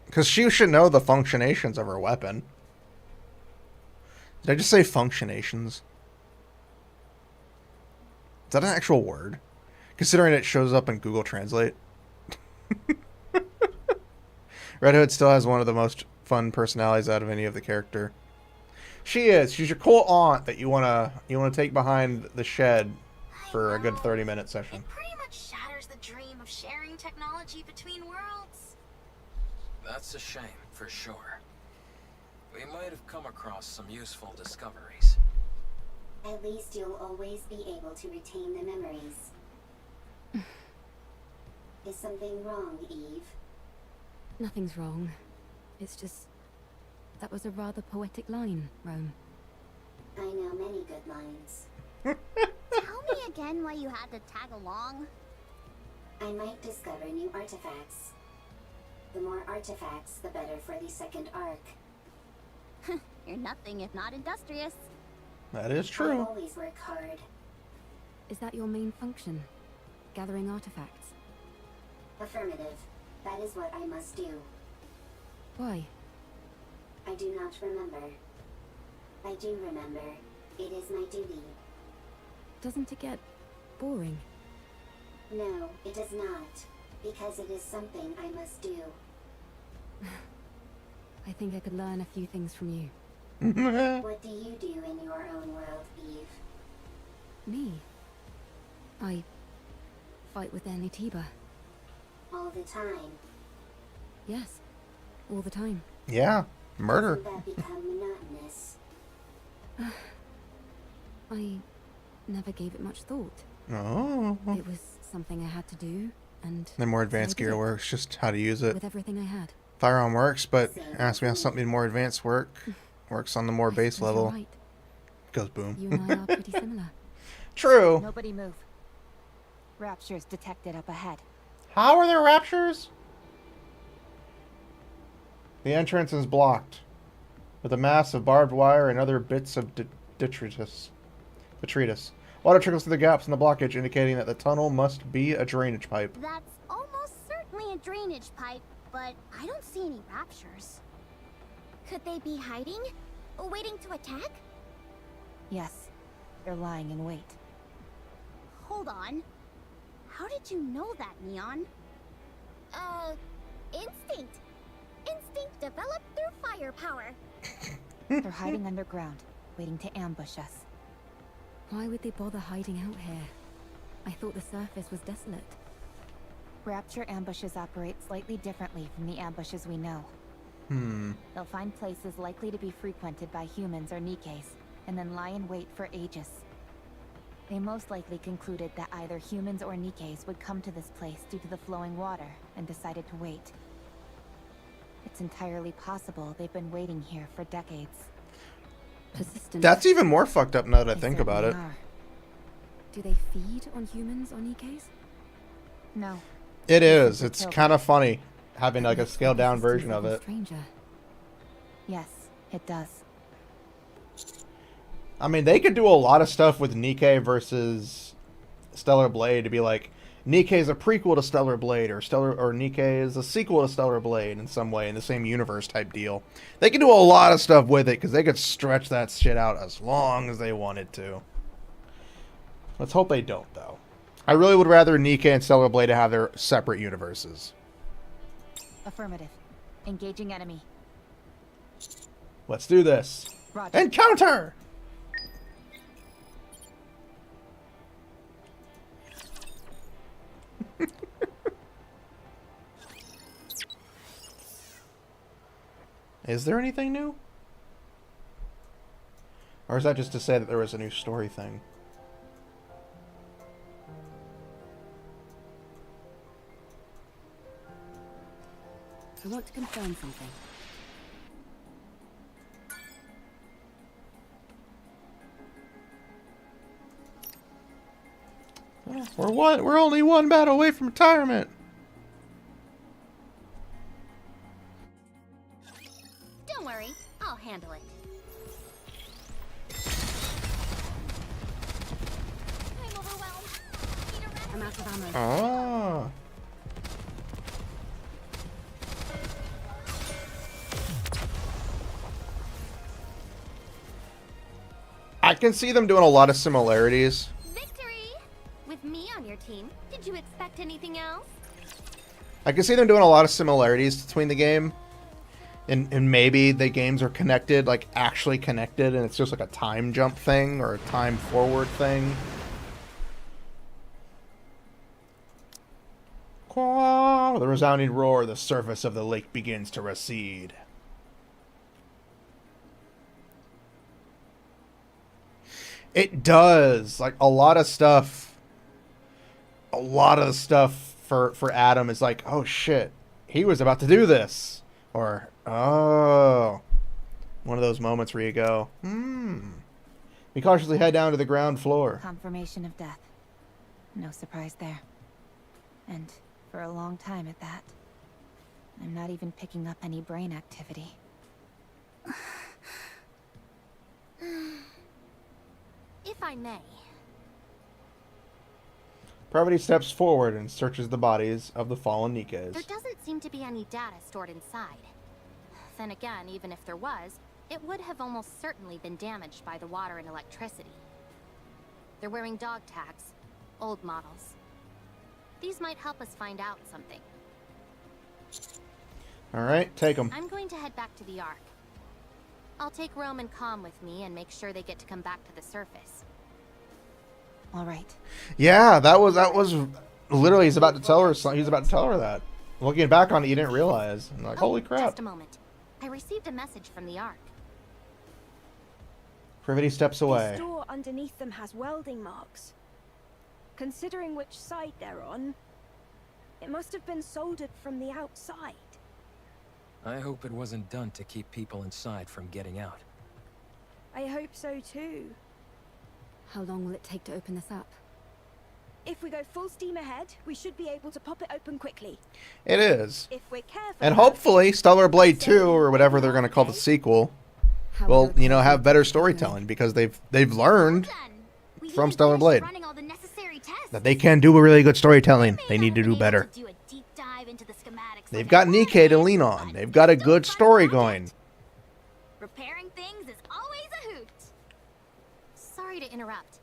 Because she should know the functionations of her weapon. Did I just say functionations? that an actual word? Considering it shows up in Google Translate. Red Hood still has one of the most fun personalities out of any of the character. She is. She's your cool aunt that you wanna take behind the shed for a good 30-minute session. It pretty much shatters the dream of sharing technology between worlds. That's a shame, for sure. We might have come across some useful discoveries. At least you'll always be able to retain the memories. Is something wrong, Eve? Nothing's wrong. It's just... that was a rather poetic line, Rome. I know many good lines. Tell me again why you had to tag along. I might discover new artifacts. The more artifacts, the better for the second arc. You're nothing if not industrious. That is I true. always work hard. Is that your main function? Gathering artifacts? Affirmative. That is what I must do. Why? I do not remember. I do remember. It is my duty. Doesn't it get boring? No, it does not. Because it is something I must do. I think I could learn a few things from you. What do you do in your own world, Eve? Me? I fight with Anitiba. All the time. Yes, all the time. Yeah, murder. Doesn't that become monotonous? I never gave it much thought. Oh. It was something I had to do, and The more so I advanced did gear it works, just how to use it. with everything I had. Firearm works, but ask me how something more advanced works on the more I base suppose you're level. right. Goes boom. You and I are pretty similar. True. Nobody move. Raptures detected up ahead. How are there raptures? The entrance is blocked with a mass of barbed wire and other bits of detritus. Water trickles through the gaps in the blockage, indicating that the tunnel must be a drainage pipe. That's almost certainly a drainage pipe, but I don't see any raptures. Could they be hiding? Waiting to attack? Yes, they're lying in wait. Hold on. How did you know that, Neon? Instinct. Instinct developed through firepower. They're hiding underground, waiting to ambush us. Why would they bother hiding out here? I thought the surface was desolate. Rapture ambushes operate slightly differently from the ambushes we know. They'll find places likely to be frequented by humans or Nikkes, and then lie in wait for ages. They most likely concluded that either humans or Nikkes would come to this place due to the flowing water, and decided to wait. It's entirely possible they've been waiting here for decades. Persistent. That's even more fucked up now that I They think about it. certainly are. Do they feed on humans or Nikkes? No. It is. It's kind of funny having like a scaled down version of it. Stranger. Yes, it does. I mean, they could do a lot of stuff with Nikke versus Stellar Blade to be like, Nikke is a prequel to Stellar Blade, or Nikke is a sequel to Stellar Blade in some way, in the same universe type deal. They could do a lot of stuff with it, because they could stretch that shit out as long as they wanted to. Let's hope they don't, though. I really would rather Nikke and Stellar Blade have their separate universes. Affirmative. Engaging enemy. Let's do this. Roger. Encounter! Is there anything new? Or is that just to say that there was a new story thing? I want to confirm something. We're only one battle away from retirement. Don't worry, I'll handle it. I'm overwhelmed. Need a rest. I'm out of ammo. Ah. I can see them doing a lot of similarities. Victory! With me on your team, did you expect anything else? I can see them doing a lot of similarities between the game. And maybe the games are connected, like actually connected, and it's just like a time jump thing or a time forward thing. With a resounding roar, the surface of the lake begins to recede. It does. Like a lot of stuff. A lot of the stuff for Adam is like, oh shit, he was about to do this. Or, oh. One of those moments where you go, We cautiously head down to the ground floor. Confirmation of death. No surprise there. And for a long time at that. I'm not even picking up any brain activity. If I may. Parvati steps forward and searches the bodies of the fallen Nikkes. There doesn't seem to be any data stored inside. Then again, even if there was, it would have almost certainly been damaged by the water and electricity. They're wearing dog tags, old models. These might help us find out something. Alright, take them. I'm going to head back to the Ark. I'll take Rome and Com with me and make sure they get to come back to the surface. All right. Yeah, that was literally he's about to tell her that. Looking back on it, you didn't realize. I'm like, holy crap. Just a moment. I received a message from the Ark. Privity steps away. The door underneath them has welding marks. Considering which side they're on, it must have been soldered from the outside. I hope it wasn't done to keep people inside from getting out. I hope so too. How long will it take to open this up? If we go full steam ahead, we should be able to pop it open quickly. It is. If we're careful. And hopefully Stellar Blade 2 or whatever they're going to call the sequel will, you know, have better storytelling because they've learned from Stellar Blade that they can do a really good storytelling. They need to do better. They've got Nikke to lean on. They've got a good story going. Repairing things is always a hoot. Sorry to interrupt,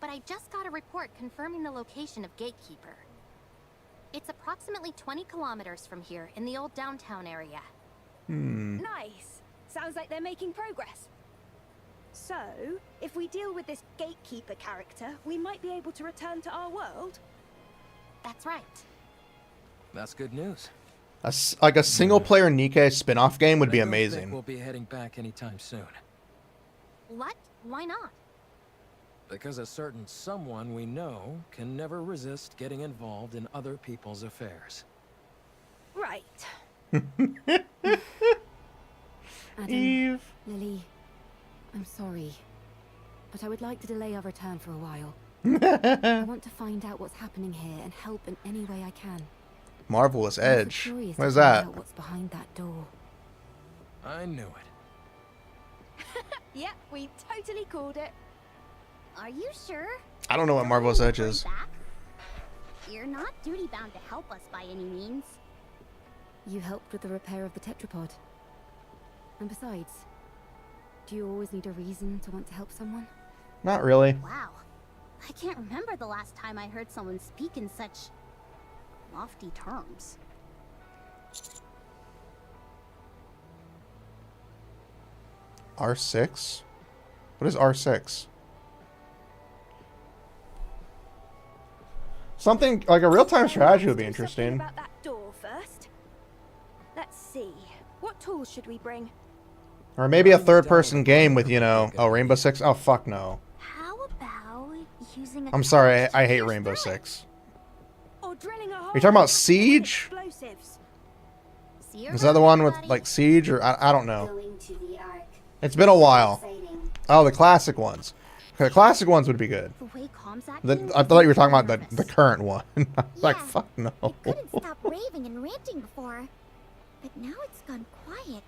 but I just got a report confirming the location of Gatekeeper. It's approximately 20 kilometers from here in the old downtown area. Nice. Sounds like they're making progress. So, if we deal with this Gatekeeper character, we might be able to return to our world? That's right. That's good news. Like a single-player Nikke spin-off game would be I don't think amazing. we'll be heading back anytime soon. What? Why not? Because a certain someone we know can never resist getting involved in other people's affairs. Right. Adam, Eve. Lily, I'm sorry, but I would like to delay our return for a while. I want to find out what's happening here and help in any way I can. Marvelous I'm also Edge. curious What is to find that? out what's behind that door. I knew it. Yep, we totally called it. Are you sure? I don't know what Marvelous Edge is. Back? You're not duty-bound to help us by any means. You helped with the repair of the tetrapod. And besides, do you always need a reason to want to help someone? Not really. Wow. I can't remember the last time I heard someone speak in such lofty terms. R6? What is R6? Something like a real-time strategy would be Let's do something interesting. about that door first. Let's see. What tools should we bring? Or maybe a third-person game with, you know, oh, Rainbow Six? Oh, fuck no. How about using a I'm sorry, torch I to hate pierce Rainbow through it? Six. Or drilling a hole you talking about with Siege? explosives. Is that the one with, like, Siege? Or I don't know. Going to the Ark. It's been a while. Exciting. Oh, the classic ones. The classic ones would be good. The way comms I thought you were talking about the current one. I was like, Yeah. fuck no. It couldn't stop raving and ranting before, but now it's gone quiet.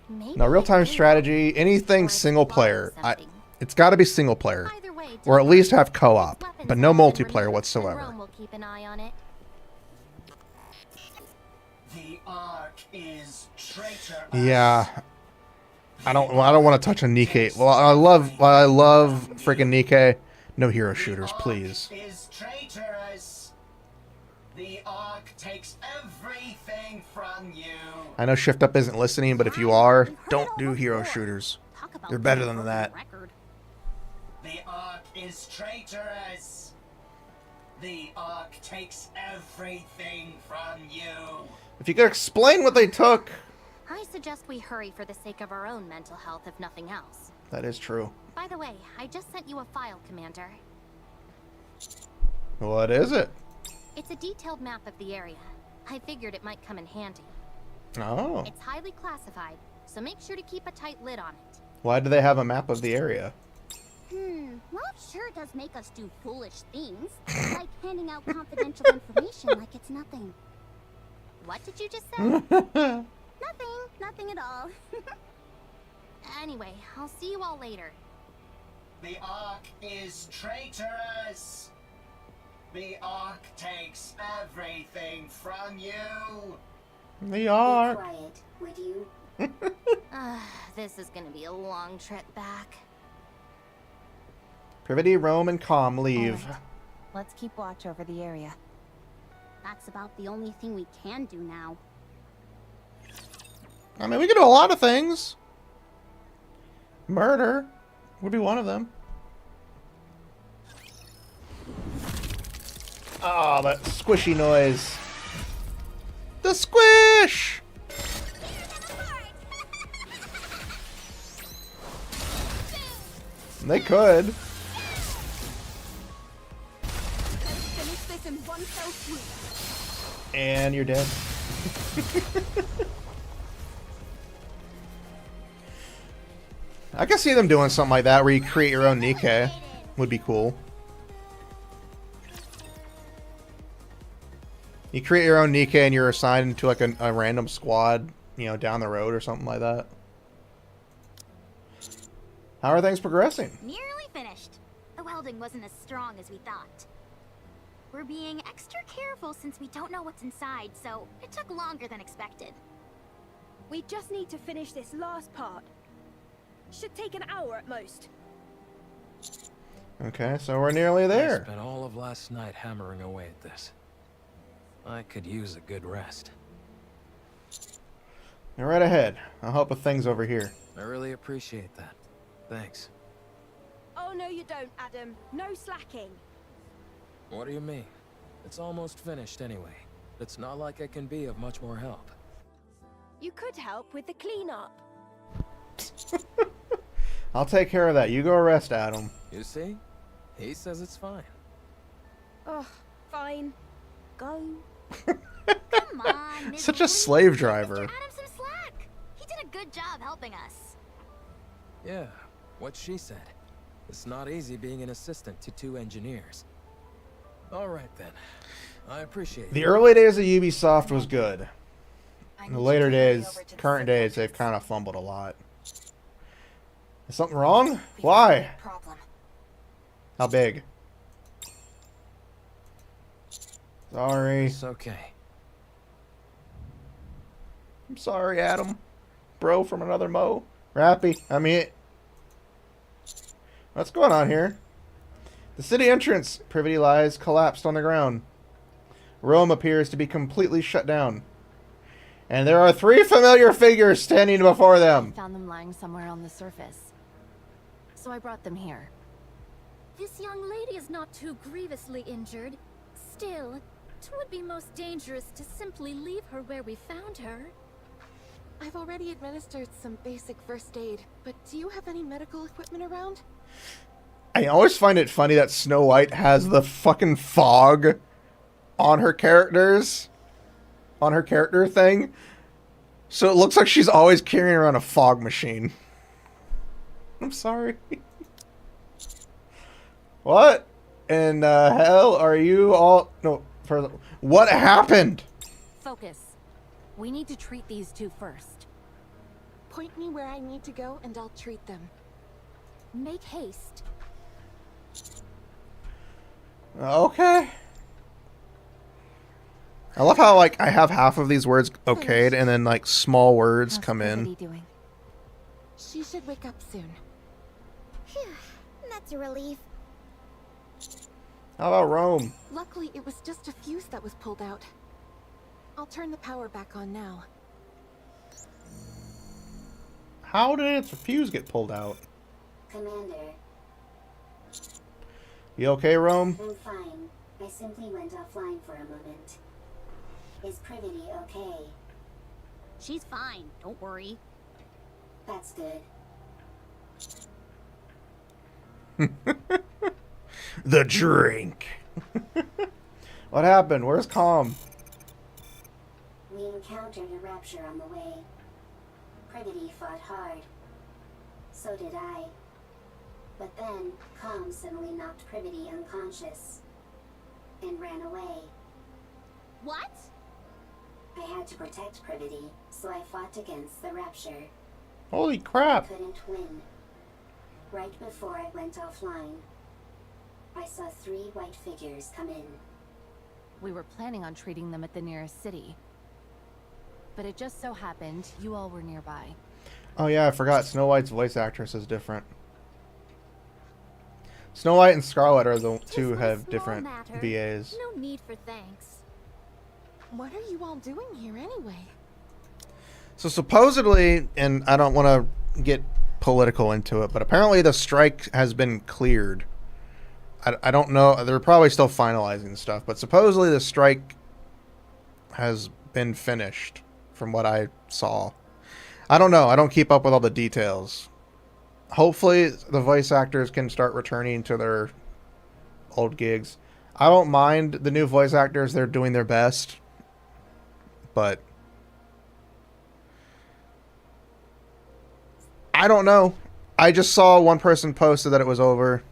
Maybe No, real-time I do. strategy, anything Or it's single borrowing player. something. It's got to be single player. Either way, Or at don't least worry. have co-op, Weapons but no have been multiplayer removed, whatsoever. and Rome will keep an eye on it. The Ark is traitor. Yeah. I don't want to touch on Nikke. Well, I love freaking Nikke, No hero shooters, please. The Ark is traitorous. The Ark takes everything from you. I know Shift Up isn't listening, but if you are, don't do hero shooters. You're better than that. The Ark is traitorous. The Ark takes everything from you. If you could explain what they took. I suggest we hurry for the sake of our own mental health, if nothing else. That is true. By the way, I just sent you a file, Commander. What is it? It's a detailed map of the area. I figured it might come in handy. Oh. It's highly classified, so make sure to keep a tight lid on it. Why do they have a map of the area? Rob sure does make us do foolish things, like handing out confidential information like it's nothing. What did you just say? Nothing at all. Anyway, I'll see you all later. The Ark is traitorous. The Ark takes everything from you. The Ark. Be quiet, would you? This is gonna be a long trip back. Privity, Rome, and Calm leave. Right. Let's keep watch over the area. That's about the only thing we can do now. I mean, we can do a lot of things. Murder would be one of them. Oh, that squishy noise. The squish! They could. Finish this in one fell swoop. And you're dead. I can see them doing something like that where you create your own Nikke. Would be cool. You create your own Nikke and you're assigned to like a random squad, you know, down the road or something like that. How are things progressing? Nearly finished. The welding wasn't as strong as we thought. We're being extra careful since we don't know what's inside, so it took longer than expected. We just need to finish this last part. Should take an hour at most. Okay, so we're nearly I there. spent all of last night hammering away at this. I could use a good rest. You're right ahead. I'll help with things over here. I really appreciate that. Thanks. Oh, no you don't, Adam. No slacking. What do you mean? It's almost finished anyway. It's not like I can be of much more help. You could help with the cleanup. I'll take care of that. You go rest, Adam. You see? He says it's fine. Oh, fine. Go. Come on, Miss Such a Lily. slave driver. Give Adam some slack. He did a good job helping us. Yeah, what she said. It's not easy being an assistant to 2 engineers. All right then. I appreciate The it. early days of Ubisoft was good. I In the need later you to hurry days, over to the current signal days, they've booth. kind of fumbled a lot. Is something wrong? Why? Problem. How big? Sorry. It's okay. I'm sorry, Adam. Bro from another Mo. Rappy. I mean, what's going on here? The city entrance, Privity lies collapsed on the ground. Rome appears to be completely shut down. And there are 3 familiar figures standing before I them. found them lying somewhere on the surface. So I brought them here. This young lady is not too grievously injured. Still, it would be most dangerous to simply leave her where we found her. I've already administered some basic first aid, but do you have any medical equipment around? I always find it funny that Snow White has the fucking fog on her characters. On her character thing. So it looks like she's always carrying around a fog machine. I'm sorry. What in the hell are you all... No, further. What happened? Focus. We need to treat these 2 first. Point me where I need to go and I'll treat them. Make haste. Okay. I love how, like, I have half of these words okayed and then, like, small words How's come in. Privity doing? She should wake up soon. Phew, that's a relief. How about Rome? Luckily, it was just a fuse that was pulled out. I'll turn the power back on now. How did its fuse get pulled out? Commander, You okay, Rome? I'm fine. I simply went offline for a moment. Is Privity okay? She's fine, don't worry. That's good. The drink. What happened? Where's Calm? We encountered a rapture on the way. Privity fought hard. So did I. But then, Calm suddenly knocked Privity unconscious. And ran away. What? I had to protect Privity, so I fought against the rapture. Holy crap. I couldn't win. Right before I went offline, I saw 3 white figures come in. We were planning on treating them at the nearest city. But it just so happened you all were nearby. Oh yeah, I forgot. Snow White's voice actress is different. Snow White and Scarlet are the two who have different VAs. No need for thanks. What are you all doing here anyway? So supposedly, and I don't want to get political into it, but apparently the strike has been cleared. I don't know. They're probably still finalizing stuff, but supposedly the strike has been finished from what I saw. I don't know. I don't keep up with all the details. Hopefully the voice actors can start returning to their old gigs. I don't mind the new voice actors. They're doing their best. But I don't know. I just saw one person posted that it was over.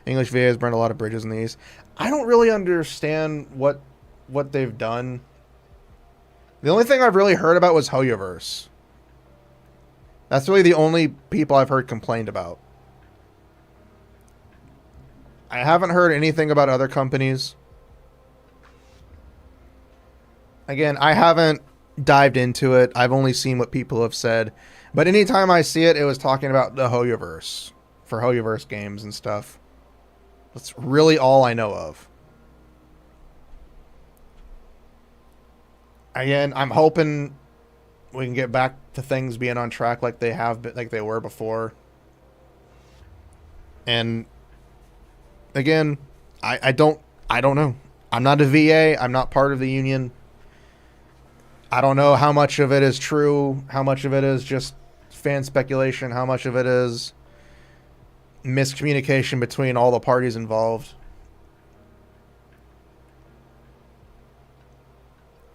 English VA has burned a lot of bridges in the East. I don't really understand what they've done. The only thing I've really heard about was Hoyoverse. That's really the only people I've heard complained about. I haven't heard anything about other companies. Again, I haven't dived into it. I've only seen what people have said. But anytime I see it, it was talking about the Hoyoverse. For Hoyoverse games and stuff. That's really all I know of. Again, I'm hoping we can get back to things being on track like they have been, like they were before. And again, I don't know. I'm not a VA. I'm not part of the union. I don't know how much of it is true, how much of it is just fan speculation, how much of it is miscommunication between all the parties involved.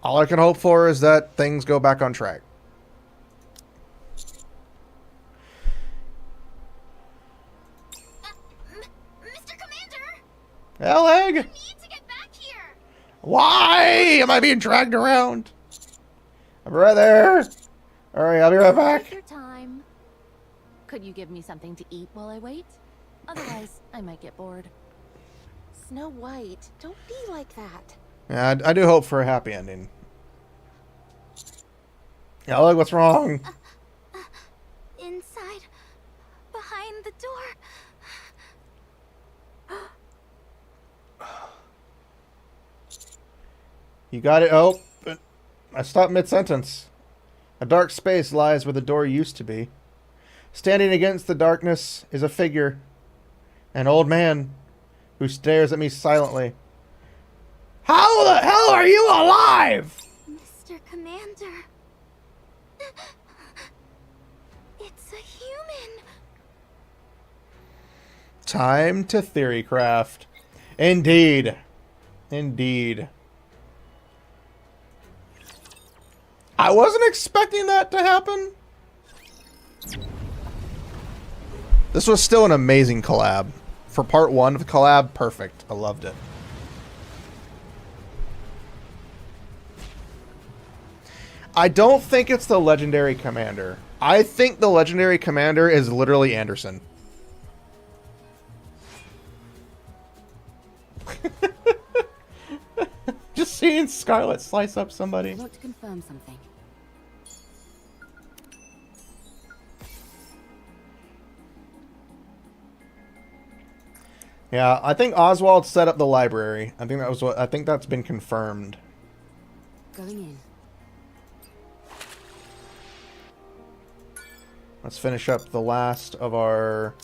All I can hope for is that things go back on track. Mr. Commander! Eleg! You need to get back here! Why am I being dragged around? I'm right there. All right, I'll be right back. Take your time. Could you give me something to eat while I wait? Otherwise, I might get bored. Snow White, don't be like that. Yeah, I do hope for a happy ending. Eleg, what's wrong? Inside, behind the door. You got it. Oh, I stopped mid-sentence. A dark space lies where the door used to be. Standing against the darkness is a figure. An old man who stares at me silently. How the hell are you alive? Mr. Commander. It's a human. Time to theorycraft. Indeed. Indeed. I wasn't expecting that to happen. This was still an amazing collab. For part 1 of the collab, perfect. I loved it. I don't think it's the legendary commander. I think the legendary commander is literally Anderson. Just seeing Scarlet slice up somebody. I want to confirm something. Yeah, I think Oswald set up the library. I think that's been confirmed. Going in. Let's finish up the last of our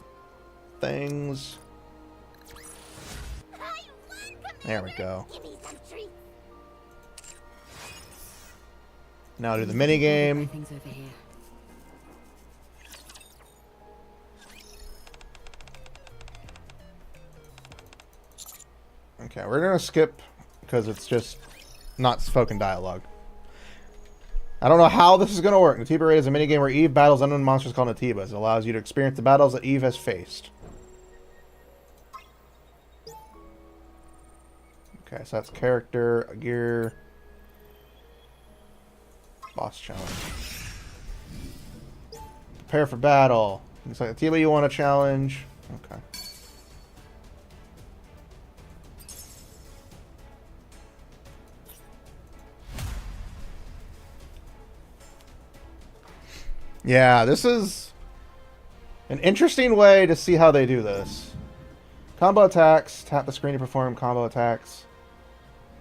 things. There we go. Now do the mini game. Things over here. Okay, we're gonna skip because it's just not spoken dialogue. I don't know how this is gonna work. Natiba Raid is a minigame where Eve battles unknown monsters called Natibas. It allows you to experience the battles that Eve has faced. Okay, so that's character, gear, boss challenge. Prepare for battle. Looks like Natiba you want a challenge. Okay. Yeah, this is an interesting way to see how they do this. Combo attacks. Tap the screen to perform combo attacks.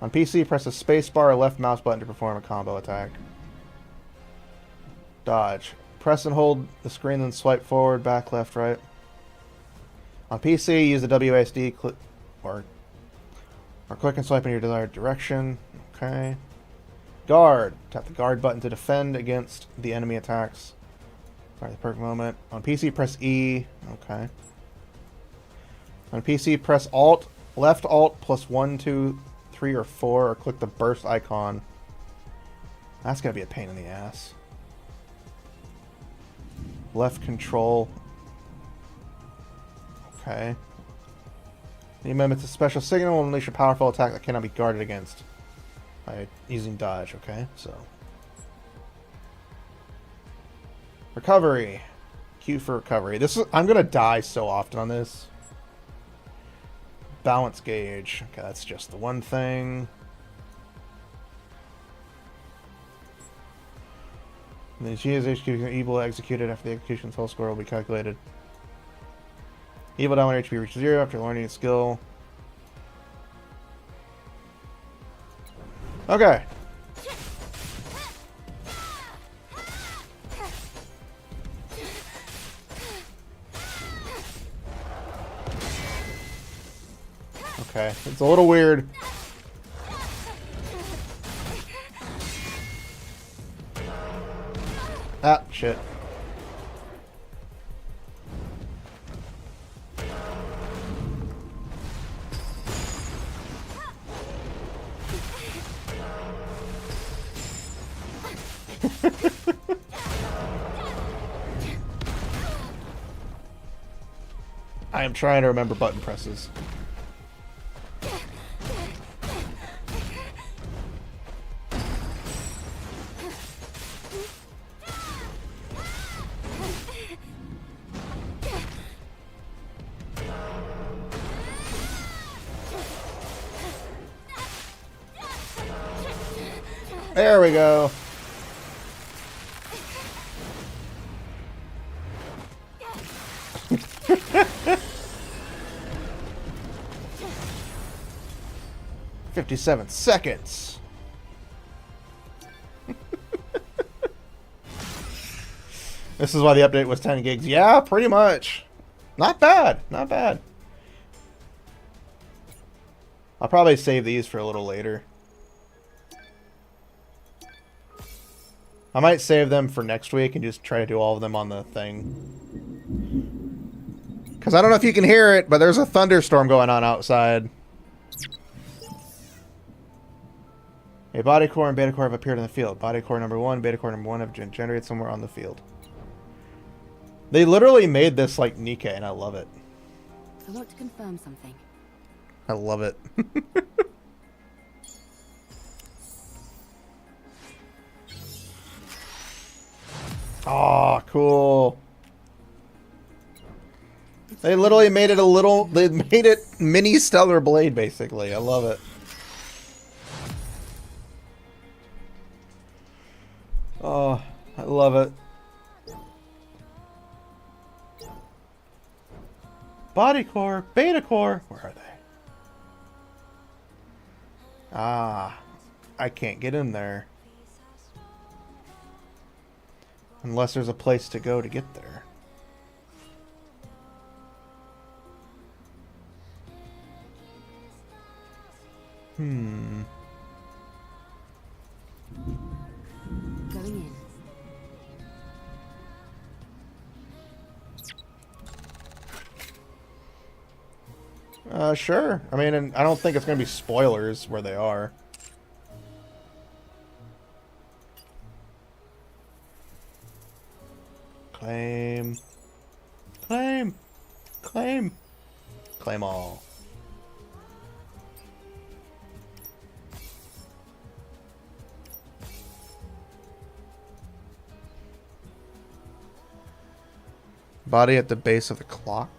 On PC, press the spacebar or left mouse button to perform a combo attack. Dodge. Press and hold the screen, then swipe forward, back, left, right. On PC, use the WASD or click and swipe in your desired direction. Okay. Guard. Tap the guard button to defend against the enemy attacks. Sorry, the perfect moment. On PC, press E. Okay. On PC, press Alt, left Alt plus 1, 2, 3, or 4, or click the burst icon. That's gonna be a pain in the ass. Left control. Okay. The amendment to special signal will unleash a powerful attack that cannot be guarded against by using dodge. Okay, so. Recovery. Q for recovery. I'm gonna die so often on this. Balance gauge. Okay, that's just the one thing. And then she is executing evil executed after the execution's whole score will be calculated. Evil down when HP reaches 0 after learning a skill. Okay. Okay, it's a little weird. Ah, shit. I am trying to remember button presses. There we go. $57 This is why the update was 10 gigs. Yeah, pretty much. Not bad. Not bad. I'll probably save these for a little later. I might save them for next week and just try to do all of them on the thing. Because I don't know if you can hear it, but there's a thunderstorm going on outside. A body core and beta core have appeared in the field. Body core number 1, beta core number 1 have been generated somewhere on the field. They literally made this like Nikke, and I love it. I want to confirm something. I love it. Oh, cool. They literally made it they made it mini Stellar Blade, basically. I love it. Oh, I love it. Body core, beta core. Where are they? Ah, I can't get in there. Unless there's a place to go to get there. Hmm. Going in. Sure. I mean, and I don't think it's going to be spoilers where they are. Claim. Claim. Claim. Claim all. Body at the base of the clock.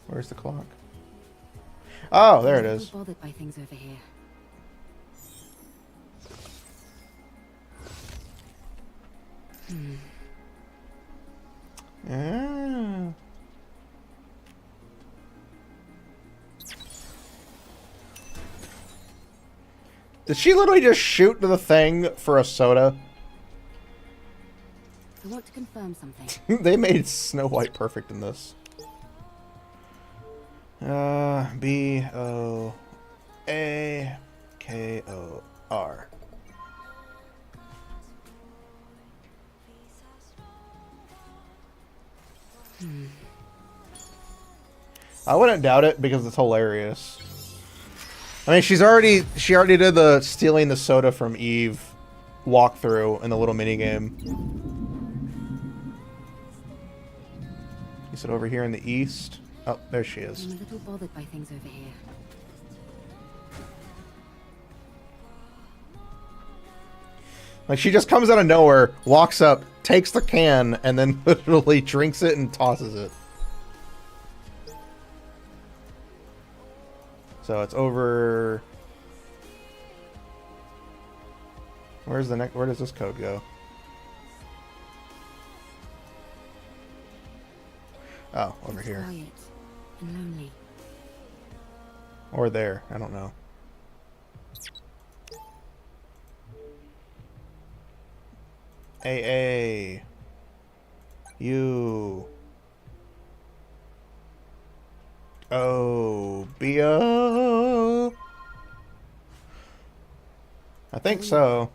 Where's the clock? Oh, there it is. Bothered by things over here. Ah. Did she literally just shoot to the thing for a soda? I want to confirm something. They made Snow White perfect in this. B-O-A-K-O-R. I wouldn't doubt it because it's hilarious. I mean, she already did the stealing the soda from Eve walkthrough in the little mini game. You said over here in the east. Oh, there she is. I'm a little bothered by things over here. Like, she just comes out of nowhere, walks up, takes the can, and then literally drinks it and tosses it. So it's over... Where's the next... Where does this code go? Oh, over here. Quiet and lonely. Or there. I don't know. A. U. O. B. O. I think so.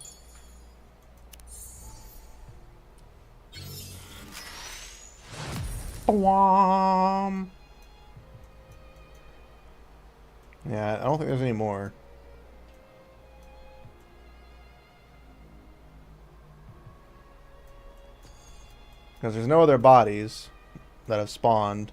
Wham. Yeah, I don't think there's any more. Because there's no other bodies that have spawned.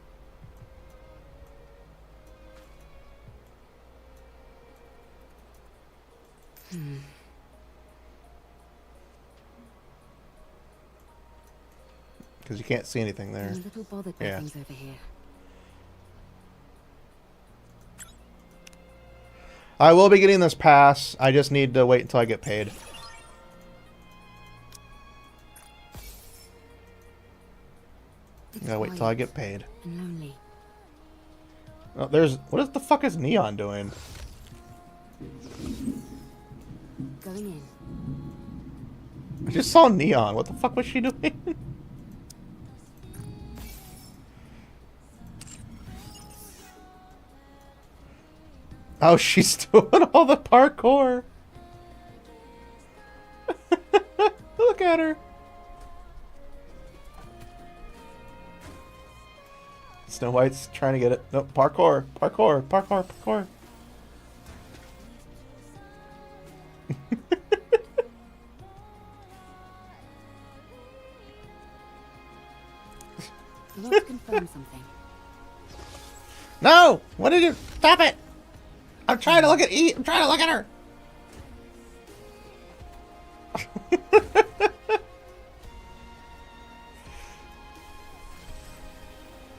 Because you can't see anything there. I'm a little bothered by things over here. I will be getting this pass. I just need to wait until I get paid. Gotta wait till I get paid. And lonely. Oh, there's... What the fuck is Neon doing? Going in. I just saw Neon. What the fuck was she doing? Oh, she's doing all the parkour. Look at her. Snow White's trying to get it. No, parkour, parkour, parkour, parkour. I want to confirm something. No! What did you... Stop it! I'm trying to look at E. I'm trying to look at her.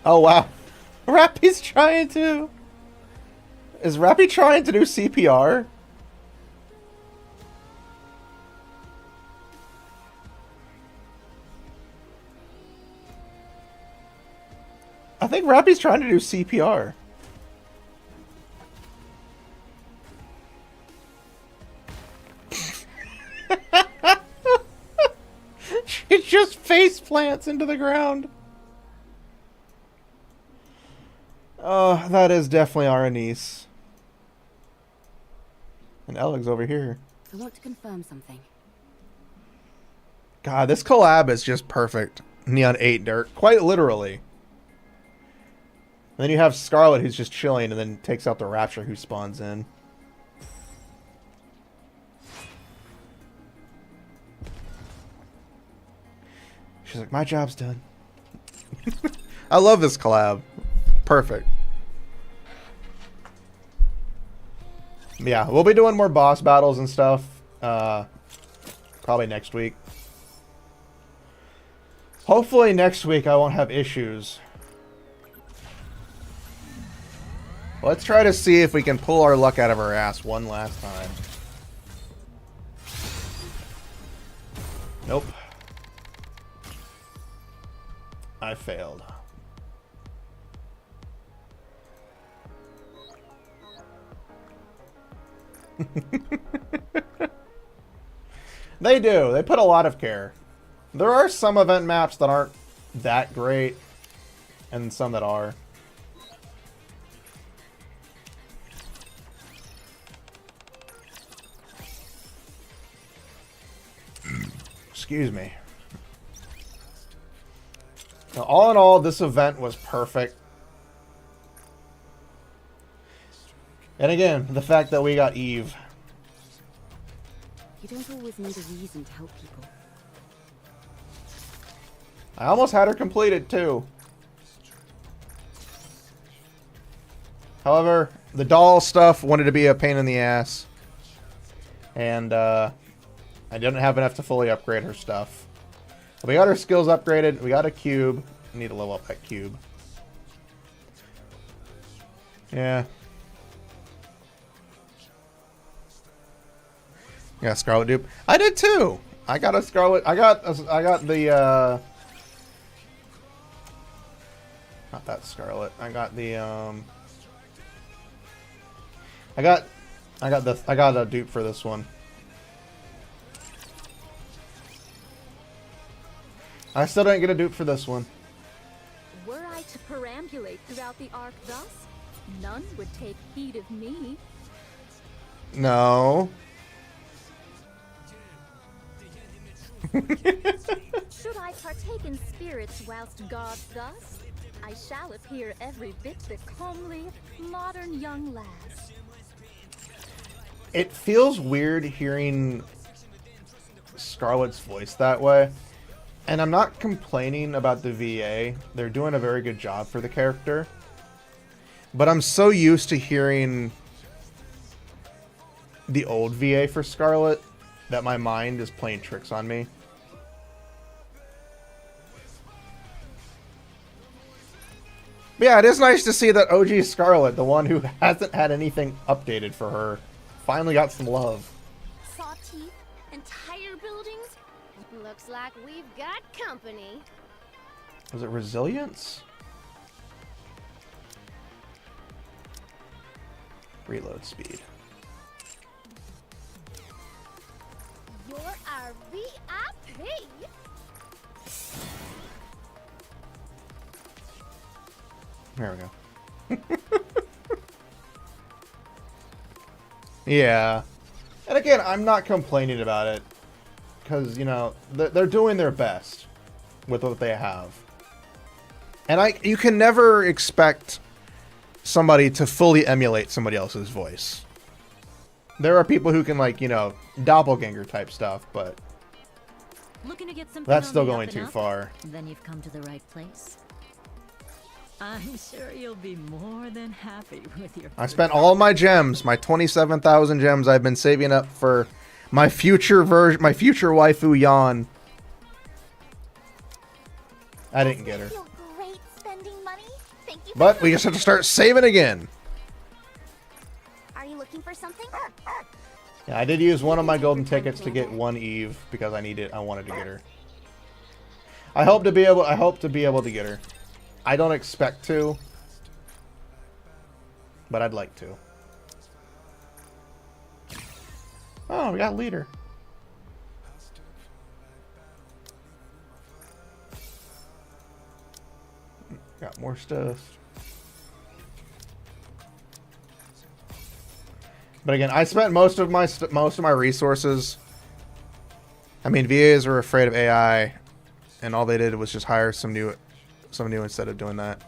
Oh, wow. Rappy's trying to... Is Rappy trying to do CPR? think Rappy's trying to do CPR. She just face plants into the ground. Oh, that is definitely our Anise. And Eleg's over here. I want to confirm something. God, this collab is just perfect. Neon 8 dirt. Quite literally. And then you have Scarlet who's just chilling and then takes out the Rapture who spawns in. She's like, my job's done. I love this collab. Perfect. Yeah, we'll be doing more boss battles and stuff. Probably next week. Hopefully next week I won't have issues. Let's try to see if we can pull our luck out of our ass one last time. Nope. I failed. They do. They put a lot of care. There are some event maps that aren't that great, and some that are. Excuse me. Now, all in all, this event was perfect. And again, the fact that we got Eve. You don't always need a reason to help people. I almost had her completed too. However, the doll stuff wanted to be a pain in the ass. And I didn't have enough to fully upgrade her stuff. We got her skills upgraded. We got a cube. We need to level up that cube. Yeah. Yeah, Scarlet dupe. I did too. I got a Scarlet. I got the not that Scarlet. I got the I got a dupe for this one. I still didn't get a dupe for this one. Were I to perambulate throughout the Ark thus, none would take heed of me. No. Should I partake in spirits whilst gods thus, I shall appear every bit the comely, modern young lass. It feels weird hearing Scarlet's voice that way. And I'm not complaining about the VA. They're doing a very good job for the character. But I'm so used to hearing the old VA for Scarlet that my mind is playing tricks on me. But yeah, it is nice to see that OG Scarlet, the one who hasn't had anything updated for her, finally got some love. Saw teeth? Entire buildings? Looks like we've got company. Was it resilience? Reload speed. You're our VIP. There we go. Yeah. And again, I'm not complaining about it. Because, you know, they're doing their best with what they have. And you can never expect somebody to fully emulate somebody else's voice. There are people who can, like, you know, doppelganger type stuff, but Looking to get something that's on still the going up too and up? far. Then you've come to the right place. I'm sure you'll be more than happy with your. I spent all my gems, my 27,000 gems I've been saving up for my future version, my future waifu Yan. I didn't get her. Feel great spending money. Thank you. But we just have to start saving again. Are you looking for something? Yeah, I did use one of my golden tickets to get one Eve because I wanted to get her. I hope to be able to get her. I don't expect to, but I'd like to. Oh, we got leader. Got more stuff. But again, I spent most of my resources. I mean, VAs were afraid of AI, and all they did was just hire some new instead of doing that.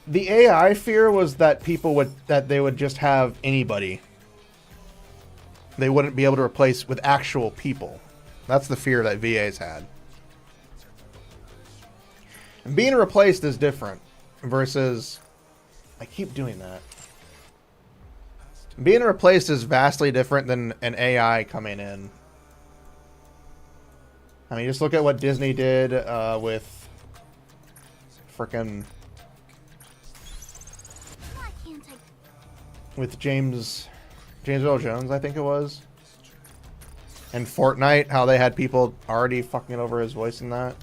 The AI fear was that they would just have anybody. They wouldn't be able to replace with actual people. That's the fear that VAs had. And being replaced is different versus... I keep doing that. Being replaced is vastly different than an AI coming in. I mean, just look at what Disney did with frickin' with James Earl Jones, I think it was. And Fortnite, how they had people already fucking over his voice in that.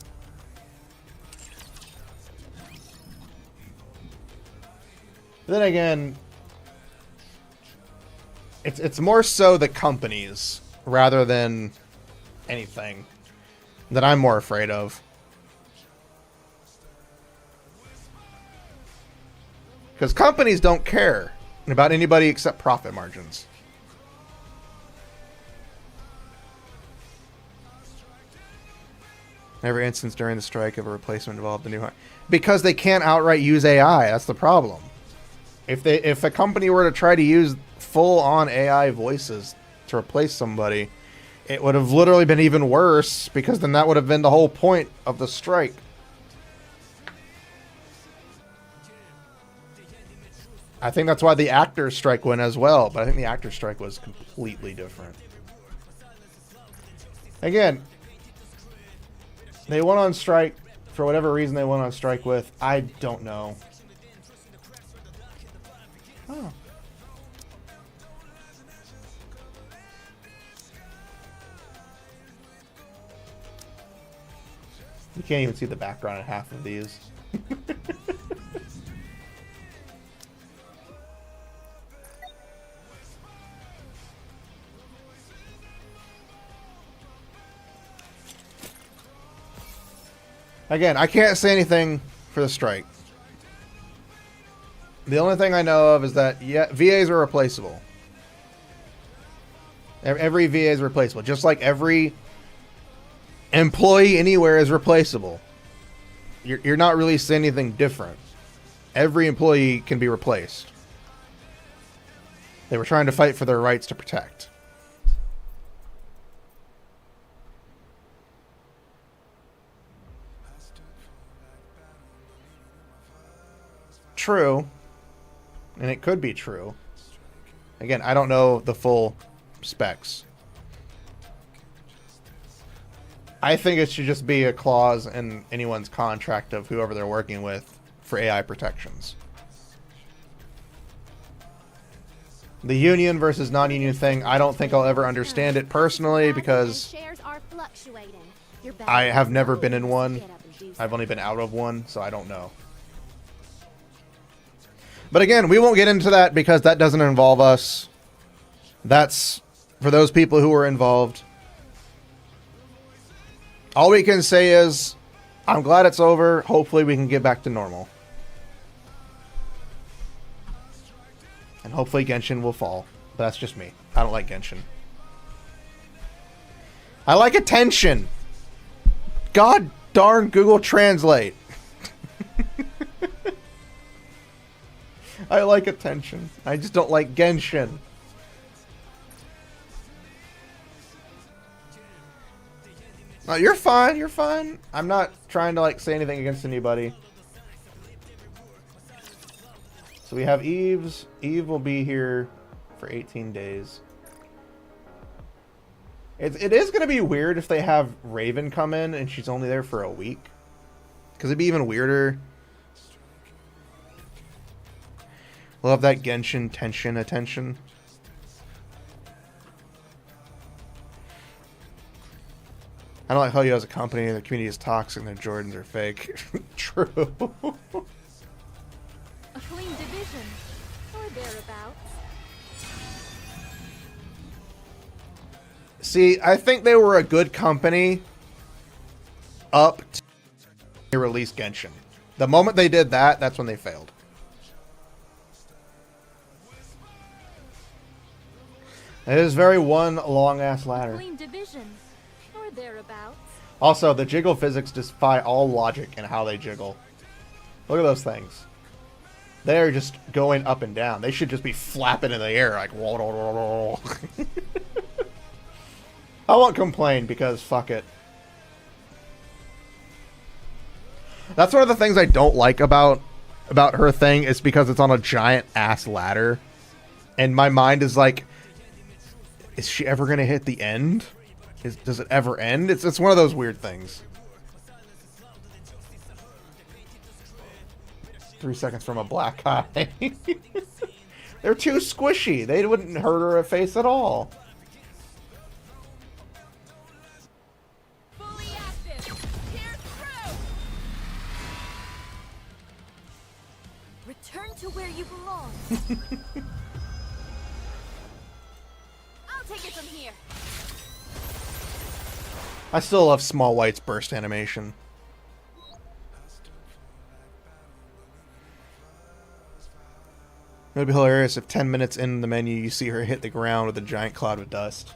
But then again, it's more so the companies rather than anything that I'm more afraid of. Because companies don't care about anybody except profit margins. Every instance during the strike of a replacement involved a new hire. Because they can't outright use AI. That's the problem. If a company were to try to use full-on AI voices to replace somebody, it would have literally been even worse, because then that would have been the whole point of the strike. I think that's why the actors' strike went as well, but I think the actors' strike was completely different. Again, they went on strike for whatever reason they went on strike with. I don't know. Oh. You can't even see the background in half of these. Again, I can't say anything for the strike. The only thing I know of is that, yeah, VAs are replaceable. Every VA is replaceable. Just like every employee anywhere is replaceable. You're not really saying anything different. Every employee can be replaced. They were trying to fight for their rights to protect. True. And it could be true. Again, I don't know the full specs. I think it should just be a clause in anyone's contract of whoever they're working with for AI protections. The union versus non-union thing, I don't think I'll ever understand it personally because I have never been in one. I've only been out of one, so I don't know. But again, we won't get into that because that doesn't involve us. That's for those people who are involved. All we can say is, I'm glad it's over. Hopefully we can get back to normal. And hopefully Genshin will fall. But that's just me. I don't like Genshin. I like attention. God darn Google Translate. I like attention. I just don't like Genshin. No, you're fine. You're fine. I'm not trying to like say anything against anybody. So we have Eve's. Eve will be here for 18 days. It is going to be weird if they have Raven come in and she's only there for a week. Because it'd be even weirder. We'll have that Genshin tension attention. I I don't like how you as a company, the community is toxic and their Jordans are fake. True. A clean division, or thereabouts. See, I think they were a good company up to they released Genshin. The moment they did that, that's when they failed. It is very one long-ass ladder. Clean division, or thereabouts. Also, the jiggle physics defy all logic in how they jiggle. Look at those things. They're just going up and down. They should just be flapping in the air like... I won't complain because fuck it. That's one of the things I don't like about her thing is because it's on a giant ass ladder. And my mind is like, is she ever going to hit the end? Does it ever end? It's one of those weird things. 3 seconds from a black eye. They're too squishy. They wouldn't hurt her face at all. Fully active. Here's through. Return to where you belong. I'll take it from here. I still love Small White's burst animation. It would be hilarious if 10 minutes in the menu you see her hit the ground with a giant cloud of dust.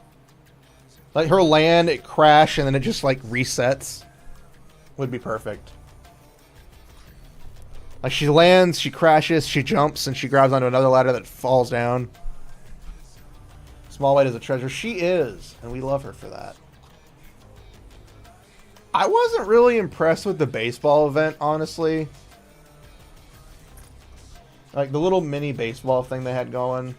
Like her land, it crash, and then it just like resets. Would be perfect. Like she lands, she crashes, she jumps, and she grabs onto another ladder that falls down. Small White is a treasure. She is, and we love her for that. I wasn't really impressed with the baseball event, honestly. Like, the little mini baseball thing they had going.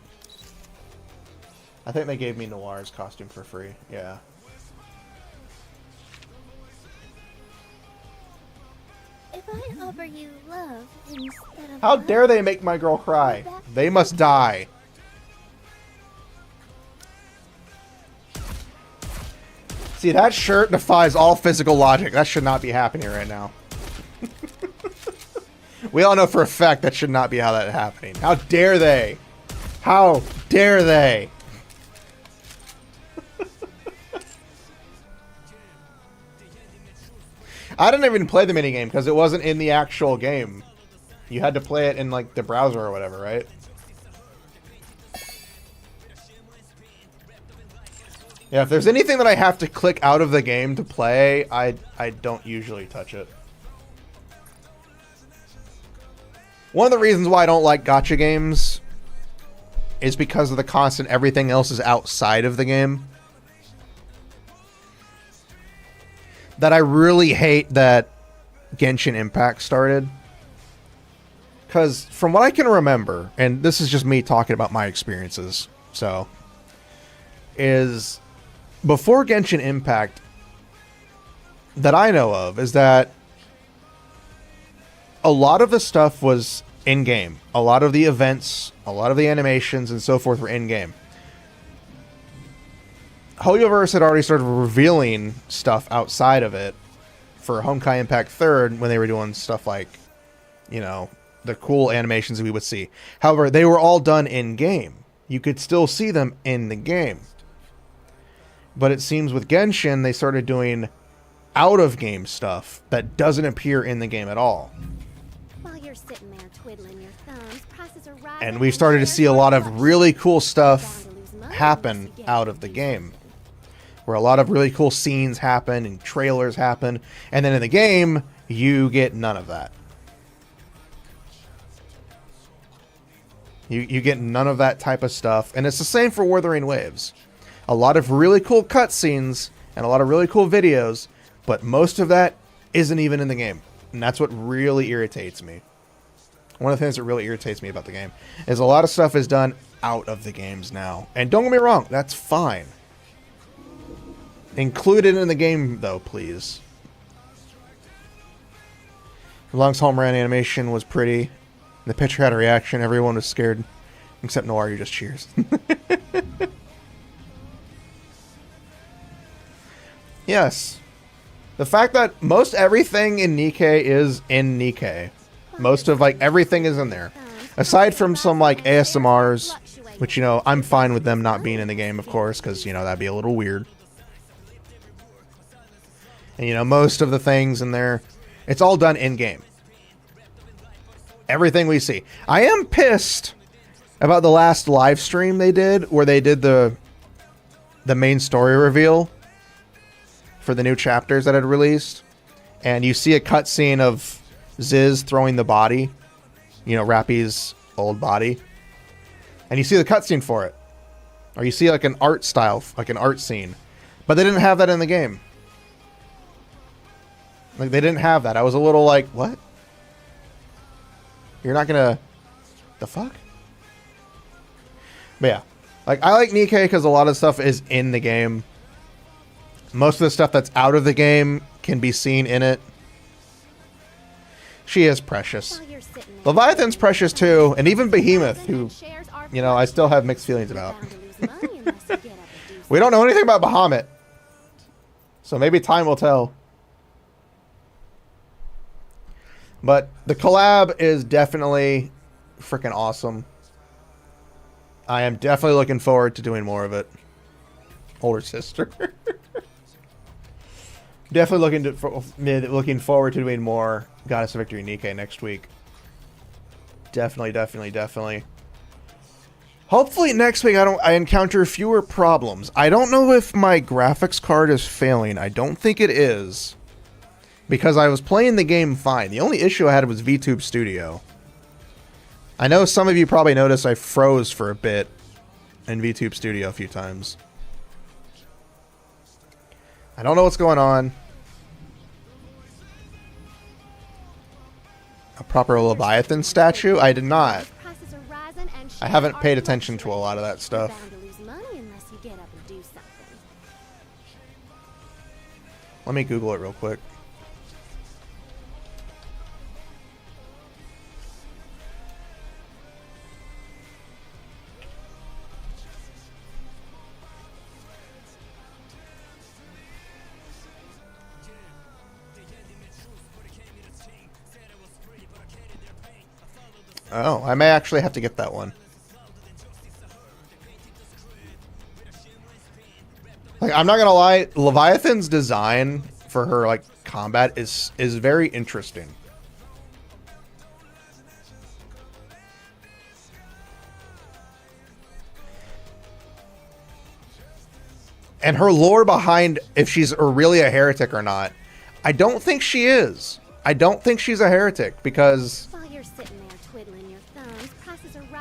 I think they gave me Noir's costume for free. Yeah. If I offer you love instead of How dare they make my girl cry? They must die. See, that shirt defies all physical logic. That should not be happening right now. We all know for a fact that should not be how that's happening. How dare they? How dare they? I didn't even play the minigame because it wasn't in the actual game. You had to play it in like the browser or whatever, right? Yeah, if there's anything that I have to click out of the game to play, I don't usually touch it. One of the reasons why I don't like gacha games is because of the constant everything else is outside of the game. That I really hate that Genshin Impact started. Because from what I can remember, and this is just me talking about my experiences, so, is before Genshin Impact that I know of is that a lot of the stuff was in-game. A lot of the events, a lot of the animations, and so forth were in-game. Hoyoverse had already started revealing stuff outside of it for Honkai Impact 3rd when they were doing stuff like, you know, the cool animations that we would see. However, they were all done in-game. You could still see them in the game. But it seems with Genshin, they started doing out-of-game stuff that doesn't appear in the game at all. While you're sitting there twiddling your thumbs, prices are rising. And we started to see a lot of really cool stuff happen out of the game. Where a lot of really cool scenes happen and trailers happen. And then in the game, you get none of that. You get none of that type of stuff. And it's the same for Wuthering Waves. A lot of really cool cutscenes and a lot of really cool videos, but most of that isn't even in the game. And that's what really irritates me. One of the things that really irritates me about the game is a lot of stuff is done out of the games now. And don't get me wrong, that's fine. Include it in the game, though, please. Long's home run animation was pretty. The pitcher had a reaction. Everyone was scared. Except Noir, you just cheers. Yes. The fact that most everything in Nikke is in Nikke. Most of, like, everything is in there. Aside from some, like, ASMRs, which, you know, I'm fine with them not being in the game, of course, because, you know, that'd be a little weird. And, you know, most of the things in there, it's all done in-game. Everything we see. I am pissed about the last live stream they did, where they did the main story reveal for the new chapters that had released. And you see a cutscene of Ziz throwing the body, you know, Rappy's old body. And you see the cutscene for it. Or you see like an art style, like an art scene. But they didn't have that in the game. Like, they didn't have that. I was a little like, what? You're not gonna... The fuck? But yeah. Like, I like Nikke because a lot of stuff is in the game. Most of the stuff that's out of the game can be seen in it. She is precious. Leviathan's precious too, and even Behemoth, who, you know, I still have mixed feelings about. We don't know anything about Bahamut. So maybe time will tell. But the collab is definitely freaking awesome. I am definitely looking forward to doing more of it. Older sister. Definitely looking forward to doing more Goddess of Victory Nikke next week. Definitely. Hopefully next week I encounter fewer problems. I don't know if my graphics card is failing. I don't think it is. Because I was playing the game fine. The only issue I had was VTube Studio. I know some of you probably noticed I froze for a bit in VTube Studio a few times. I don't know what's going on. A proper Leviathan statue? I did not. I haven't paid attention to a lot of that stuff. Let me Google it real quick. Oh, I may actually have to get that one. Like, I'm not gonna lie, Leviathan's design for her, like, combat is very interesting. And her lore behind if she's really a heretic or not, I don't think she is. I don't think she's a heretic because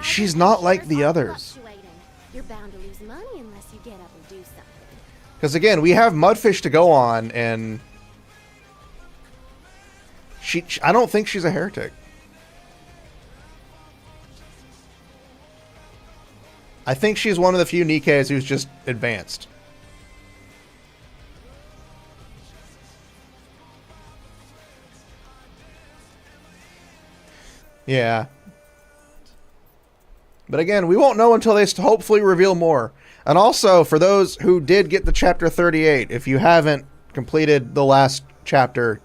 she's not like the others. You're bound to lose money unless you get up and do something. Because again, we have Mudfish to go on, and I don't think she's a heretic. I think she's one of the few Nikkes who's just advanced. Yeah. But again, we won't know until they hopefully reveal more. And also, for those who did get the chapter 38, if you haven't completed the last chapter,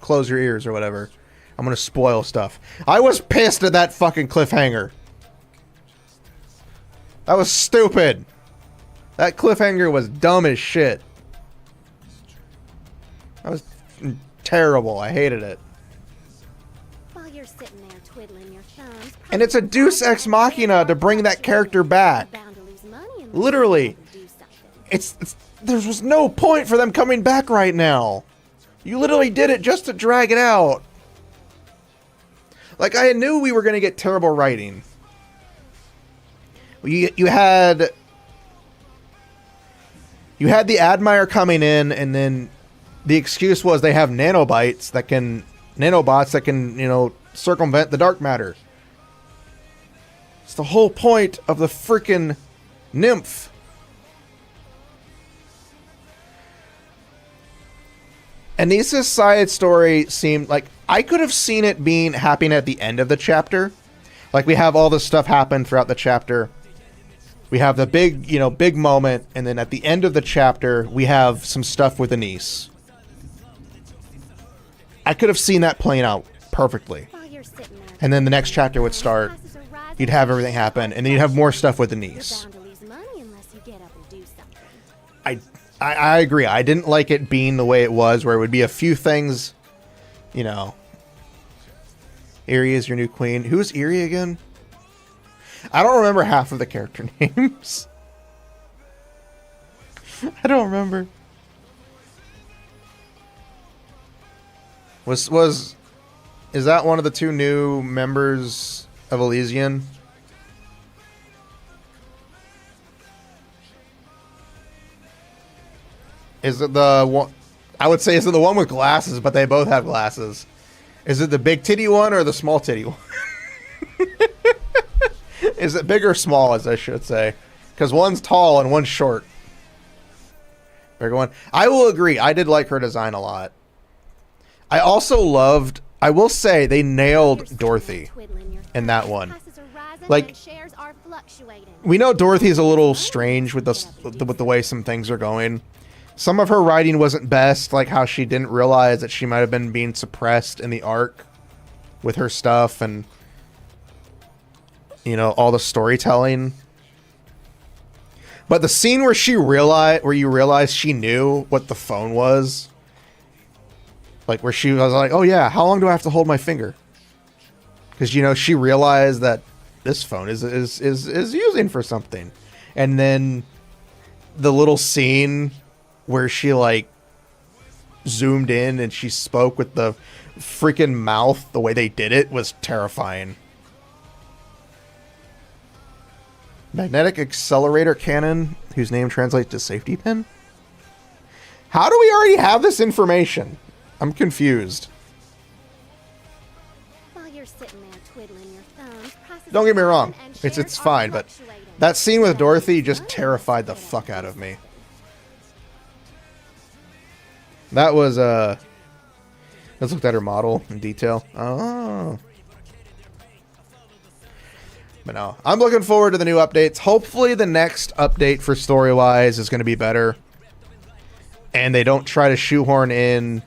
close your ears or whatever. I'm going to spoil stuff. I was pissed at that fucking cliffhanger. That was stupid. That cliffhanger was dumb as shit. That was terrible. I hated it. While you're sitting there twiddling your thumbs, and it's a Deus Ex Machina to bring that character back. Literally. There was no point for them coming back right now. You literally did it just to drag it out. Like, I knew we were going to get terrible writing. You had the Admire coming in, and then the excuse was they have nanobots that can, you know, circumvent the dark matter. It's the whole point of the freaking nymph. Anissa's side story seemed like I could have seen it being happening at the end of the chapter. Like, we have all this stuff happen throughout the chapter. We have the big moment, and then at the end of the chapter, we have some stuff with Anise. I could have seen that playing out perfectly. And then the next chapter would start. You'd have everything happen, and then you'd have more stuff with the niece. I agree. I didn't like it being the way it was, where it would be a few things, you know. Eerie is your new queen. Who's Eerie again? I don't remember half of the character names. I don't remember. Is that one of the two new members of Elysian? Is it the one? I would say is it the one with glasses, but they both have glasses. Is it the big titty one or the small titty one? Is it big or small, as I should say? Because one's tall and one's short. Bigger one. I will agree. I did like her design a lot. I also loved, I will say, they nailed Dorothy in that one. Like, we know Dorothy's a little strange with the way some things are going. Some of her writing wasn't best, like how she didn't realize that she might have been being suppressed in the arc with her stuff and, you know, all the storytelling. But the scene where you realize she knew what the phone was, like where she was like, "Oh yeah, how long do I have to hold my finger?" Because, you know, she realized that this phone is using for something, and then the little scene where she like zoomed in and she spoke with the freaking mouth, the way they did it was terrifying. Magnetic accelerator cannon, whose name translates to safety pin? How do we already have this information? I'm confused. While you're sitting there twiddling your thumbs, Don't get me wrong, it's fine, but that scene with Dorothy just terrified the fuck out of me. That was, let's look at her model in detail. Oh. But no, I'm looking forward to the new updates. Hopefully the next update for story-wise is going to be better. And they don't try to shoehorn in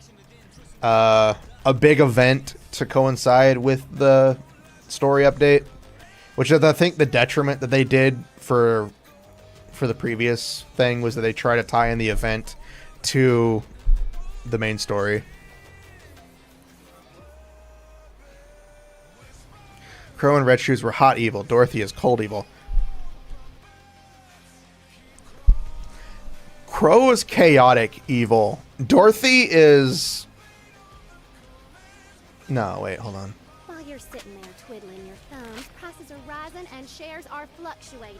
a big event to coincide with the story update. Which is, I think, the detriment that they did for the previous thing was that they try to tie in the event to the main story. Crow and Red Shoes were hot evil. Dorothy is cold evil. Crow is chaotic evil. Dorothy is... No, wait, hold on. While you're sitting there twiddling your thumbs, prices are rising and shares are fluctuating.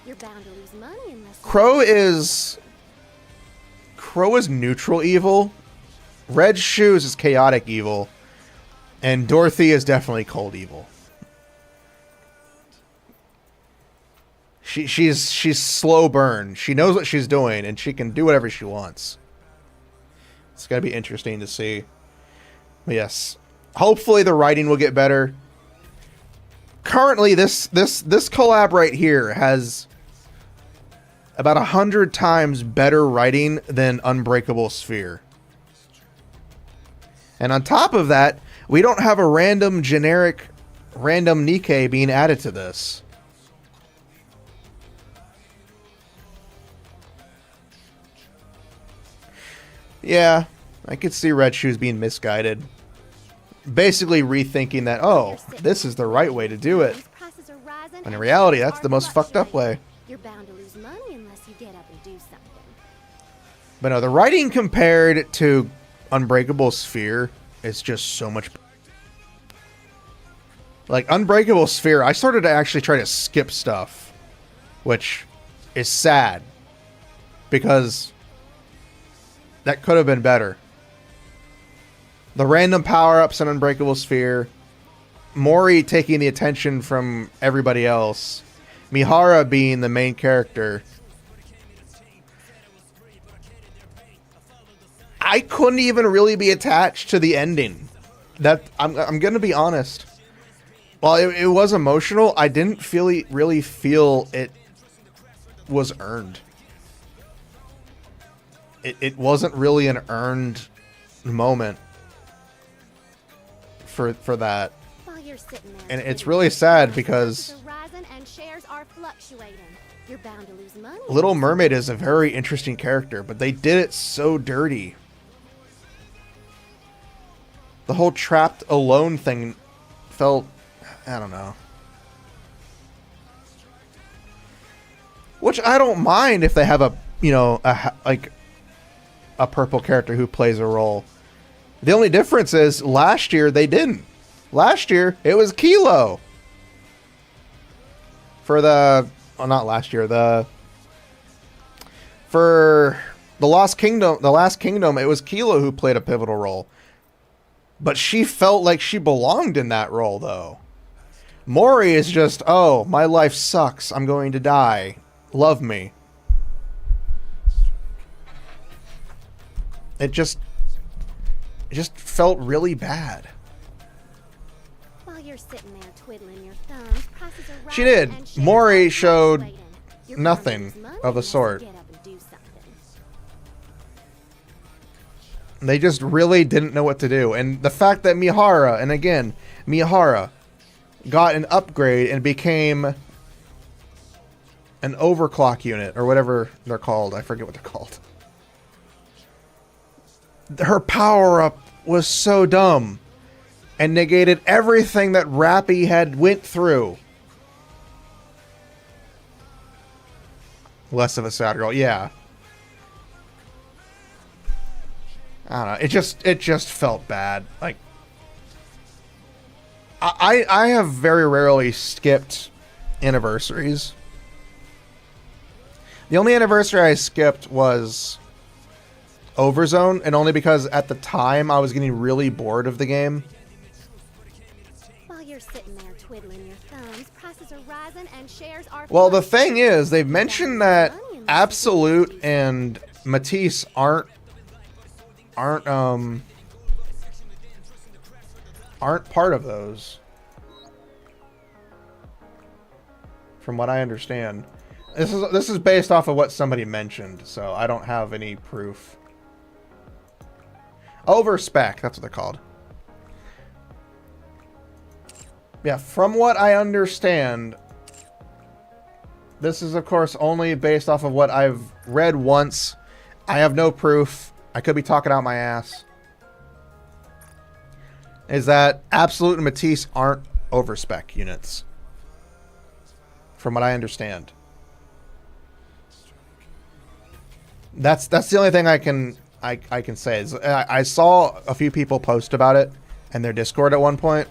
You're bound to lose money unless... Crow is neutral evil. Red Shoes is chaotic evil. And Dorothy is definitely cold evil. She's slow burn. She knows what she's doing, and she can do whatever she wants. It's gonna be interesting to see. But yes, hopefully the writing will get better. Currently, this collab right here has about 100 times better writing than Unbreakable Sphere. And on top of that, we don't have a random Nikke being added to this. Yeah, I could see Red Shoes being misguided. Basically rethinking that, oh, this is the right way to do it. When in reality, that's the most fucked up way. You're bound to lose money unless you get up and do something. But no, the writing compared to Unbreakable Sphere is just so much. Like, Unbreakable Sphere, I started to actually try to skip stuff, which is sad, because that could have been better. The random power-ups in Unbreakable Sphere, Mori taking the attention from everybody else, Mihara being the main character. I couldn't even really be attached to the ending. That I'm gonna be honest. While it was emotional, I didn't really feel it was earned. It wasn't really an earned moment. for that. While you're sitting there, And it's really sad because prices are rising and shares are fluctuating. You're bound to lose money. Little Mermaid is a very interesting character, but they did it so dirty. The whole trapped alone thing felt, I don't know. Which I don't mind if they have a, you know, like a purple character who plays a role. The only difference is last year they didn't. Last year it was Kilo. For the, well, not last year, for the Last Kingdom, it was Kilo who played a pivotal role. But she felt like she belonged in that role, though. Mori is just, oh, my life sucks. I'm going to die. Love me. It just felt really bad. While you're sitting there twiddling your thumbs, prices are She rising did. and shares Mori are showed fluctuating. You're bound to nothing lose money of the unless you sort. get up and do something. They just really didn't know what to do. And the fact that Mihara, and again, Mihara, got an upgrade and became an overclock unit, or whatever they're called. I forget what they're called. Her power-up was so dumb and negated everything that Rappy had went through. Less of a sad girl, yeah. I don't know. It just felt bad. Like, I have very rarely skipped anniversaries. The only anniversary I skipped was Overzone, and only because at the time I was getting really bored of the game. While you're sitting there twiddling your thumbs, prices are rising and shares are Well, the thing is, they've mentioned that Absolute and Matisse aren't part of those, from what I understand. This is based off of what somebody mentioned, so I don't have any proof. Overspec, that's what they're called. Yeah, from what I understand, this is of course only based off of what I've read once. I have no proof. I could be talking out my ass. Is that Absolute and Matisse aren't overspec units, from what I understand. That's the only thing I can say. Is I saw a few people post about it in their Discord at one point.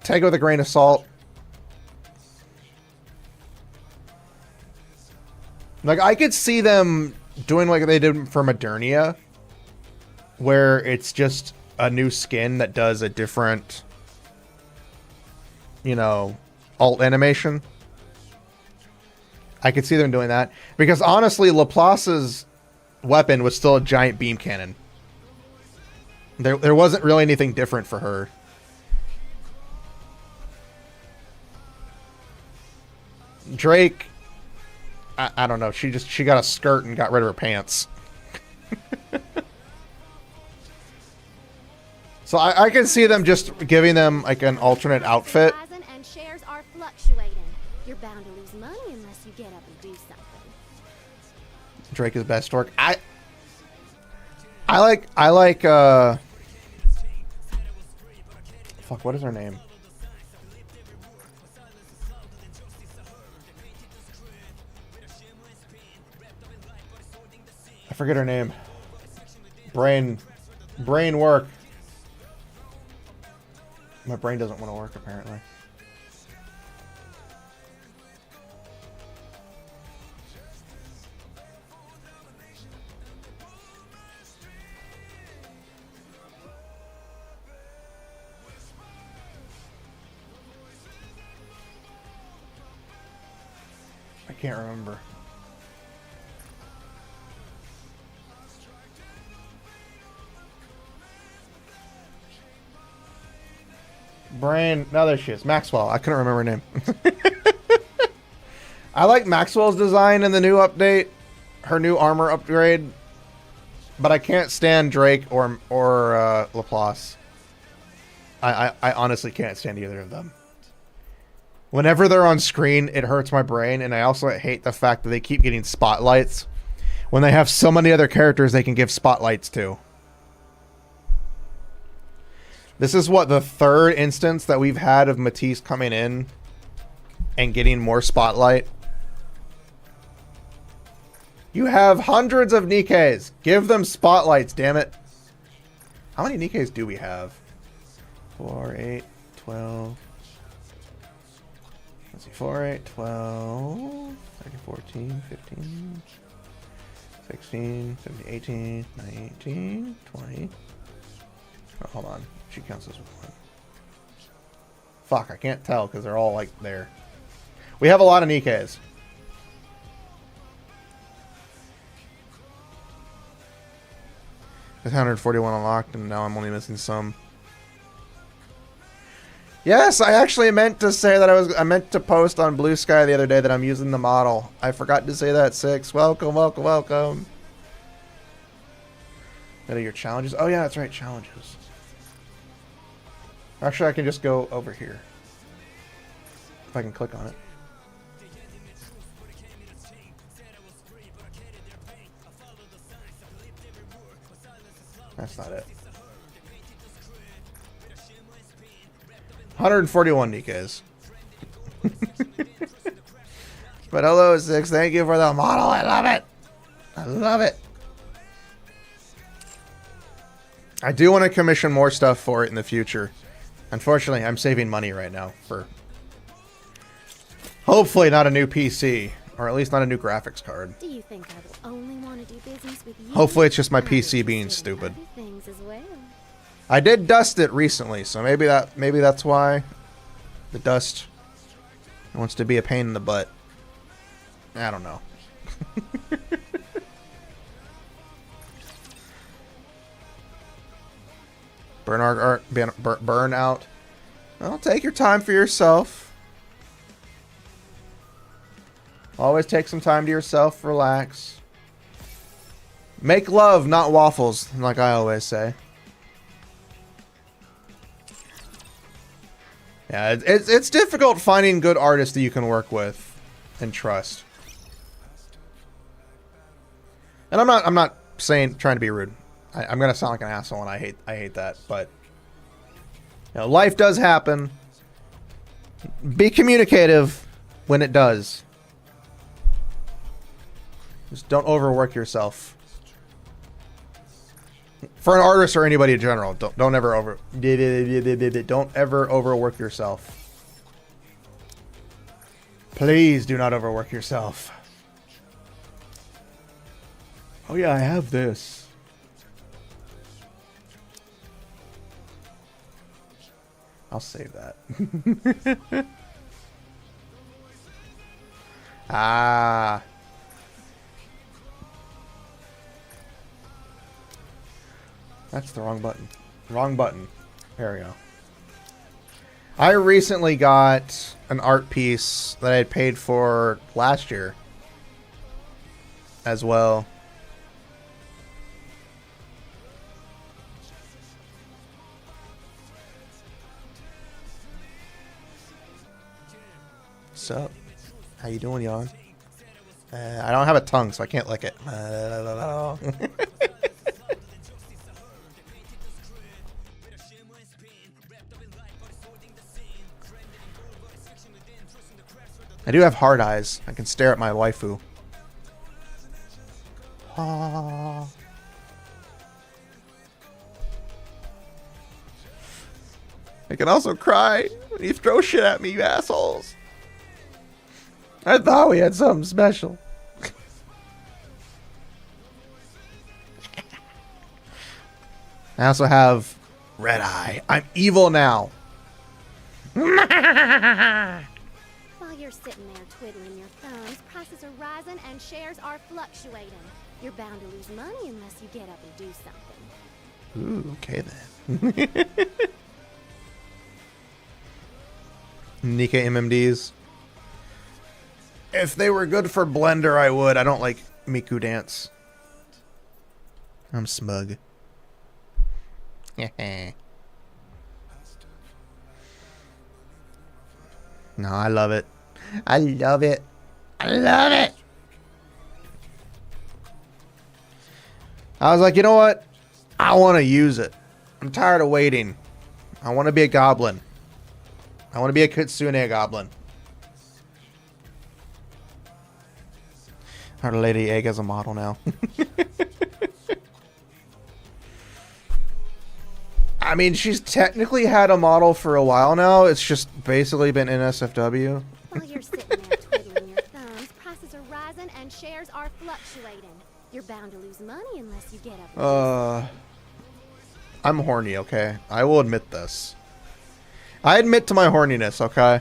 Take it with a grain of salt. Like, I could see them doing like they did for Modernia, where it's just a new skin that does a different, you know, alt animation. I could see them doing that. Because honestly, Laplace's weapon was still a giant beam cannon. There wasn't really anything different for her. Drake, I don't know. She got a skirt and got rid of her pants. So I can see them just giving them like an alternate outfit. And shares are fluctuating. You're bound to lose money unless you get up and do something. Drake is best dork. I like fuck, what is her name? I forget her name. Brain work. My brain doesn't want to work, apparently. I can't remember. Brain. No, there she is. Maxwell. I couldn't remember her name. I like Maxwell's design in the new update. Her new armor upgrade. But I can't stand Drake or Laplace. I honestly can't stand either of them. Whenever they're on screen, it hurts my brain, and I also hate the fact that they keep getting spotlights when they have so many other characters they can give spotlights to. This is what, the third instance that we've had of Matisse coming in and getting more spotlight. You have hundreds of Nikkes. Give them spotlights, damn it. How many Nikkes do we have? 4, 8, 12. Let's see, 4, 8, 12, 13, 14, 15, 16, 17, 18, 19, 20. Oh, hold on. She counts as one. Fuck, I can't tell because they're all like there. We have a lot of Nikkes. There's 141 unlocked, and now I'm only missing some. Yes, I actually meant to say that I meant to post on Blue Sky the other day that I'm using the model. I forgot to say that, 6. Welcome, welcome, welcome. What are your challenges? Oh yeah, that's right, challenges. Actually, I can just go over here. If I can click on it. That's not it. 141 Nikkes. But hello, 6. Thank you for the model. I love it. I love it. I do want to commission more stuff for it in the future. Unfortunately, I'm saving money right now for hopefully not a new PC, or at least not a new graphics card. Do you think I will only want to do business with you? Hopefully it's just my PC being stupid. Things as well. I did dust it recently, so maybe that's why the dust wants to be a pain in the butt. I don't know. Burnout. Well, take your time for yourself. Always take some time to yourself. Relax. Make love, not waffles, like I always say. Yeah, it's difficult finding good artists that you can work with and trust. And I'm not trying to be rude. I'm gonna sound like an asshole, and I hate that. But you know, life does happen. Be communicative when it does. Just don't overwork yourself. For an artist or anybody in general, don't ever overwork yourself. Please do not overwork yourself. Oh yeah, I have this. I'll save that. Ah. That's the wrong button. Wrong button. There we go. I recently got an art piece that I had paid for last year as well. Sup? How you doing, y'all? I don't have a tongue, so I can't lick it. I do have hard eyes. I can stare at my waifu. Ah. I can also cry when you throw shit at me, you assholes. I thought we had something special. I also have red eye. I'm evil now. While you're sitting there twiddling your thumbs, prices are rising and shares are fluctuating. You're bound to lose money unless you get up and do something. Ooh, okay then. Nikke MMDs. If they were good for Blender, I would. I don't like Miku Dance. I'm smug. No, I love it. I love it. I love it. I was like, you know what? I want to use it. I'm tired of waiting. I want to be a goblin. I want to be a kitsune goblin. Our Lady Egg as a model now. I mean, she's technically had a model for a while now. It's just basically been NSFW. While you're sitting there twiddling your thumbs, prices are rising and shares are fluctuating. You're bound to lose money unless you get up. I'm horny, okay? I will admit this. I admit to my horniness, okay?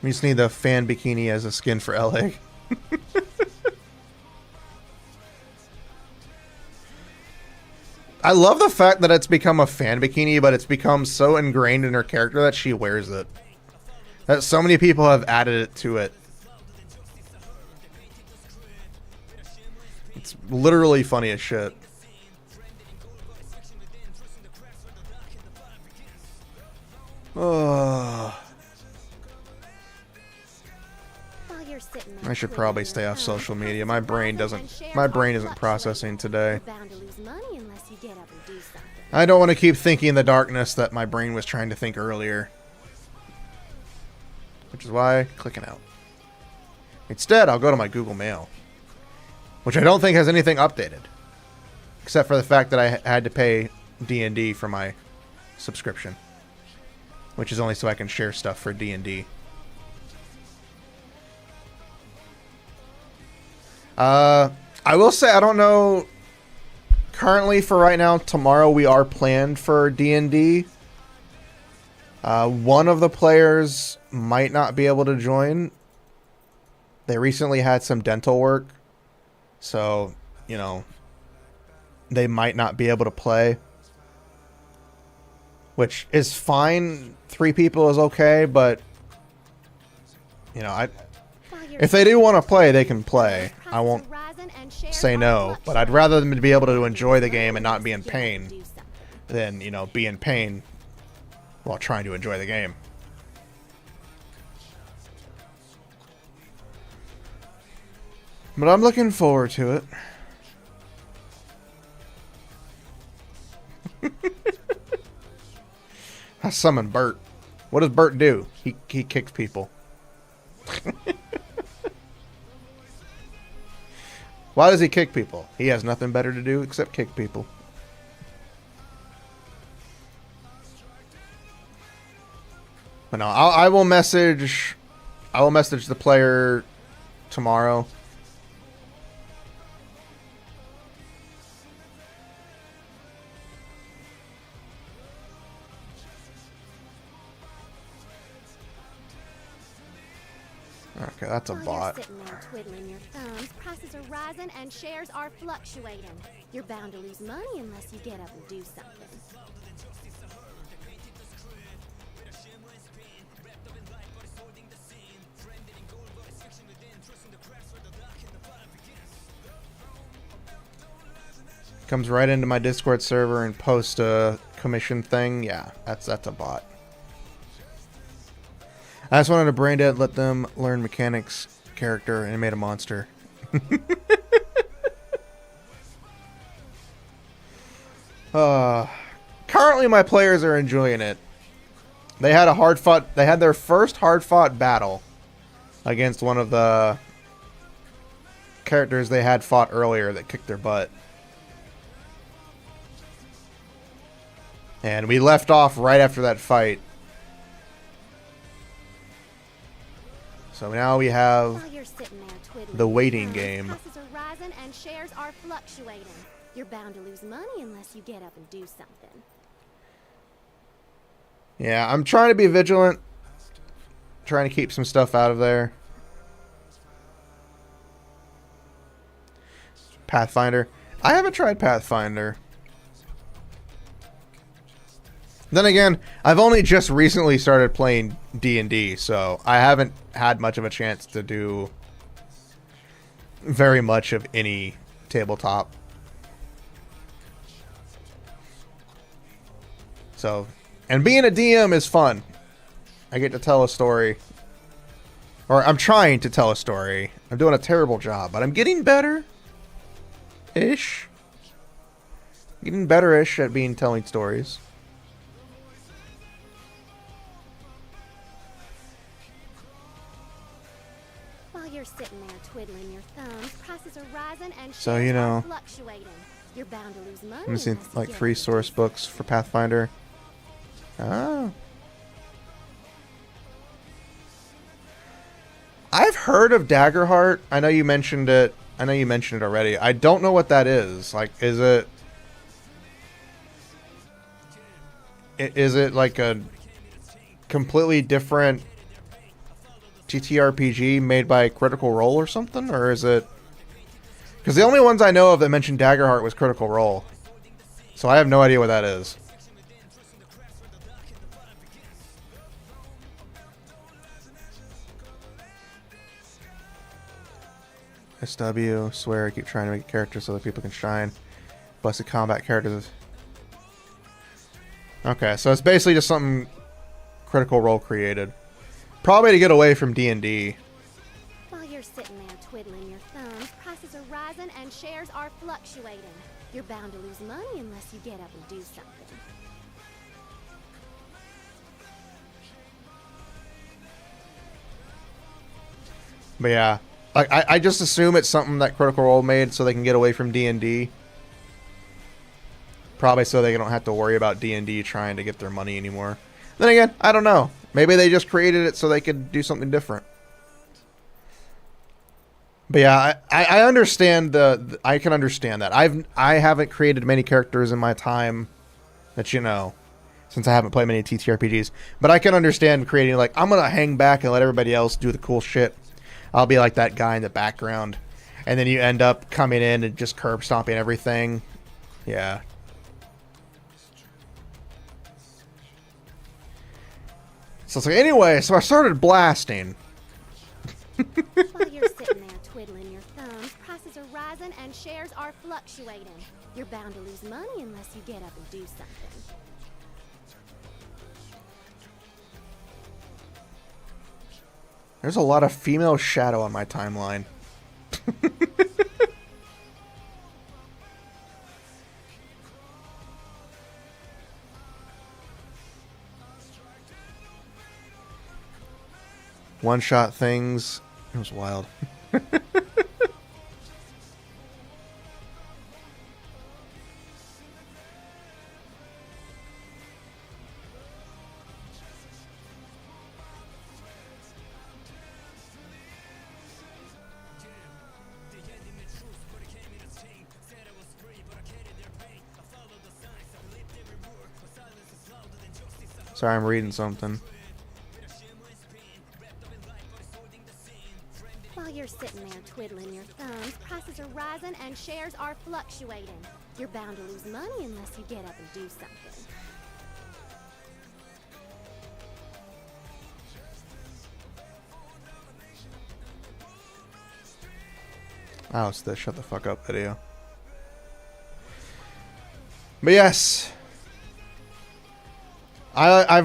We just need the fan bikini as a skin for LA. I love the fact that it's become a fan bikini, but it's become so ingrained in her character that she wears it. That so many people have added it to it. It's literally funny as shit. Oh. I should probably stay off social media. My brain isn't processing today. I don't want to keep thinking in the darkness that my brain was trying to think earlier. Which is why clicking out. Instead, I'll go to my Google Mail, which I don't think has anything updated, except for the fact that I had to pay D&D for my subscription, which is only so I can share stuff for D&D. I will say, I don't know, currently for right now, tomorrow we are planned for D&D. One of the players might not be able to join. They recently had some dental work, so, you know, they might not be able to play, which is fine. 3 people is okay, but, you know, if they do want to play, they can play. I won't say no, but I'd rather them to be able to enjoy the game and not be in pain than, you know, be in pain while trying to enjoy the game. But I'm looking forward to it. I summoned Bert. What does Bert do? He kicks people. Why does he kick people? He has nothing better to do except kick people. But no, I will message the player tomorrow. Okay, that's a bot. You're sitting there twiddling your thumbs, prices are rising and shares are fluctuating. You're bound to lose money unless you get up and do something. Comes right into my Discord server and posts a commission thing. Yeah, that's a bot. I just wanted to brain dead, let them learn mechanics, character, and made a monster. Currently, my players are enjoying it. They had their first hard-fought battle against one of the characters they had fought earlier that kicked their butt. And we left off right after that fight. So now we have the waiting game. Prices are rising and shares are fluctuating. You're bound to lose money unless you get up and do something. Yeah, I'm trying to be vigilant. Trying to keep some stuff out of there. Pathfinder. I haven't tried Pathfinder. Then again, I've only just recently started playing D&D, so I haven't had much of a chance to do very much of any tabletop. So, and being a DM is fun. I get to tell a story. Or I'm trying to tell a story. I'm doing a terrible job, but I'm getting better-ish. Getting better-ish at telling stories. While you're sitting there twiddling your thumbs, prices are rising and So, shares you are know, fluctuating. You're bound to lose money. I'm missing unless you like get 3 up and source books for Pathfinder. Oh. I've heard of Daggerheart. I know you mentioned it. I know you mentioned it already. I don't know what that is. Like, is it like a completely different TTRPG made by Critical Role or something? Or is it... Because the only ones I know of that mentioned Daggerheart was Critical Role. So I have no idea what that is. SW, swear I keep trying to make characters so that people can shine. Blessed combat characters. Okay, so it's basically just something Critical Role created. Probably to get away from D&D. While you're sitting there twiddling your thumbs, prices are rising and shares are fluctuating. You're bound to lose money unless you get up and do something. But yeah, like I just assume it's something that Critical Role made so they can get away from D&D. Probably so they don't have to worry about D&D trying to get their money anymore. Then again, I don't know. Maybe they just created it so they could do something different. But yeah, I understand I can understand that. I haven't created many characters in my time that you know, since I haven't played many TTRPGs. But I can understand creating like, I'm gonna hang back and let everybody else do the cool shit. I'll be like that guy in the background. And then you end up coming in and just curb stomping everything. Yeah. So it's like, anyway, so I started blasting. While you're sitting there twiddling your thumbs, prices are rising and shares are fluctuating. You're bound to lose money unless you get up and do something. There's a lot of female shadow on my timeline. One-shot things. It was wild. Sorry, I'm reading something. While you're sitting there twiddling your thumbs, prices are rising and shares are fluctuating. You're bound to lose money unless you get up and do something. Oh, it's the shut the fuck up video. But yes. I'm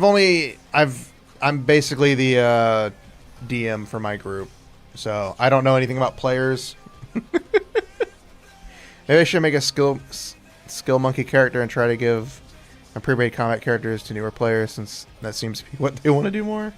basically the DM for my group. So I don't know anything about players. Maybe I should make a skill monkey character and try to give my pre-made combat characters to newer players, since that seems to be what they want to do more.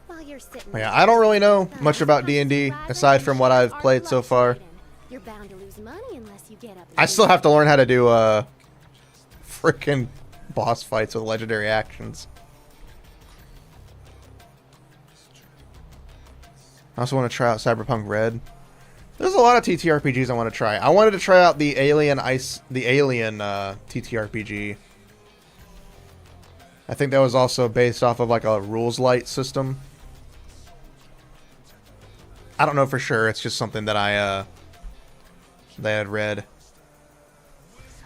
While you're sitting Yeah, I don't really know much about D&D aside from what I've played so far. You're bound to lose money unless you get up and I do still have to learn how to do freaking boss fights with legendary actions. I also want to try out Cyberpunk Red. There's a lot of TTRPGs I want to try. I wanted to try out the Alien TTRPG. I think that was also based off of like a rules light system. I don't know for sure. It's just something that I had read.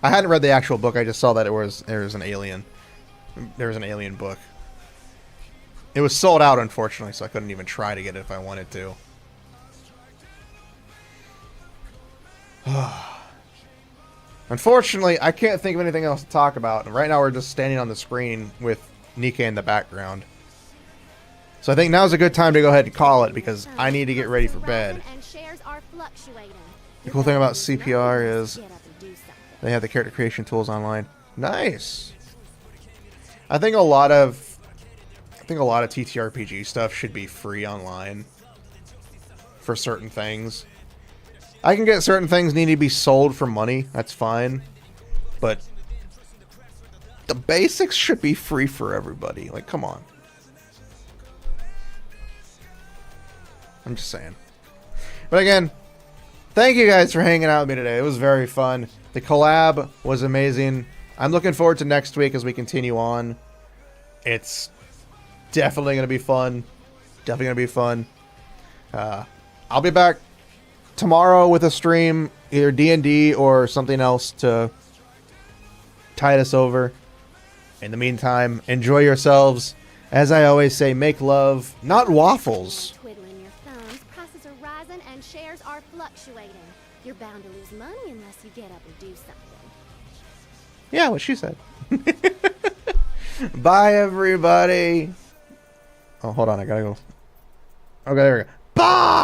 I hadn't read the actual book. I just saw that there was an alien. There was an alien book. It was sold out, unfortunately, so I couldn't even try to get it if I wanted to. Unfortunately, I can't think of anything else to talk about. Right now, we're just standing on the screen with Nikke in the background. So I think now's a good time to go ahead and call it because I need to get ready for bed. The cool thing about CPR is they have the character creation tools online. Nice. I think a lot of TTRPG stuff should be free online for certain things. I can get certain things need to be sold for money. That's fine. But the basics should be free for everybody. Like, come on. I'm just saying. But again, thank you guys for hanging out with me today. It was very fun. The collab was amazing. I'm looking forward to next week as we continue on. It's definitely going to be fun. Definitely going to be fun. I'll be back tomorrow with a stream, either D&D or something else to tide us over. In the meantime, enjoy yourselves. As I always say, make love, not waffles. Twiddling your thumbs, prices are rising and shares are fluctuating. You're bound to lose money unless you get up and do something. Yeah, what she said. Bye, everybody. Oh, hold on. I gotta go. Okay, there we go. Bye!